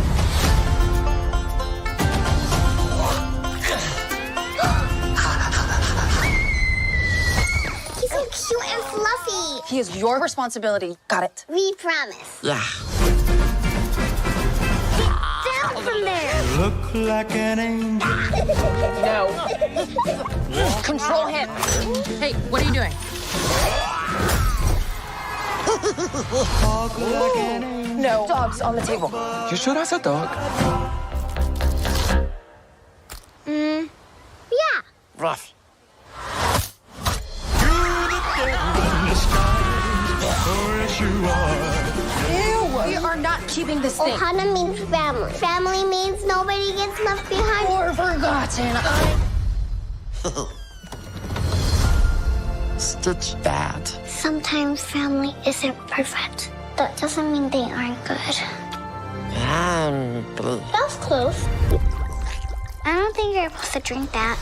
He's so cute and fluffy. He is your responsibility. Got it. We promise. Yeah. Get down from there. Look like an angel. No. Control him. Hey, what are you doing? No. Dogs on the table. You sure that's a dog? Yeah. Rough. Ew. We are not keeping this thing. Ohana means family. Family means nobody gets left behind. Or forgotten. Stitch that. Sometimes family isn't perfect. That doesn't mean they aren't good. That's close. I don't think you're supposed to drink that.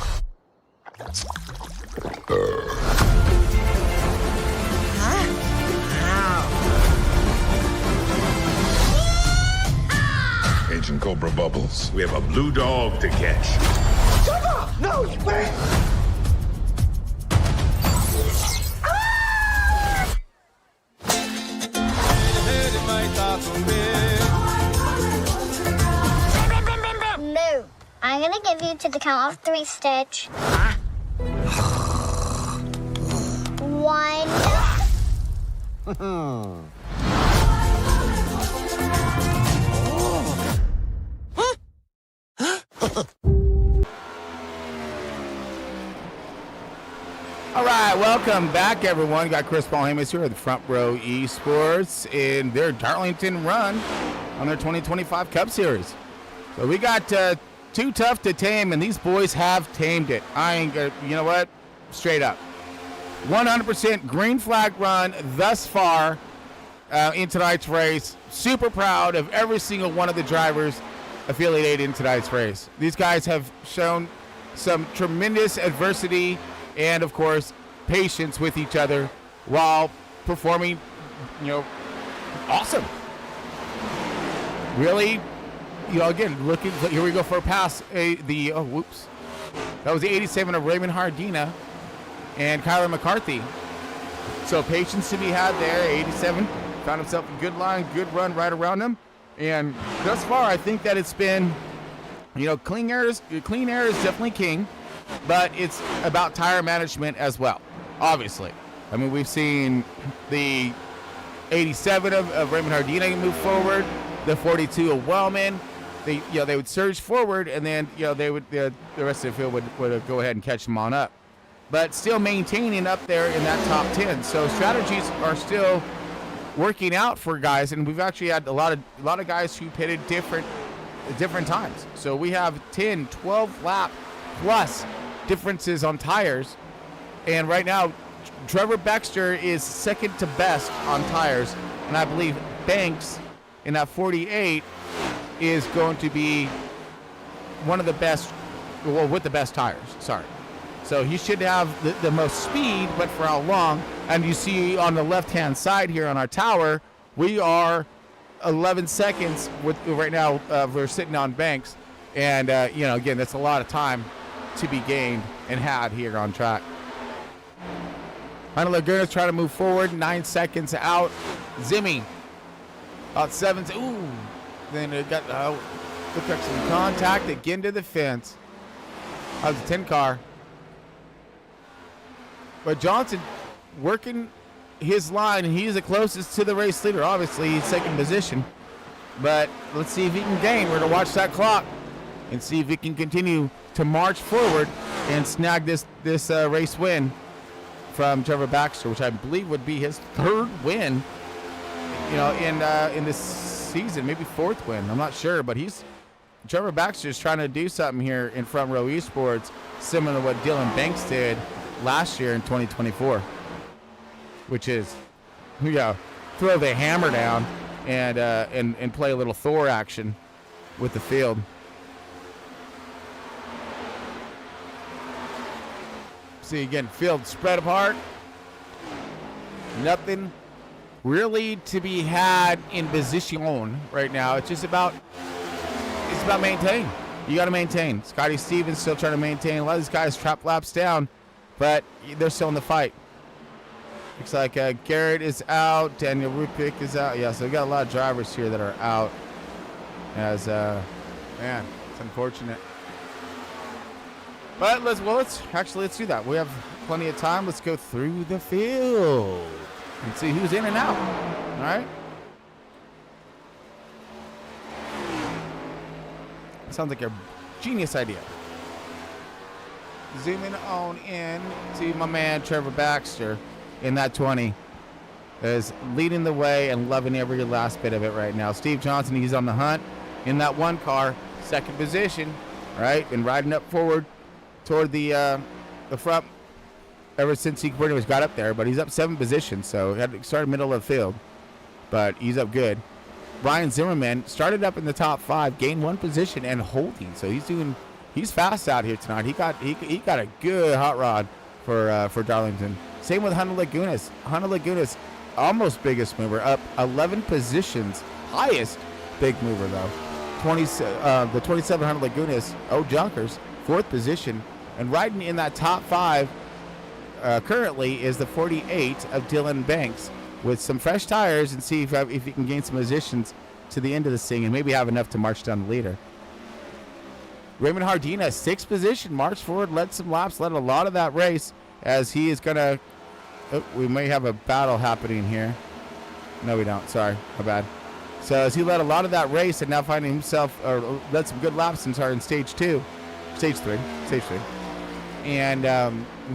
Agent Cobra Bubbles. We have a blue dog to catch. No, wait. No. I'm gonna give you to the count of 3, Stitch. 1. All right, welcome back, everyone. Got Chris Paul Hamas here at the Front Row Esports in their Darlington run on their 2025 Cup Series. So we got Too Tough to Tame, and these boys have tamed it. I ain't gonna, you know what? Straight up. 100% green flag run thus far in tonight's race. Super proud of every single one of the drivers affiliated in tonight's race. These guys have shown some tremendous adversity and, of course, patience with each other while performing, awesome. Really, again, looking, here we go for a pass. Whoops. That was the 87 of Raymond Hardina and Kyler McCarthy. So patience to be had there. 87 found himself a good line, good run right around him. And thus far, I think that it's been, clean air is definitely king, but it's about tire management as well, obviously. I mean, we've seen the 87 of Raymond Hardina move forward, the 42 of Wellman. They would surge forward, and then the rest of the field would go ahead and catch them on up, but still maintaining up there in that top 10. So strategies are still working out for guys, and we've actually had a lot of guys who pitted different times. So we have 10, 12 lap plus differences on tires, and right now Trevor Baxter is second to best on tires, and I believe Banks in that 48 is going to be one of the best, with the best tires. Sorry. So he should have the most speed, but for how long? And you see on the left-hand side here on our tower, we are 11 seconds right now. We're sitting on Banks. And, again, that's a lot of time to be gained and had here on track. Hunter Laguna's trying to move forward. 9 seconds out. Zimmy. About 7. Ooh. Then it got looked like some contact again to the fence. That was a 10 car. But Johnson working his line. He's the closest to the race leader. Obviously, he's second position. But let's see if he can gain. We're going to watch that clock and see if he can continue to march forward and snag this race win from Trevor Baxter, which I believe would be his 3rd win, in this season, maybe 4th win. I'm not sure, but Trevor Baxter's trying to do something here in Front Row Esports, similar to what Dylan Banks did last year in 2024, which is, throw the hammer down and play a little Thor action with the field. See, again, field spread apart. Nothing really to be had in position right now. It's just about maintaining. You got to maintain. Scotty Stevens still trying to maintain. A lot of these guys trap laps down, but they're still in the fight. Looks like Garrett is out. Daniel Rupik is out. Yeah, so we got a lot of drivers here that are out. As man, it's unfortunate. But let's do that. We have plenty of time. Let's go through the field and see who's in and out. All right. Sounds like a genius idea. Zooming on in to my man Trevor Baxter in that 20 is leading the way and loving every last bit of it right now. Steve Johnson, he's on the hunt in that 1 car, second position, right, and riding up forward toward the front ever since he pretty much got up there, but he's up 7 positions, so he had to start middle of the field, but he's up good. Ryan Zimmerman started up in the top 5, gained 1 position and holding, so he's fast out here tonight. He got a good hot rod for Darlington. Same with Hunter Lagunas. Hunter Lagunas, almost biggest mover, up 11 positions, highest big mover though. The 27 Hunter Lagunas, Junkers, 4th position, and riding in that top 5 currently is the 48 of Dylan Banks with some fresh tires, and see if he can gain some positions to the end of this thing and maybe have enough to march down the leader. Raymond Hardina, 6th position, marched forward, led some laps, led a lot of that race as he is going to... we may have a battle happening here. No, we don't. Sorry. My bad. So as he led a lot of that race and now finding himself... or led some good laps in stage 3. And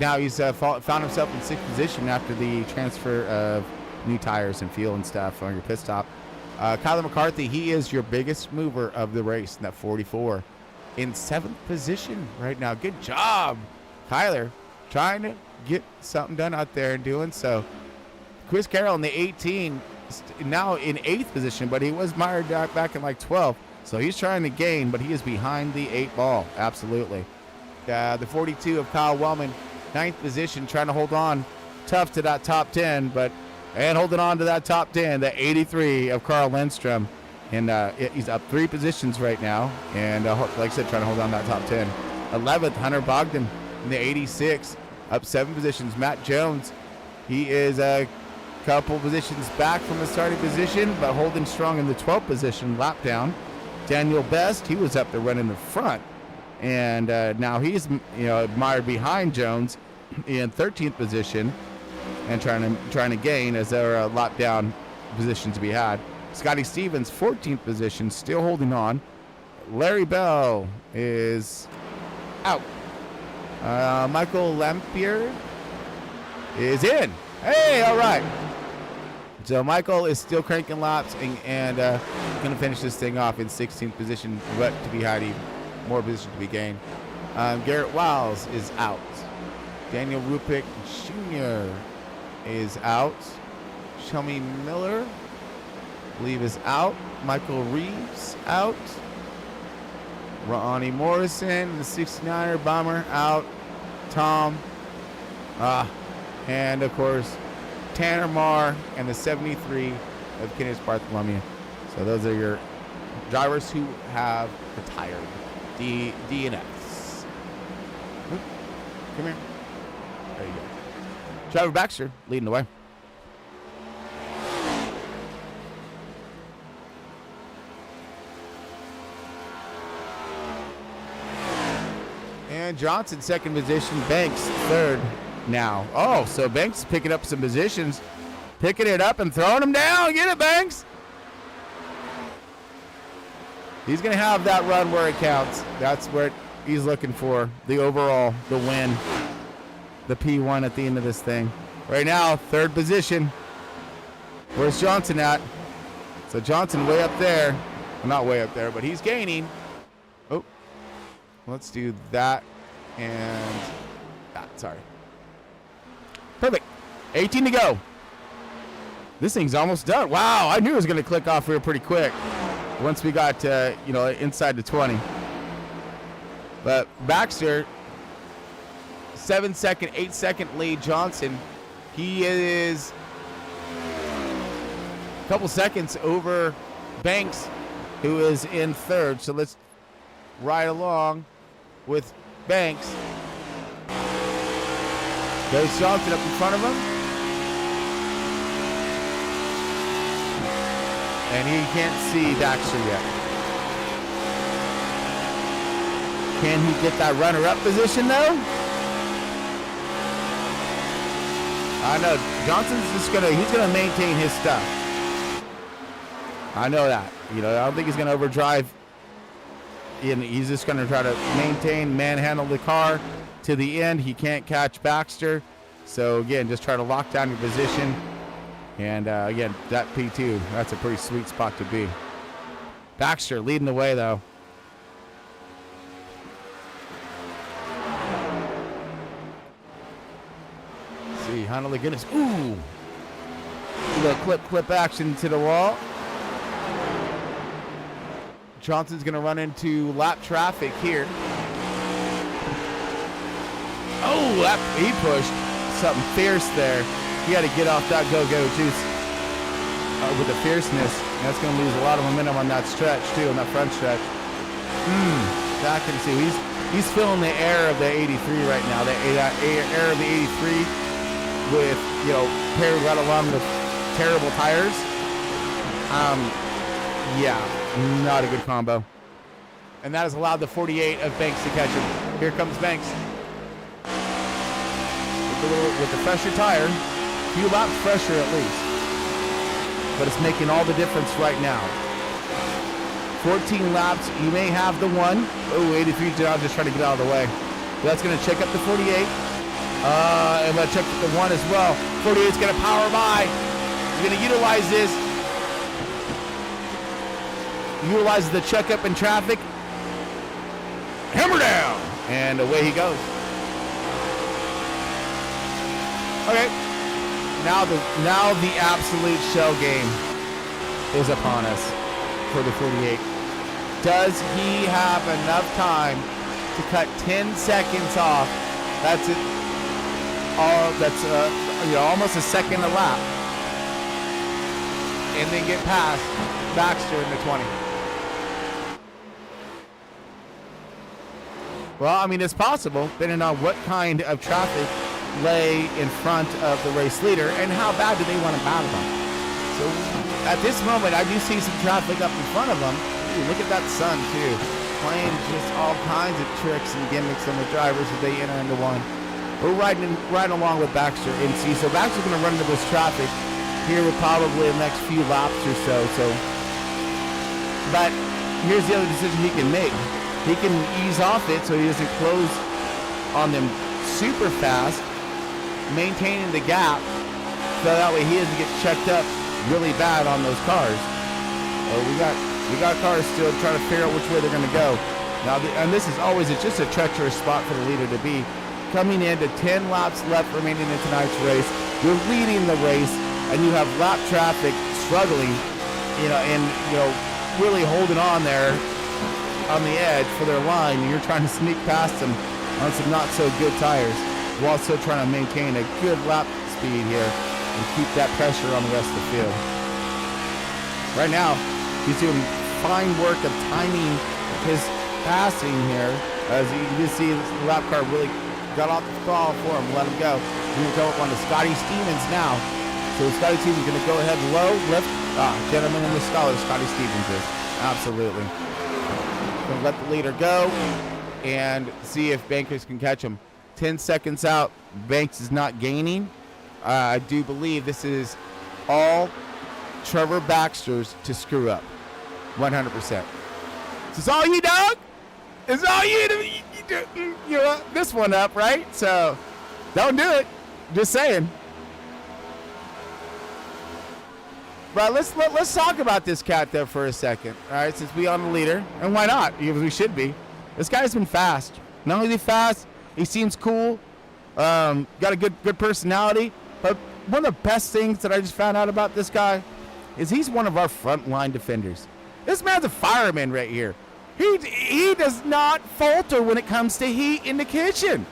now he's found himself in 6th position after the transfer of new tires and fuel and stuff on your pit stop. Kyler McCarthy, he is your biggest mover of the race in that 44. In 7th position right now. Good job, Kyler, trying to get something done out there and doing so. Chris Carroll in the 18, now in 8th position, but he was mired back in like 12th. So he's trying to gain, but he is behind the 8 ball. Absolutely. The 42 of Kyle Wellman, 9th position, trying to hold on tough to that top 10, and holding on to that top 10, the 83 of Carl Lindstrom. And he's up 3 positions right now. And like I said, trying to hold on to that top 10. 11th, Hunter Bogdan in the 86, up 7 positions. Matt Jones, he is a couple positions back from the starting position, but holding strong in the 12th position, lap down. Daniel Best, he was up there running the front. And now he's admired behind Jones in 13th position and trying to gain as there are a lap down position to be had. Scotty Stevens, 14th position, still holding on. Larry Bell is out. Michael Lampier is in. Hey, all right. So Michael is still cranking laps and going to finish this thing off in 16th position, but to be had, even more position to be gained. Garrett Wiles is out. Daniel Rupik Jr. is out. Shelby Miller, I believe, is out. Michael Reeves out. Ronnie Morrison, the 69er bomber, out. Tom, and of course Tanner Marr and the 73 of Kenneth Bartholomew. So those are your drivers who have retired. DNFs. Come here. There you go. Driver Baxter leading the way. And Johnson second position, Banks third now. Oh, so Banks is picking up some positions, picking it up and throwing them down. Get it, Banks. He's going to have that run where it counts. That's what he's looking for, the overall, the win, the P1 at the end of this thing. Right now, third position. Where's Johnson at? So Johnson way up there. Well, not way up there, but he's gaining. Oh, let's do that and that. Sorry. Perfect. 18 to go. This thing's almost done. Wow, I knew it was going to click off here pretty quick once we got inside the 20. But Baxter, 7-second, 8-second lead. Johnson, he is a couple seconds over Banks, who is in third. So let's ride along with Banks. There's Johnson up in front of him. And he can't see Baxter yet. Can he get that runner-up position, though? I know. Johnson's just he's gonna maintain his stuff. I know that. I don't think he's gonna overdrive. He's just gonna try to maintain, manhandle the car to the end. He can't catch Baxter. So again, just try to lock down your position. And again, that P2, that's a pretty sweet spot to be. Baxter leading the way, though. Let's see, Huntley Guinness. Ooh! A little clip action to the wall. Johnson's going to run into lap traffic here. Oh, he pushed something fierce there. He had to get off that go-go juice with the fierceness. That's going to lose a lot of momentum on that stretch, too, on that front stretch. Back and see. He's feeling the air of the 83 right now, the air of the 83 with, paired right along with terrible tires. Yeah, not a good combo. And that has allowed the 48 of Banks to catch him. Here comes Banks. With the fresher tire, few laps fresher at least, but it's making all the difference right now. 14 laps, you may have the one. Oh, 83 down, just trying to get out of the way. That's going to check up the 48. And let's check the one as well. 48 is going to power by. He's going to utilize this. Utilizes the checkup in traffic. Hammer down, and away he goes. Okay. Now the absolute shell game is upon us for the 48. Does he have enough time to cut 10 seconds off? That's it. That's almost a second a lap, and then get past Baxter in the 20. Well, I mean, it's possible, depending on what kind of traffic lay in front of the race leader and how bad do they want to battle them. So at this moment, I do see some traffic up in front of them. Ooh, look at that sun, too. Playing just all kinds of tricks and gimmicks on the drivers as they enter into one. We're riding along with Baxter and see. So Baxter's going to run into this traffic here with probably the next few laps or so. But here's the other decision he can make. He can ease off it so he doesn't close on them super fast, maintaining the gap so that way he doesn't get checked up really bad on those cars. We got cars still trying to figure out which way they're going to go. Now, and this is always just a treacherous spot for the leader to be. Coming into 10 laps left remaining in tonight's race, you're leading the race, and you have lap traffic struggling, and really holding on there on the edge for their line. You're trying to sneak past them on some not so good tires, while still trying to maintain a good lap speed here and keep that pressure on the rest of the field. Right now, he's doing fine work of timing his passing here. As you can see, the lap car really got off the stall for him, let him go. We're going to go up on to Scotty Stevens now. So Scotty Stevens going to go ahead low, lift. Gentleman in the scholar, Scotty Stevens is. Absolutely. Going to let the leader go and see if Bankers can catch him. 10 seconds out. Banks is not gaining. I do believe this is all Trevor Baxter's to screw up. 100%. This is all you, dog? It's all you to this one up, right? So don't do it. Just saying. But let's talk about this cat though for a second. All right, since we on the leader, and why not? Because we should be. This guy's been fast. Not only is he fast, he seems cool. Got a good personality. But one of the best things that I just found out about this guy is he's one of our frontline defenders. This man's a fireman right here. He does not falter when it comes to heat in the kitchen.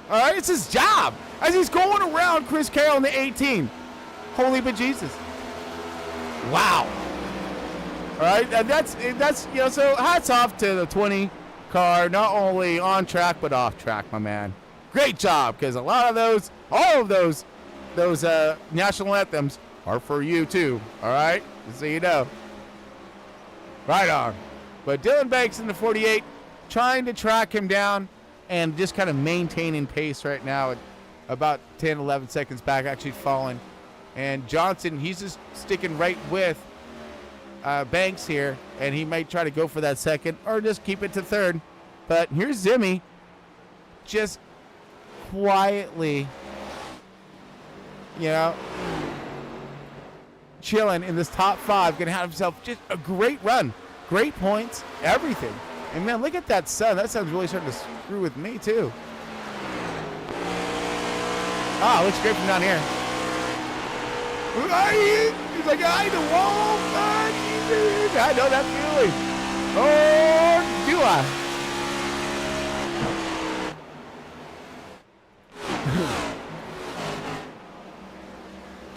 All right, it's his job as he's going around Chris Carroll in the 18. Holy bejesus. Wow. All right, and that's so hats off to the 20 car, not only on track but off track, my man. Great job, because all of those national anthems are for you too. All right, just so you know. Right on. But Dylan Banks in the 48, trying to track him down and just kind of maintaining pace right now at about 10, 11 seconds back, actually falling. And Johnson, he's just sticking right with Banks here, and he might try to go for that second or just keep it to third. But here's Zimmy just quietly, chilling in this top 5, going to have himself just a great run. Great points, everything. And man, look at that sun. That sun's really starting to screw with me too. Looks great from down here. He's like, I the wall. I know that feeling. Or do I?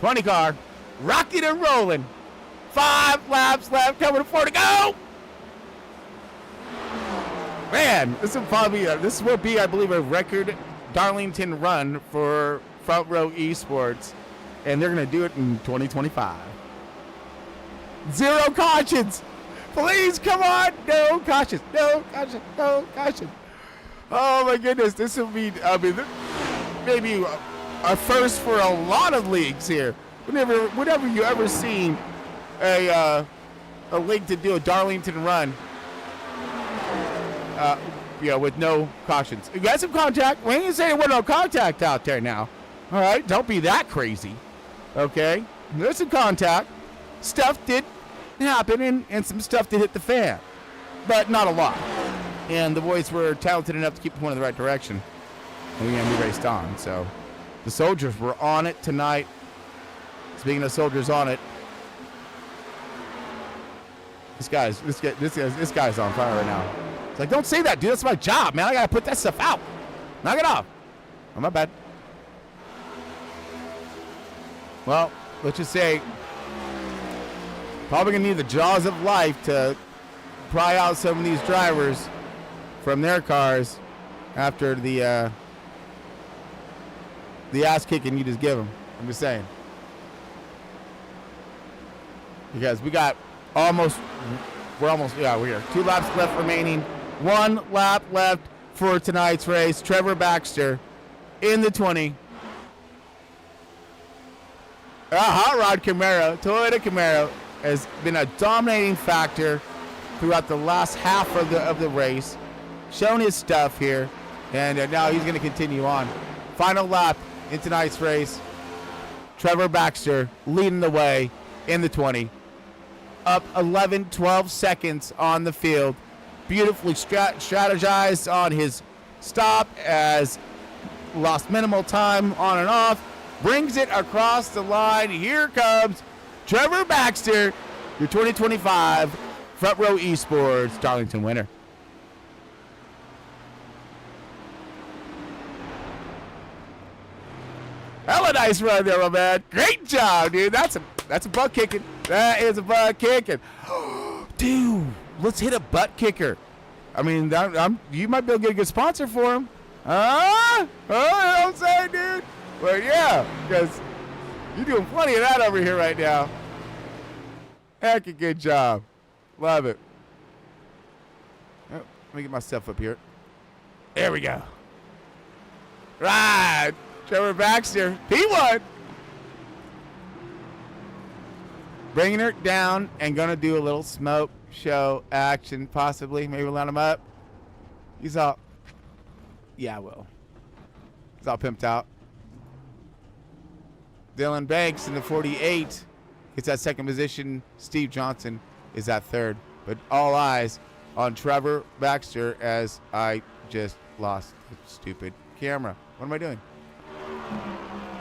20 car, rocking and rolling. 5 laps left, coming to 4 to go. Man, this will be, I believe, a record Darlington run for Front Row Esports, and they're going to do it in 2025. 0 cautions. Please, come on. No cautions. No cautions. No cautions. Oh, my goodness. This will be, maybe a first for a lot of leagues here. Whenever you ever seen a league to do a Darlington run, with no cautions. You got some contact. We ain't saying we're no contact out there now. All right, don't be that crazy. Okay, there's some contact. Stuff did happen, and some stuff did hit the fan, but not a lot. And the boys were talented enough to keep the point in the right direction. And we raced on. So the soldiers were on it tonight. Speaking of soldiers on it, this guy's on fire right now. It's like, don't say that, dude. That's my job, man. I gotta put that stuff out. Knock it off. Oh, my bad. Well, let's just say, probably gonna need the jaws of life to pry out some of these drivers from their cars after the ass kicking you just give them. I'm just saying. Because we're here. 2 laps left remaining. 1 lap left for tonight's race. Trevor Baxter in the 20. Hot Rod Camaro, Toyota Camaro, has been a dominating factor throughout the last half of the race. Shown his stuff here, and now he's going to continue on. Final lap in tonight's race. Trevor Baxter leading the way in the 20. Up 11, 12 seconds on the field. Beautifully strategized on his stop, as lost minimal time on and off. Brings it across the line. Here comes Trevor Baxter, your 2025 Front Row Esports Darlington winner. a nice run there, my man. Great job, dude. That's a butt kicking. That is a butt kicking. Dude, let's hit a butt kicker. I mean, you might be able to get a good sponsor for him. You know what I'm saying, dude? But yeah, because you're doing plenty of that over here right now. Heck, a good job. Love it. Oh, let me get myself up here. There we go. Right. Trevor Baxter, P1. Bringing her down and going to do a little smoke show action, possibly. Maybe let him up. He's all, yeah, I will. He's all pimped out. Dylan Banks in the 48 gets that second position. Steve Johnson is at third. But all eyes on Trevor Baxter as I just lost the stupid camera. What am I doing?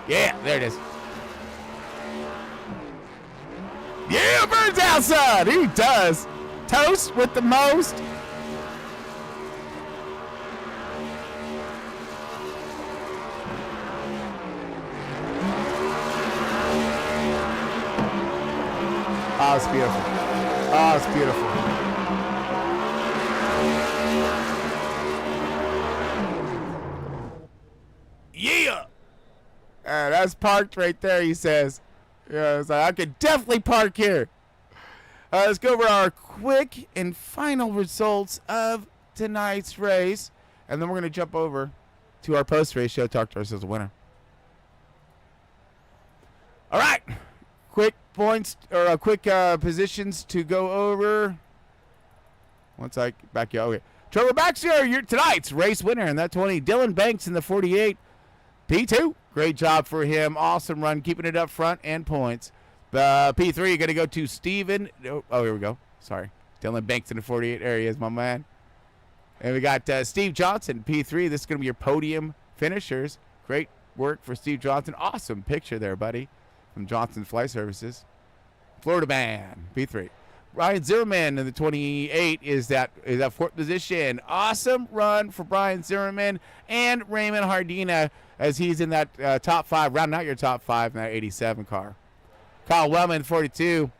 Yeah, there it is. Yeah, Bird's outside. He does. Toast with the most. Oh, it's beautiful. Oh, it's beautiful. Yeah. That's parked right there, he says. Yeah, it's like, I could definitely park here. Let's go over our quick and final results of tonight's race. And then we're going to jump over to our post-race show, talk to ourselves a winner. All right. Quick points, or quick positions to go over. Once I back you. Okay. Trevor Baxter, you're tonight's race winner in that 20. Dylan Banks in the 48. P2. Great job for him. Awesome run, keeping it up front and points. P3, you're going to go to Steven. Oh, here we go. Sorry. Dylan Banks in the 48 area is my man. And we got Steve Johnson, P3. This is going to be your podium finishers. Great work for Steve Johnson. Awesome picture there, buddy, from Johnson Flight Services. Florida man, P3. Brian Zimmerman in the 28 is that fourth position. Awesome run for Brian Zimmerman and Raymond Hardina as he's in that top five, rounding out your top five in that 87 car. Kyle Wellman, 42,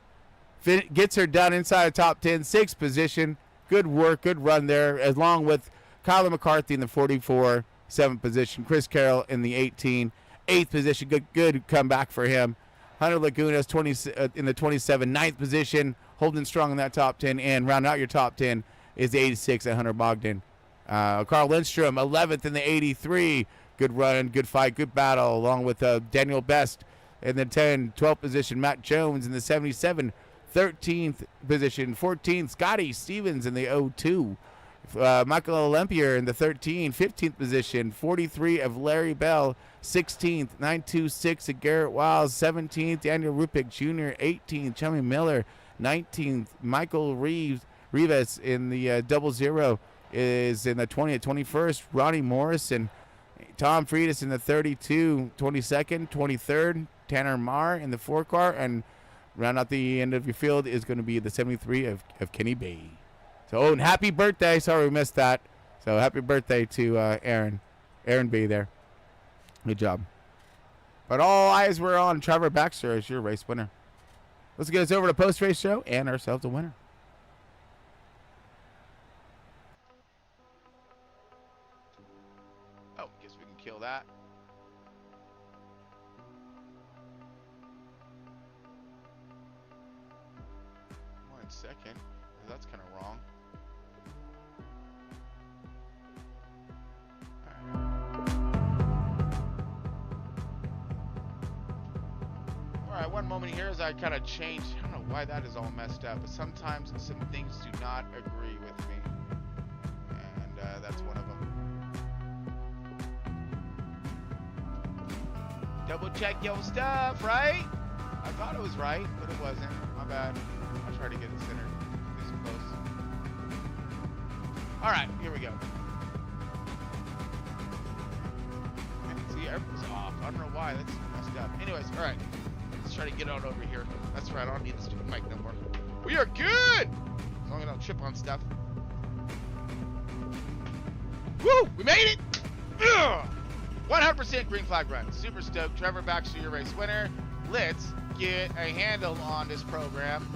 gets her done inside the top 10, sixth position. Good work, good run there, along with Kyler McCarthy in the 44, seventh position. Chris Carroll in the 18, eighth position. Good comeback for him. Hunter Laguna's in the 27, ninth position, holding strong in that top 10, and rounding out your top 10 is the 86 at Hunter Bogdan. Carl Lindstrom, 11th in the 83. Good run, good fight, good battle, along with Daniel Best in the 10, 12th position. Matt Jones in the 77, 13th position. 14th, Scotty Stevens in the 02. Michael Olympia in the 13, 15th position. 43 of Larry Bell, 16th. 926 of Garrett Wiles, 17th. Daniel Rupik Jr., 18th. Chummy Miller, 19th. Michael Rivas in the 00 is in the 20th. 21st, Ronnie Morrison. Tom Friedis in the 32, 22nd, 23rd, Tanner Marr in the 4 car, and round out the end of your field is going to be the 73 of Kenny B. So, and happy birthday. Sorry we missed that. So, happy birthday to Aaron B there. Good job. But all eyes were on Trevor Baxter as your race winner. Let's get us over to post-race show and ourselves a winner. Kill that. One second. That's kind of wrong. All right, one moment here as I kind of change. I don't know why that is all messed up, but sometimes some things do not agree with me, and that's one of them. Double check your stuff, right? I thought it was right, but it wasn't. My bad. I'll try to get it centered. This close. All right, here we go. See, everything's off. I don't know why. That's messed up. Anyways, all right. Let's try to get on over here. That's right. I don't need the stupid mic no more. We are good! As long as I don't trip on stuff. Woo! We made it! Ugh! 100% green flag run. Super stoked. Trevor Baxter, your race winner. Let's get a handle on this program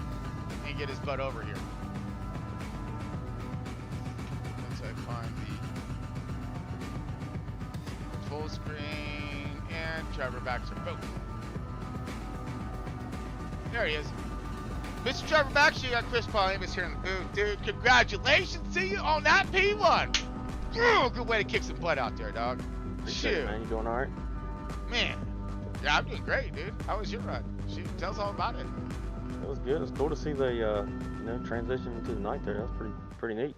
and get his butt over here. Once I find the full screen and Trevor Baxter. Boom. There he is. Mr. Trevor Baxter, you got Chris Paul Amos here in the booth. Dude, congratulations to you on that P1. Good way to kick some butt out there, dog. Shoot. Man, you doing all right? Man, yeah, I'm doing great, dude. How was your run? Shoot, tell us all about it. It was good. It's cool to see the transition into the night there. That was pretty neat.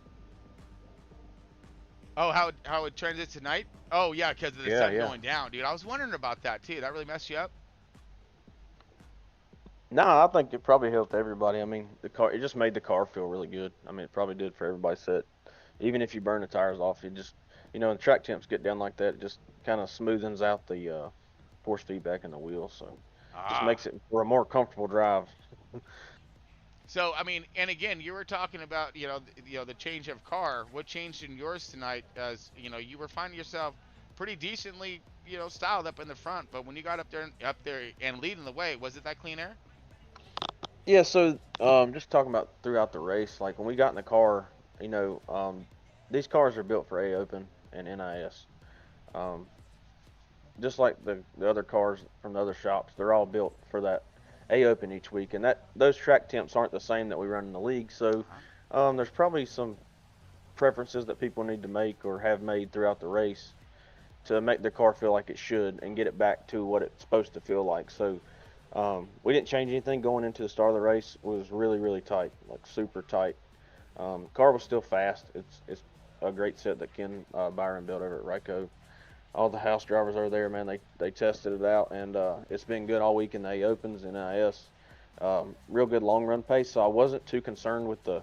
Oh, how it transited tonight? Oh yeah, because of the sun going down, dude. I was wondering about that too. That really messed you up? No, I think it probably helped everybody. I mean, it just made the car feel really good. I mean, it probably did for everybody. Set. Even if you burn the tires off, it just, when the track temps get down like that, it just kind of smoothens out the force feedback in the wheels. So just makes it for a more comfortable drive. So, I mean, and again, you were talking about, the change of car. What changed in yours tonight? As you were finding yourself pretty decently, styled up in the front, but when you got up there and leading the way, was it that clean air? Yeah. So, just talking about throughout the race, like when we got in the car, these cars are built for A Open and NIS. Just like the other cars from the other shops, they're all built for that A Open each week, and those track temps aren't the same that we run in the league. So there's probably some preferences that people need to make or have made throughout the race to make their car feel like it should and get it back to what it's supposed to feel like. So we didn't change anything going into the start of the race. It was really, really tight, like super tight. Car was still fast. It's a great set that Ken Byron built over at Ryco. All the house drivers are there, man. They tested it out, and it's been good all week in the A Opens and NIS. Real good long run pace. So I wasn't too concerned with the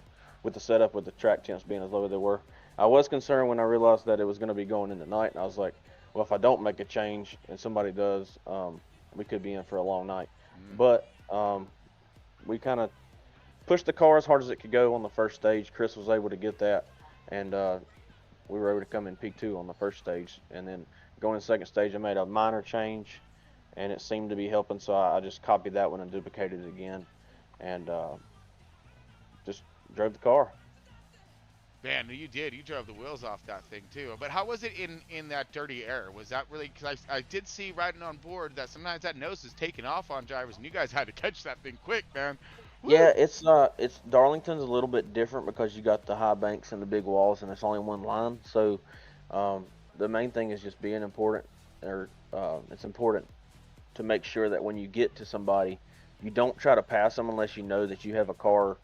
setup with the track temps being as low as they were. I was concerned when I realized that it was going to be going into night, and I was like, well, if I don't make a change and somebody does, we could be in for a long night. But we kind of pushed the car as hard as it could go on the first stage. Chris was able to get that, and we were able to come in P2 on the first stage. And then going in the second stage, I made a minor change, and it seemed to be helping, so I just copied that one and duplicated it again, and just drove the car. Man, you did. You drove the wheels off that thing too. But how was it in that dirty air? Was that really, because I did see riding on board that sometimes that nose is taking off on drivers, and you guys had to catch that thing quick, man. Woo! Yeah, it's Darlington's a little bit different because you got the high banks and the big walls, and it's only one line. So the main thing is just being important, or it's important to make sure that when you get to somebody, you don't try to pass them unless you know that you have a car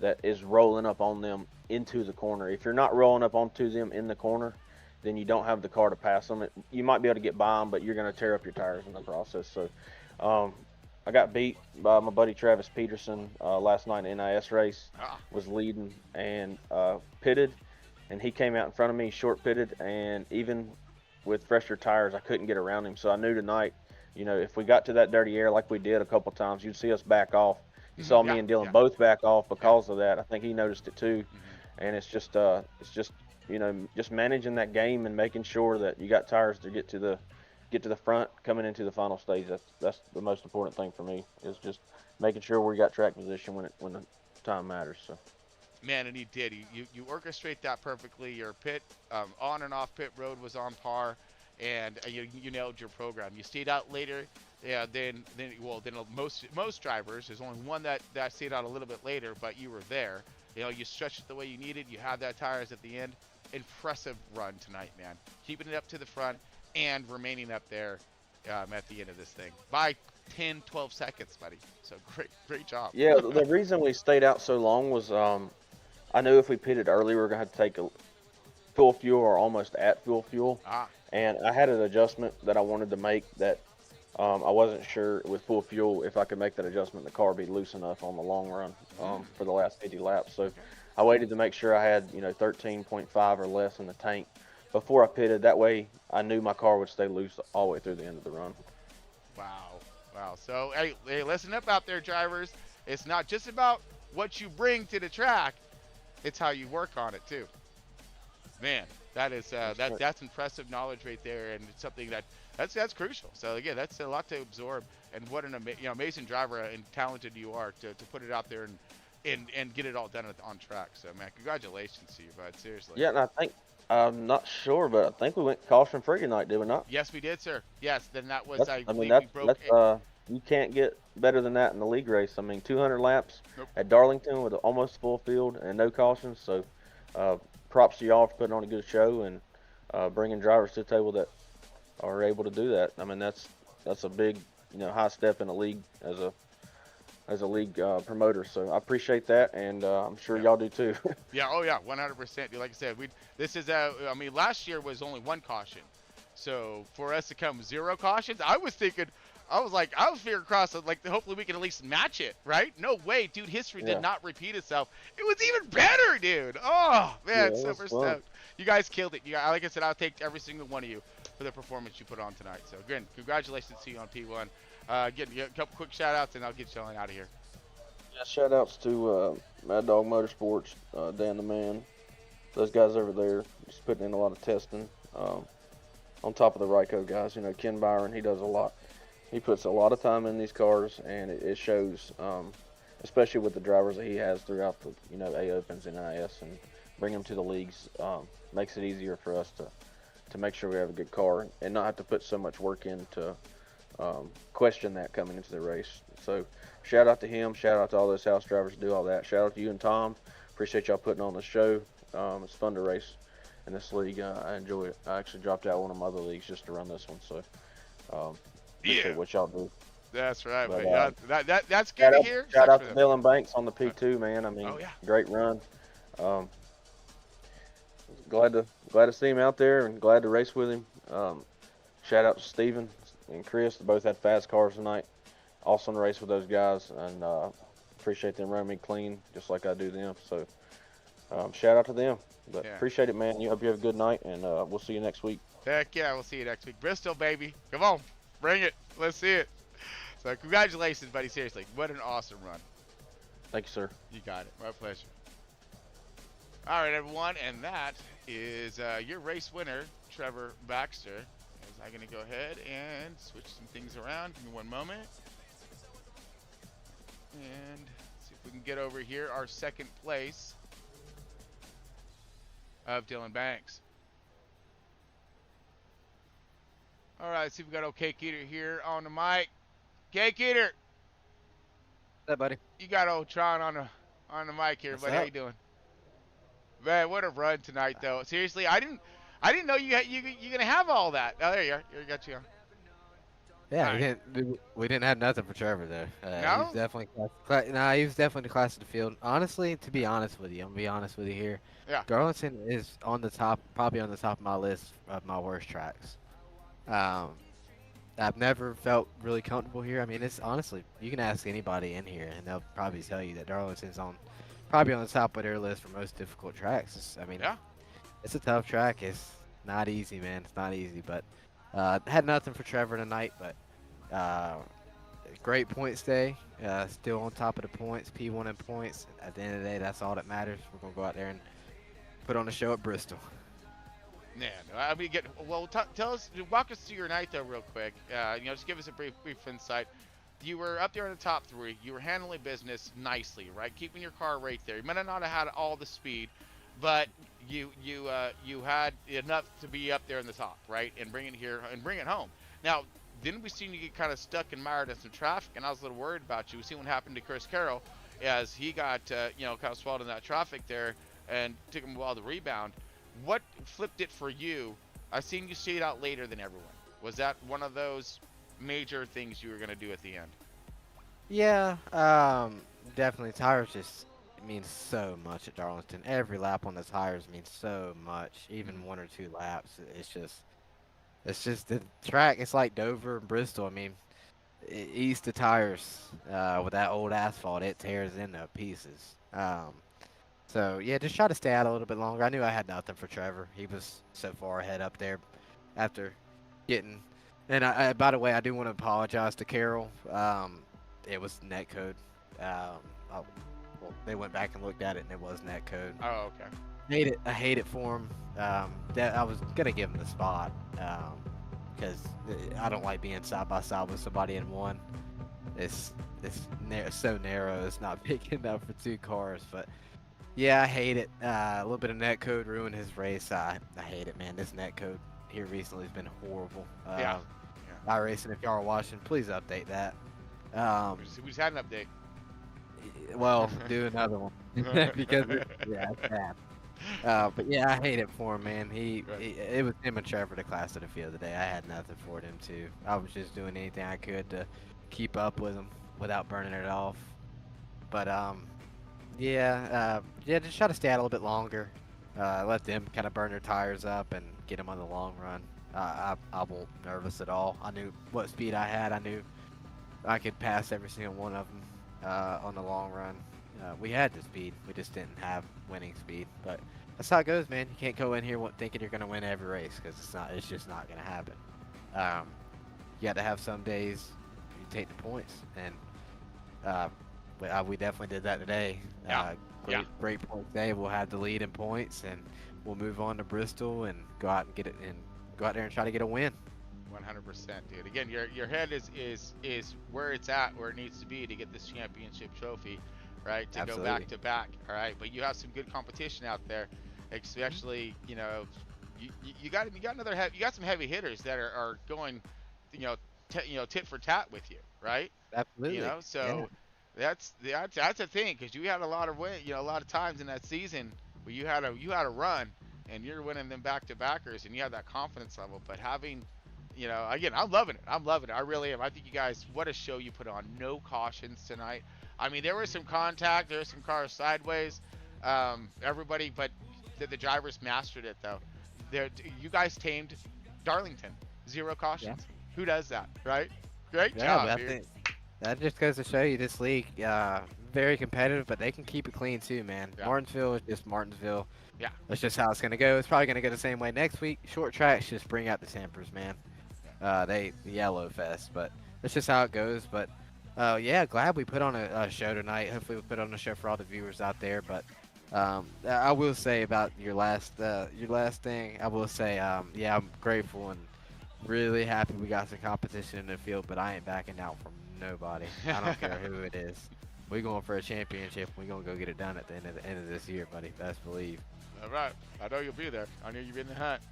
that is rolling up on them into the corner. If you're not rolling up onto them in the corner, then you don't have the car to pass them. You might be able to get by them, but you're going to tear up your tires in the process. So I got beat by my buddy Travis Peterson last night in the NIS race. Was leading and pitted, and he came out in front of me, short pitted, and even with fresher tires, I couldn't get around him. So I knew tonight, if we got to that dirty air like we did a couple times, you'd see us back off. You saw me and Dylan both back off because of that. I think he noticed it too. And it's just just managing that game and making sure that you got tires to get to the front coming into the final stage. That's the most important thing for me, is just making sure we got track position when the time matters. So. Man, and you did. You orchestrate that perfectly. Your pit on and off pit road was on par, and you nailed your program. You stayed out later. Yeah, then most drivers. There's only one that stayed out a little bit later, but you were there. You stretched it the way you needed. You had that tires at the end. Impressive run tonight, man. Keeping it up to the front and remaining up there at the end of this thing by 10, 12 seconds, buddy. So great job. Yeah, the reason we stayed out so long was I knew if we pitted early, we were going to have to take a full fuel or almost at full fuel. And I had an adjustment that I wanted to make that I wasn't sure with full fuel if I could make that adjustment, the car would be loose enough on the long run for the last 50 laps. So I waited to make sure I had 13.5 or less in the tank before I pitted. That way I knew my car would stay loose all the way through the end of the run. Wow. So hey, listen up out there, drivers. It's not just about what you bring to the track, it's how you work on it too. Man, That is that's impressive knowledge right there, and it's something that's crucial. So again, that's a lot to absorb, and what an amazing driver and talented you are to put it out there and get it all done on track. So man, congratulations to you, bud. Seriously. Yeah, and I think I'm not sure, but I think we went caution free tonight, did we not? Yes, we did, sir. Yes, then that was That's, I I mean, believe we broke. you can't get better than that in the league race. I mean, 200 laps Nope. at Darlington with almost full field and no cautions. So, props to y'all for putting on a good show and bringing drivers to the table that are able to do that. I mean, that's a big, high step in the league as a league promoter. So I appreciate that, and I'm sure y'all do too. Yeah, oh yeah, 100%. Like I said, this is I mean, last year was only 1 caution, so for us to come 0 cautions, I was figuring across like hopefully we can at least match it, right? No way, dude. History did not repeat itself. It was even better, dude. Oh man, super stoked. You guys killed it. Like I said, I'll take every single one of you for the performance you put on tonight. So again, congratulations to you on P1. Again, a couple quick shout outs and I'll get you on out of here. Yeah, shout outs to Mad Dog Motorsports, Dan the Man, those guys over there just putting in a lot of testing. On top of the Ryco guys, Ken Byron, he does a lot. He puts a lot of time in these cars, and it shows, especially with the drivers that he has throughout the A Opens and NIS, and bring them to the leagues. Makes it easier for us to make sure we have a good car and not have to put so much work in to question that coming into the race. So shout out to him, shout out to all those house drivers who do all that. Shout out to you and Tom. Appreciate y'all putting on the show. It's fun to race in this league. I enjoy it. I actually dropped out one of my other leagues just to run this one. So appreciate what y'all do. That's right, But, man. That's good to hear. Shout out to Dylan Banks on the P2, man. I mean, oh, yeah. Great run. Glad to see him out there and glad to race with him. Shout out to Steven and Chris. They both had fast cars tonight. Awesome race with those guys, and appreciate them running me clean just like I do them. So shout out to them. But appreciate it, man. Hope you have a good night, and we'll see you next week. Heck yeah, we'll see you next week. Bristol, baby. Come on. Bring it. Let's see it. So congratulations, buddy. Seriously, what an awesome run. Thank you, sir. You got it. My pleasure. All right, everyone, and that is your race winner, Trevor Baxter. I'm going to go ahead and switch some things around. Give me one moment. And see if we can get over here our second place of Dylan Banks. All right, see if we got old Cake Eater here on the mic. Cake Eater. What's up, buddy? You got old Tron on the mic here, buddy. How you doing? Man, what a run tonight, though. Seriously, I didn't know you're gonna have all that. Oh, there you are. Here, got you on. Yeah, we didn't have nothing for Trevor there. No? He was definitely the class of the field. Honestly, to be honest with you, I'm gonna be honest with you here. Yeah. Darlington is probably on the top of my list of my worst tracks. I've never felt really comfortable here. I mean, it's honestly, you can ask anybody in here, and they'll probably tell you that Darlington's probably on the top of their list for most difficult tracks. It's a tough track. It's not easy, man. It's not easy, but had nothing for Trevor tonight, but great points day. Still on top of the points, P1 in points. At the end of the day, that's all that matters. We're going to go out there and put on a show at Bristol. Man, I mean, walk us through your night though, real quick. Just give us a brief insight. You were up there in the top 3. You were handling business nicely, right? Keeping your car right there. You might not have had all the speed, but you had enough to be up there in the top, right? And bring it here and bring it home. Now, didn't we see you get kind of stuck and mired in some traffic? And I was a little worried about you. We see what happened to Chris Carroll as he got kind of swallowed in that traffic there and took him a while to rebound. What flipped it for you? I've seen you see it out later than everyone. Was that one of those major things you were going to do at the end? Yeah, definitely. Tires just means so much at Darlington. Every lap on the tires means so much. Even 1 or 2 laps, it's just the track. It's like Dover and Bristol. I mean, it eats the tires with that old asphalt. It tears into pieces. So yeah, just try to stay out a little bit longer. I knew I had nothing for Trevor. He was so far ahead up there after getting. And by the way, I do want to apologize to Carroll. It was net code. They went back and looked at it, and it was net code. Oh, okay. I hate it for him. That I was gonna give him the spot because I don't like being side by side with somebody in one. It's so narrow. It's not big enough for 2 cars. But yeah, I hate it. A little bit of net code ruined his race. I hate it, man. This net code here recently has been horrible. Iracing, if y'all are watching, please update that. We just had an update. Well, do another one because it's bad. But yeah, I hate it for him, man. It was him and Trevor the class of the field today. I had nothing for them too. I was just doing anything I could to keep up with them without burning it off. But just try to stay out a little bit longer. Let them kind of burn their tires up and get them on the long run. I won't nervous at all. I knew what speed I had. I knew I could pass every single one of them on the long run. We had the speed. We just didn't have winning speed. But that's how it goes, man. You can't go in here thinking you're going to win every race because it's just not going to happen. You got to have some days you take the points. And we definitely did that today. Great points day. We'll have the lead in points, and we'll move on to Bristol and go out there and try to get a win. 100%, dude. Again, your head is where it's at, where it needs to be to get this championship trophy, right? To Absolutely. go back to back, all right. But you have some good competition out there, especially you got some heavy hitters that are going, tit for tat with you, right? Absolutely. So that's the thing, because you had a lot of times in that season where you had a run and you're winning them back to backers and you have that confidence level. But having again, I'm loving it. I really am. I think you guys, what a show you put on. No cautions tonight. I mean, there was some contact. There was some cars sideways. Everybody, but the drivers mastered it, though. You guys tamed Darlington. 0 cautions. Yeah. Who does that, right? Great job, dude. That just goes to show you this league, very competitive, but they can keep it clean, too, man. Yeah. Martinsville is just Martinsville. Yeah. That's just how it's going to go. It's probably going to go the same way next week. Short tracks just bring out the tempers, man. The yellow fest, but that's just how it goes. But glad we put on a show tonight. Hopefully we put on a show for all the viewers out there. But I will say about your last thing, I will say I'm grateful and really happy we got some competition in the field, but I ain't backing out from nobody. I don't care who it is. We're going for a championship. We're going to go get it done at the end of this year, buddy. Best believe. All right. I know you'll be there. I know you'll be in the hunt.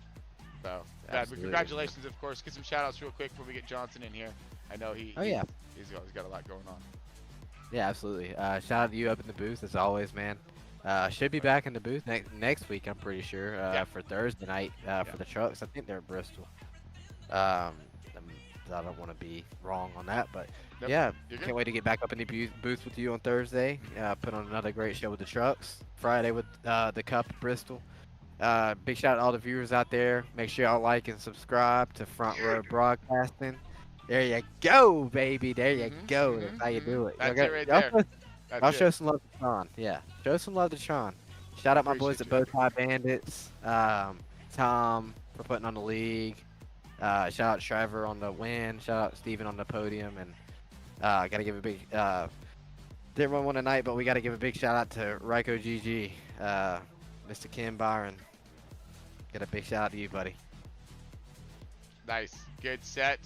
So, but congratulations, of course. Get some shout-outs real quick before we get Johnson in here. I know he's got a lot going on. Yeah, absolutely. Shout out to you up in the booth, as always, man. Should be back in the booth next week, I'm pretty sure, for Thursday night for the trucks. I think they're in Bristol. I don't want to be wrong on that, but can't wait to get back up in the booth with you on Thursday. Put on another great show with the trucks. Friday with the Cup Bristol. Big shout out to all the viewers out there. Make sure y'all like and subscribe to Front Row Broadcasting. There you go, baby. There you go. That's how you do it. That's it right there. I'll show some love to Sean. Yeah, show some love to Sean. Shout out my boys at Bowtie Bandits. Tom for putting on the league. Shout out Trevor on the win. Shout out Steven on the podium. And got to give a big didn't run one tonight, but we got to give a big shout out to Ryko GG, Mr. Kim Byron. Got a big shout out to you, buddy. Nice. Good set.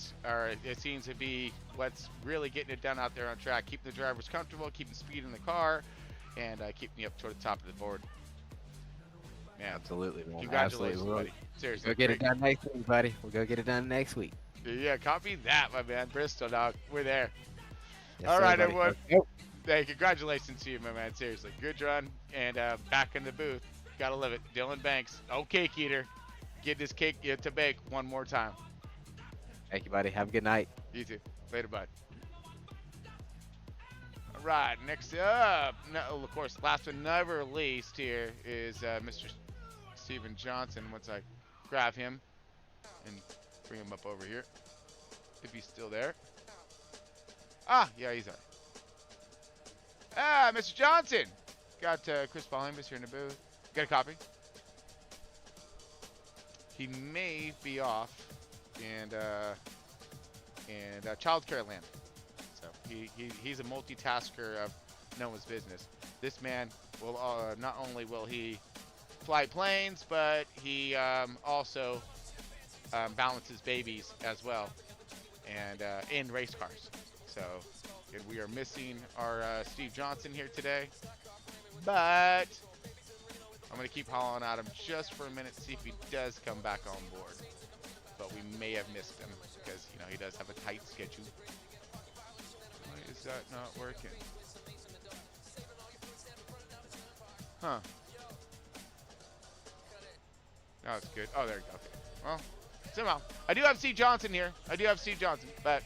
It seems to be what's really getting it done out there on track. Keeping the drivers comfortable, keeping speed in the car, and keeping you up toward the top of the board. Man, absolutely, man. Congratulations, absolutely. buddy. Seriously. We'll get it done next week, buddy. We'll go get it done next week. Yeah, copy that, my man. Bristol, dog. We're there. Yes, all right, buddy. everyone. Hey, congratulations to you, my man. Seriously. Good run. And back in the booth. Gotta love it. Dylan Banks. Oh, cake eater. Get this cake to bake one more time. Thank you, buddy. Have a good night. You too. Later, bud. All right, next up, of course, last but never least here is Mr. Steven Johnson. Once I grab him and bring him up over here, if he's still there. Ah, yeah, he's there. Ah, Mr. Johnson. Got Chris Paulimbus here in the booth. Got a copy. He may be off and childcare land. So he's a multitasker of no one's business. This man will not only will he fly planes, but he also balances babies as well, and in race cars. So and we are missing our Steve Johnson here today, but I'm going to keep hollering at him just for a minute, see if he does come back on board. But we may have missed him because, you know, he does have a tight schedule. Why is that not working? Huh. No, it's good. Oh, there you go. Okay. Well, somehow. I do have Steve Johnson here. I do have Steve Johnson, but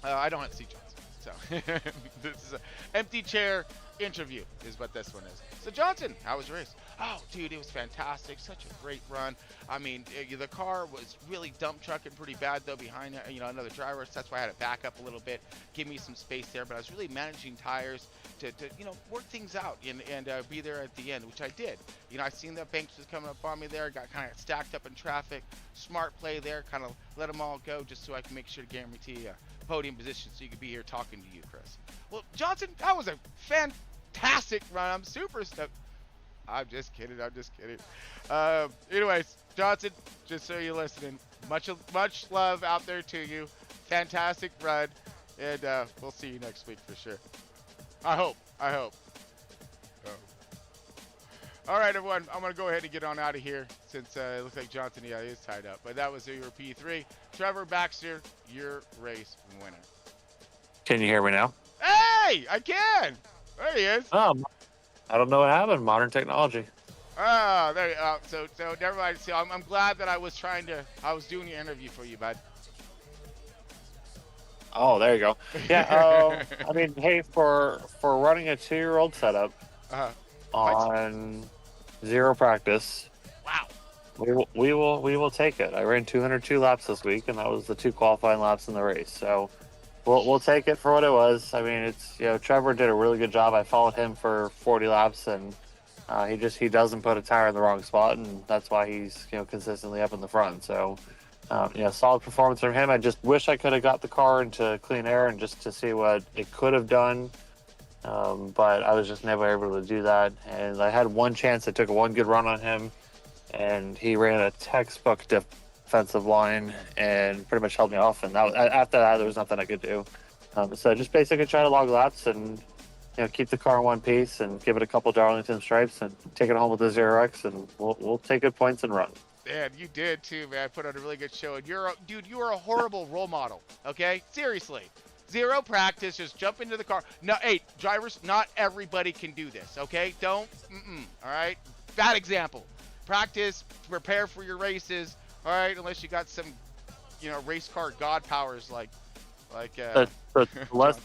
I don't have Steve Johnson. So this is an empty chair interview is what this one is. So Johnson, how was your race? Oh, dude, it was fantastic. Such a great run. I mean, the car was really dump trucking pretty bad though behind another driver. So that's why I had to back up a little bit, give me some space there. But I was really managing tires to work things out and be there at the end, which I did. You know, I seen that Banks was coming up on me there. Got kind of stacked up in traffic. Smart play there. Kind of let them all go just so I can make sure to guarantee podium position so you could be here talking to you, Chris. Well, Johnson, that was a fantastic run. I'm super stoked. I'm just kidding. Anyways, Johnson, just so you're listening, much love out there to you. Fantastic run, and we'll see you next week for sure. I hope. Oh. All right, everyone. I'm gonna go ahead and get on out of here since it looks like Johnson, is tied up. But that was your P3. Trevor Baxter, your race winner. Can you hear me now? Hey, I can. There he is. I don't know what happened. Modern technology. Oh, there you go. So never mind. So I'm glad that I was doing your interview for you, bud. Oh, there you go. Yeah. I mean, hey, for running a 2-year-old setup on 0 practice. Wow. We will take it. I ran 202 laps this week, and that was the 2 qualifying laps in the race. So we'll take it for what it was. I mean, it's Trevor did a really good job. I followed him for 40 laps, and he doesn't put a tire in the wrong spot, and that's why he's consistently up in the front. So solid performance from him. I just wish I could have got the car into clean air and just to see what it could have done. But I was just never able to do that. And I had one chance. I took one good run on him, and he ran a textbook defensive line and pretty much held me off. And after that, there was nothing I could do. So just basically try to log laps and keep the car in one piece and give it a couple Darlington stripes and take it home with the 0X, and we'll take good points and run. Man, you did too, man. Put on a really good show. And you are a horrible role model. Okay, seriously. 0 practice, just jump into the car. No, hey, drivers, not everybody can do this. Okay, don't. All right, bad example. Practice, prepare for your races. All right, unless you got some, race car god powers like. The less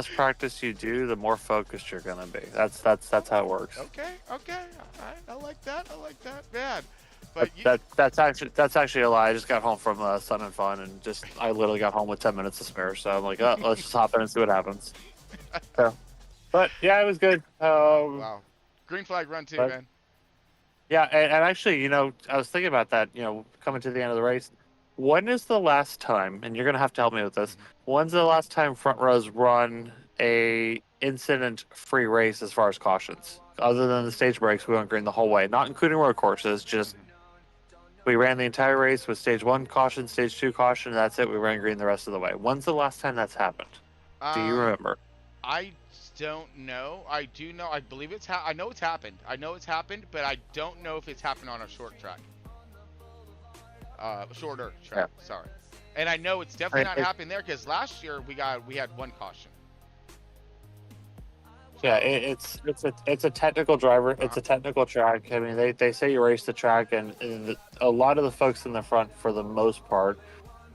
practice you do, the more focused you're gonna be. That's how it works. Okay, all right, I like that, man. But that's actually a lie. I just got home from Sun and Fun, and I literally got home with 10 minutes to spare. So I'm like, let's just hop in and see what happens. But yeah, it was good. Wow, green flag run too, man. Yeah, and actually, I was thinking about that. Coming to the end of the race. When is the last time, and you're going to have to help me with this, when's the last time front rows run a incident-free race as far as cautions? Other than the stage breaks, we went green the whole way, not including road courses, just we ran the entire race with stage 1 caution, stage 2 caution, and that's it. We ran green the rest of the way. When's the last time that's happened? Do you remember? I don't know. I do know. I believe I know it's happened. But I don't know if it's happened on a short track. Shorter track, sorry. And I know it's definitely not happening there because last year we had 1 caution. Yeah, it's a technical driver. It's a technical track. I mean, they say you race the track, and a lot of the folks in the front, for the most part,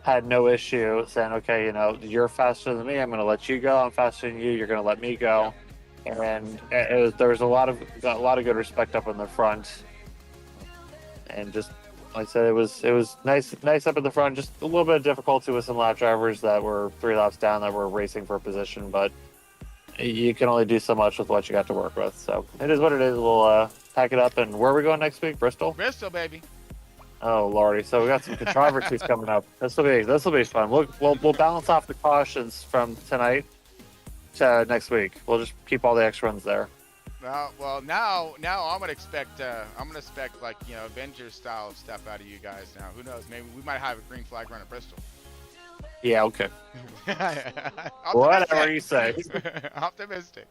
had no issue saying, okay, you're faster than me. I'm going to let you go. I'm faster than you. You're going to let me go. And there was a lot of good respect up in the front, and just. Like I said, it was nice up in the front. Just a little bit of difficulty with some lap drivers that were 3 laps down that were racing for a position, but you can only do so much with what you got to work with. So it is what it is. We'll pack it up. And where are we going next week? Bristol? Bristol, baby. Oh lordy! So we got some controversies coming up. This will be fun. We'll balance off the cautions from tonight to next week. We'll just keep all the extra ones there. Well, now I'm gonna expect like Avengers style stuff out of you guys. Now, who knows? Maybe we might have a green flag run at Bristol. Yeah, okay. Whatever you say. Optimistic.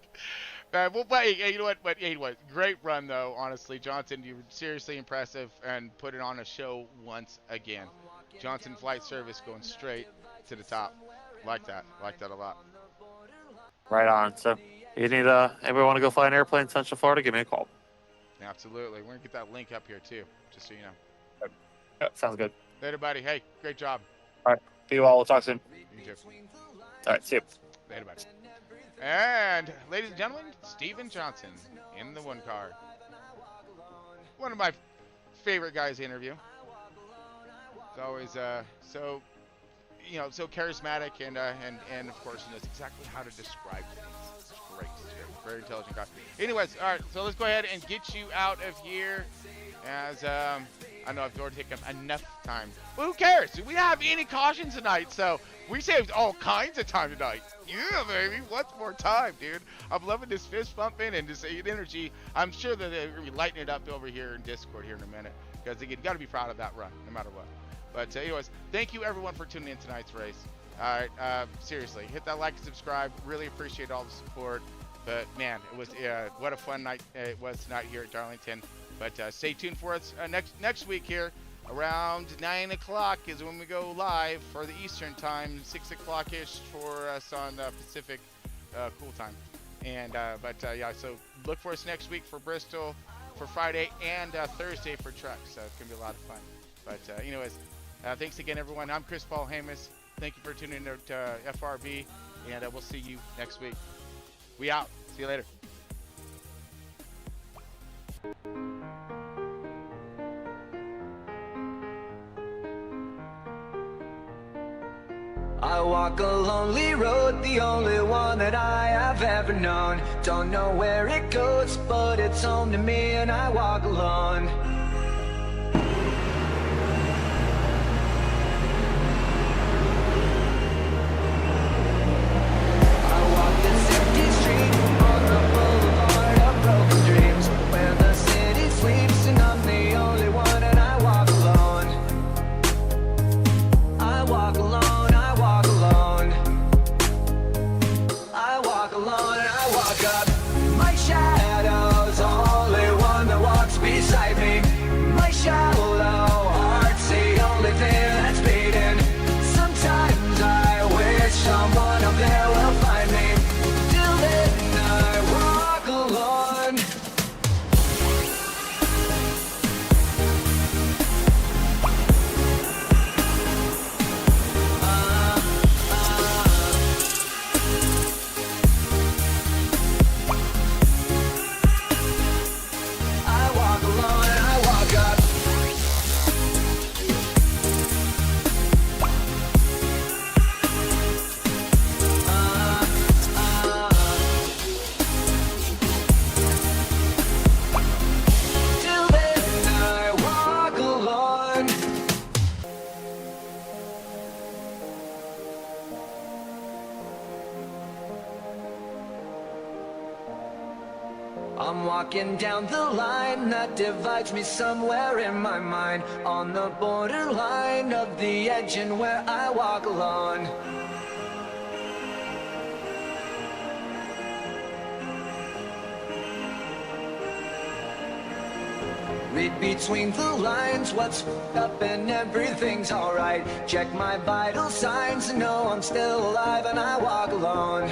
Well, but hey, you know what? But hey, great run though. Honestly, Johnson, you were seriously impressive and put it on a show once again. Johnson Flight Service going straight to the top. Like that a lot. Right on. So, you need anybody want to go fly an airplane in Central Florida? Give me a call. Absolutely. We're gonna get that link up here too, just so you know. Yeah, sounds good. Later, buddy. Hey, great job. All right. See you all. We'll talk soon. You too. All right. See you. Later, buddy. And ladies and gentlemen, Steven Johnson in the one car. One of my favorite guys to interview. It's always so charismatic and of course knows exactly how to describe things. It's great. Very intelligent guy. Anyways, all right, so let's go ahead and get you out of here. As I know I've already taken enough time. Well, who cares? Do we have any cautions tonight? So we saved all kinds of time tonight. Yeah, baby. What's more time, dude? I'm loving this fist pumping and this energy. I'm sure that they're going to be lighting it up over here in Discord here in a minute. Because you got to be proud of that run, no matter what. But anyways, thank you everyone for tuning in tonight's race. All right, seriously, hit that like and subscribe. Really appreciate all the support. But man, it was what a fun night it was tonight here at Darlington. But stay tuned for us next week here. Around 9 o'clock is when we go live for the Eastern time, 6 o'clock-ish for us on Pacific cool time. And yeah, so look for us next week for Bristol for Friday and Thursday for trucks. So it's gonna be a lot of fun. But anyways, thanks again, everyone. I'm Chris Paul Hamus. Thank you for tuning in to FRB, and we'll see you next week. We out. See you later. I walk a lonely road, the only one that I have ever known. Don't know where it goes, but it's home to me, and I walk alone. I walk this empty street on the boulevard of broken dreams, where the city sleeps and I'm the only one, and I walk alone. I walk alone. Beside me, my shallow heart's the only thing that's beating. Sometimes I wish someone up there will find me. Till then I walk alone. I'm walking down the line that divides me somewhere in my mind, on the borderline of the edge and where I walk alone. Read between the lines what's up and everything's alright. Check my vital signs and know I'm still alive, and I walk alone.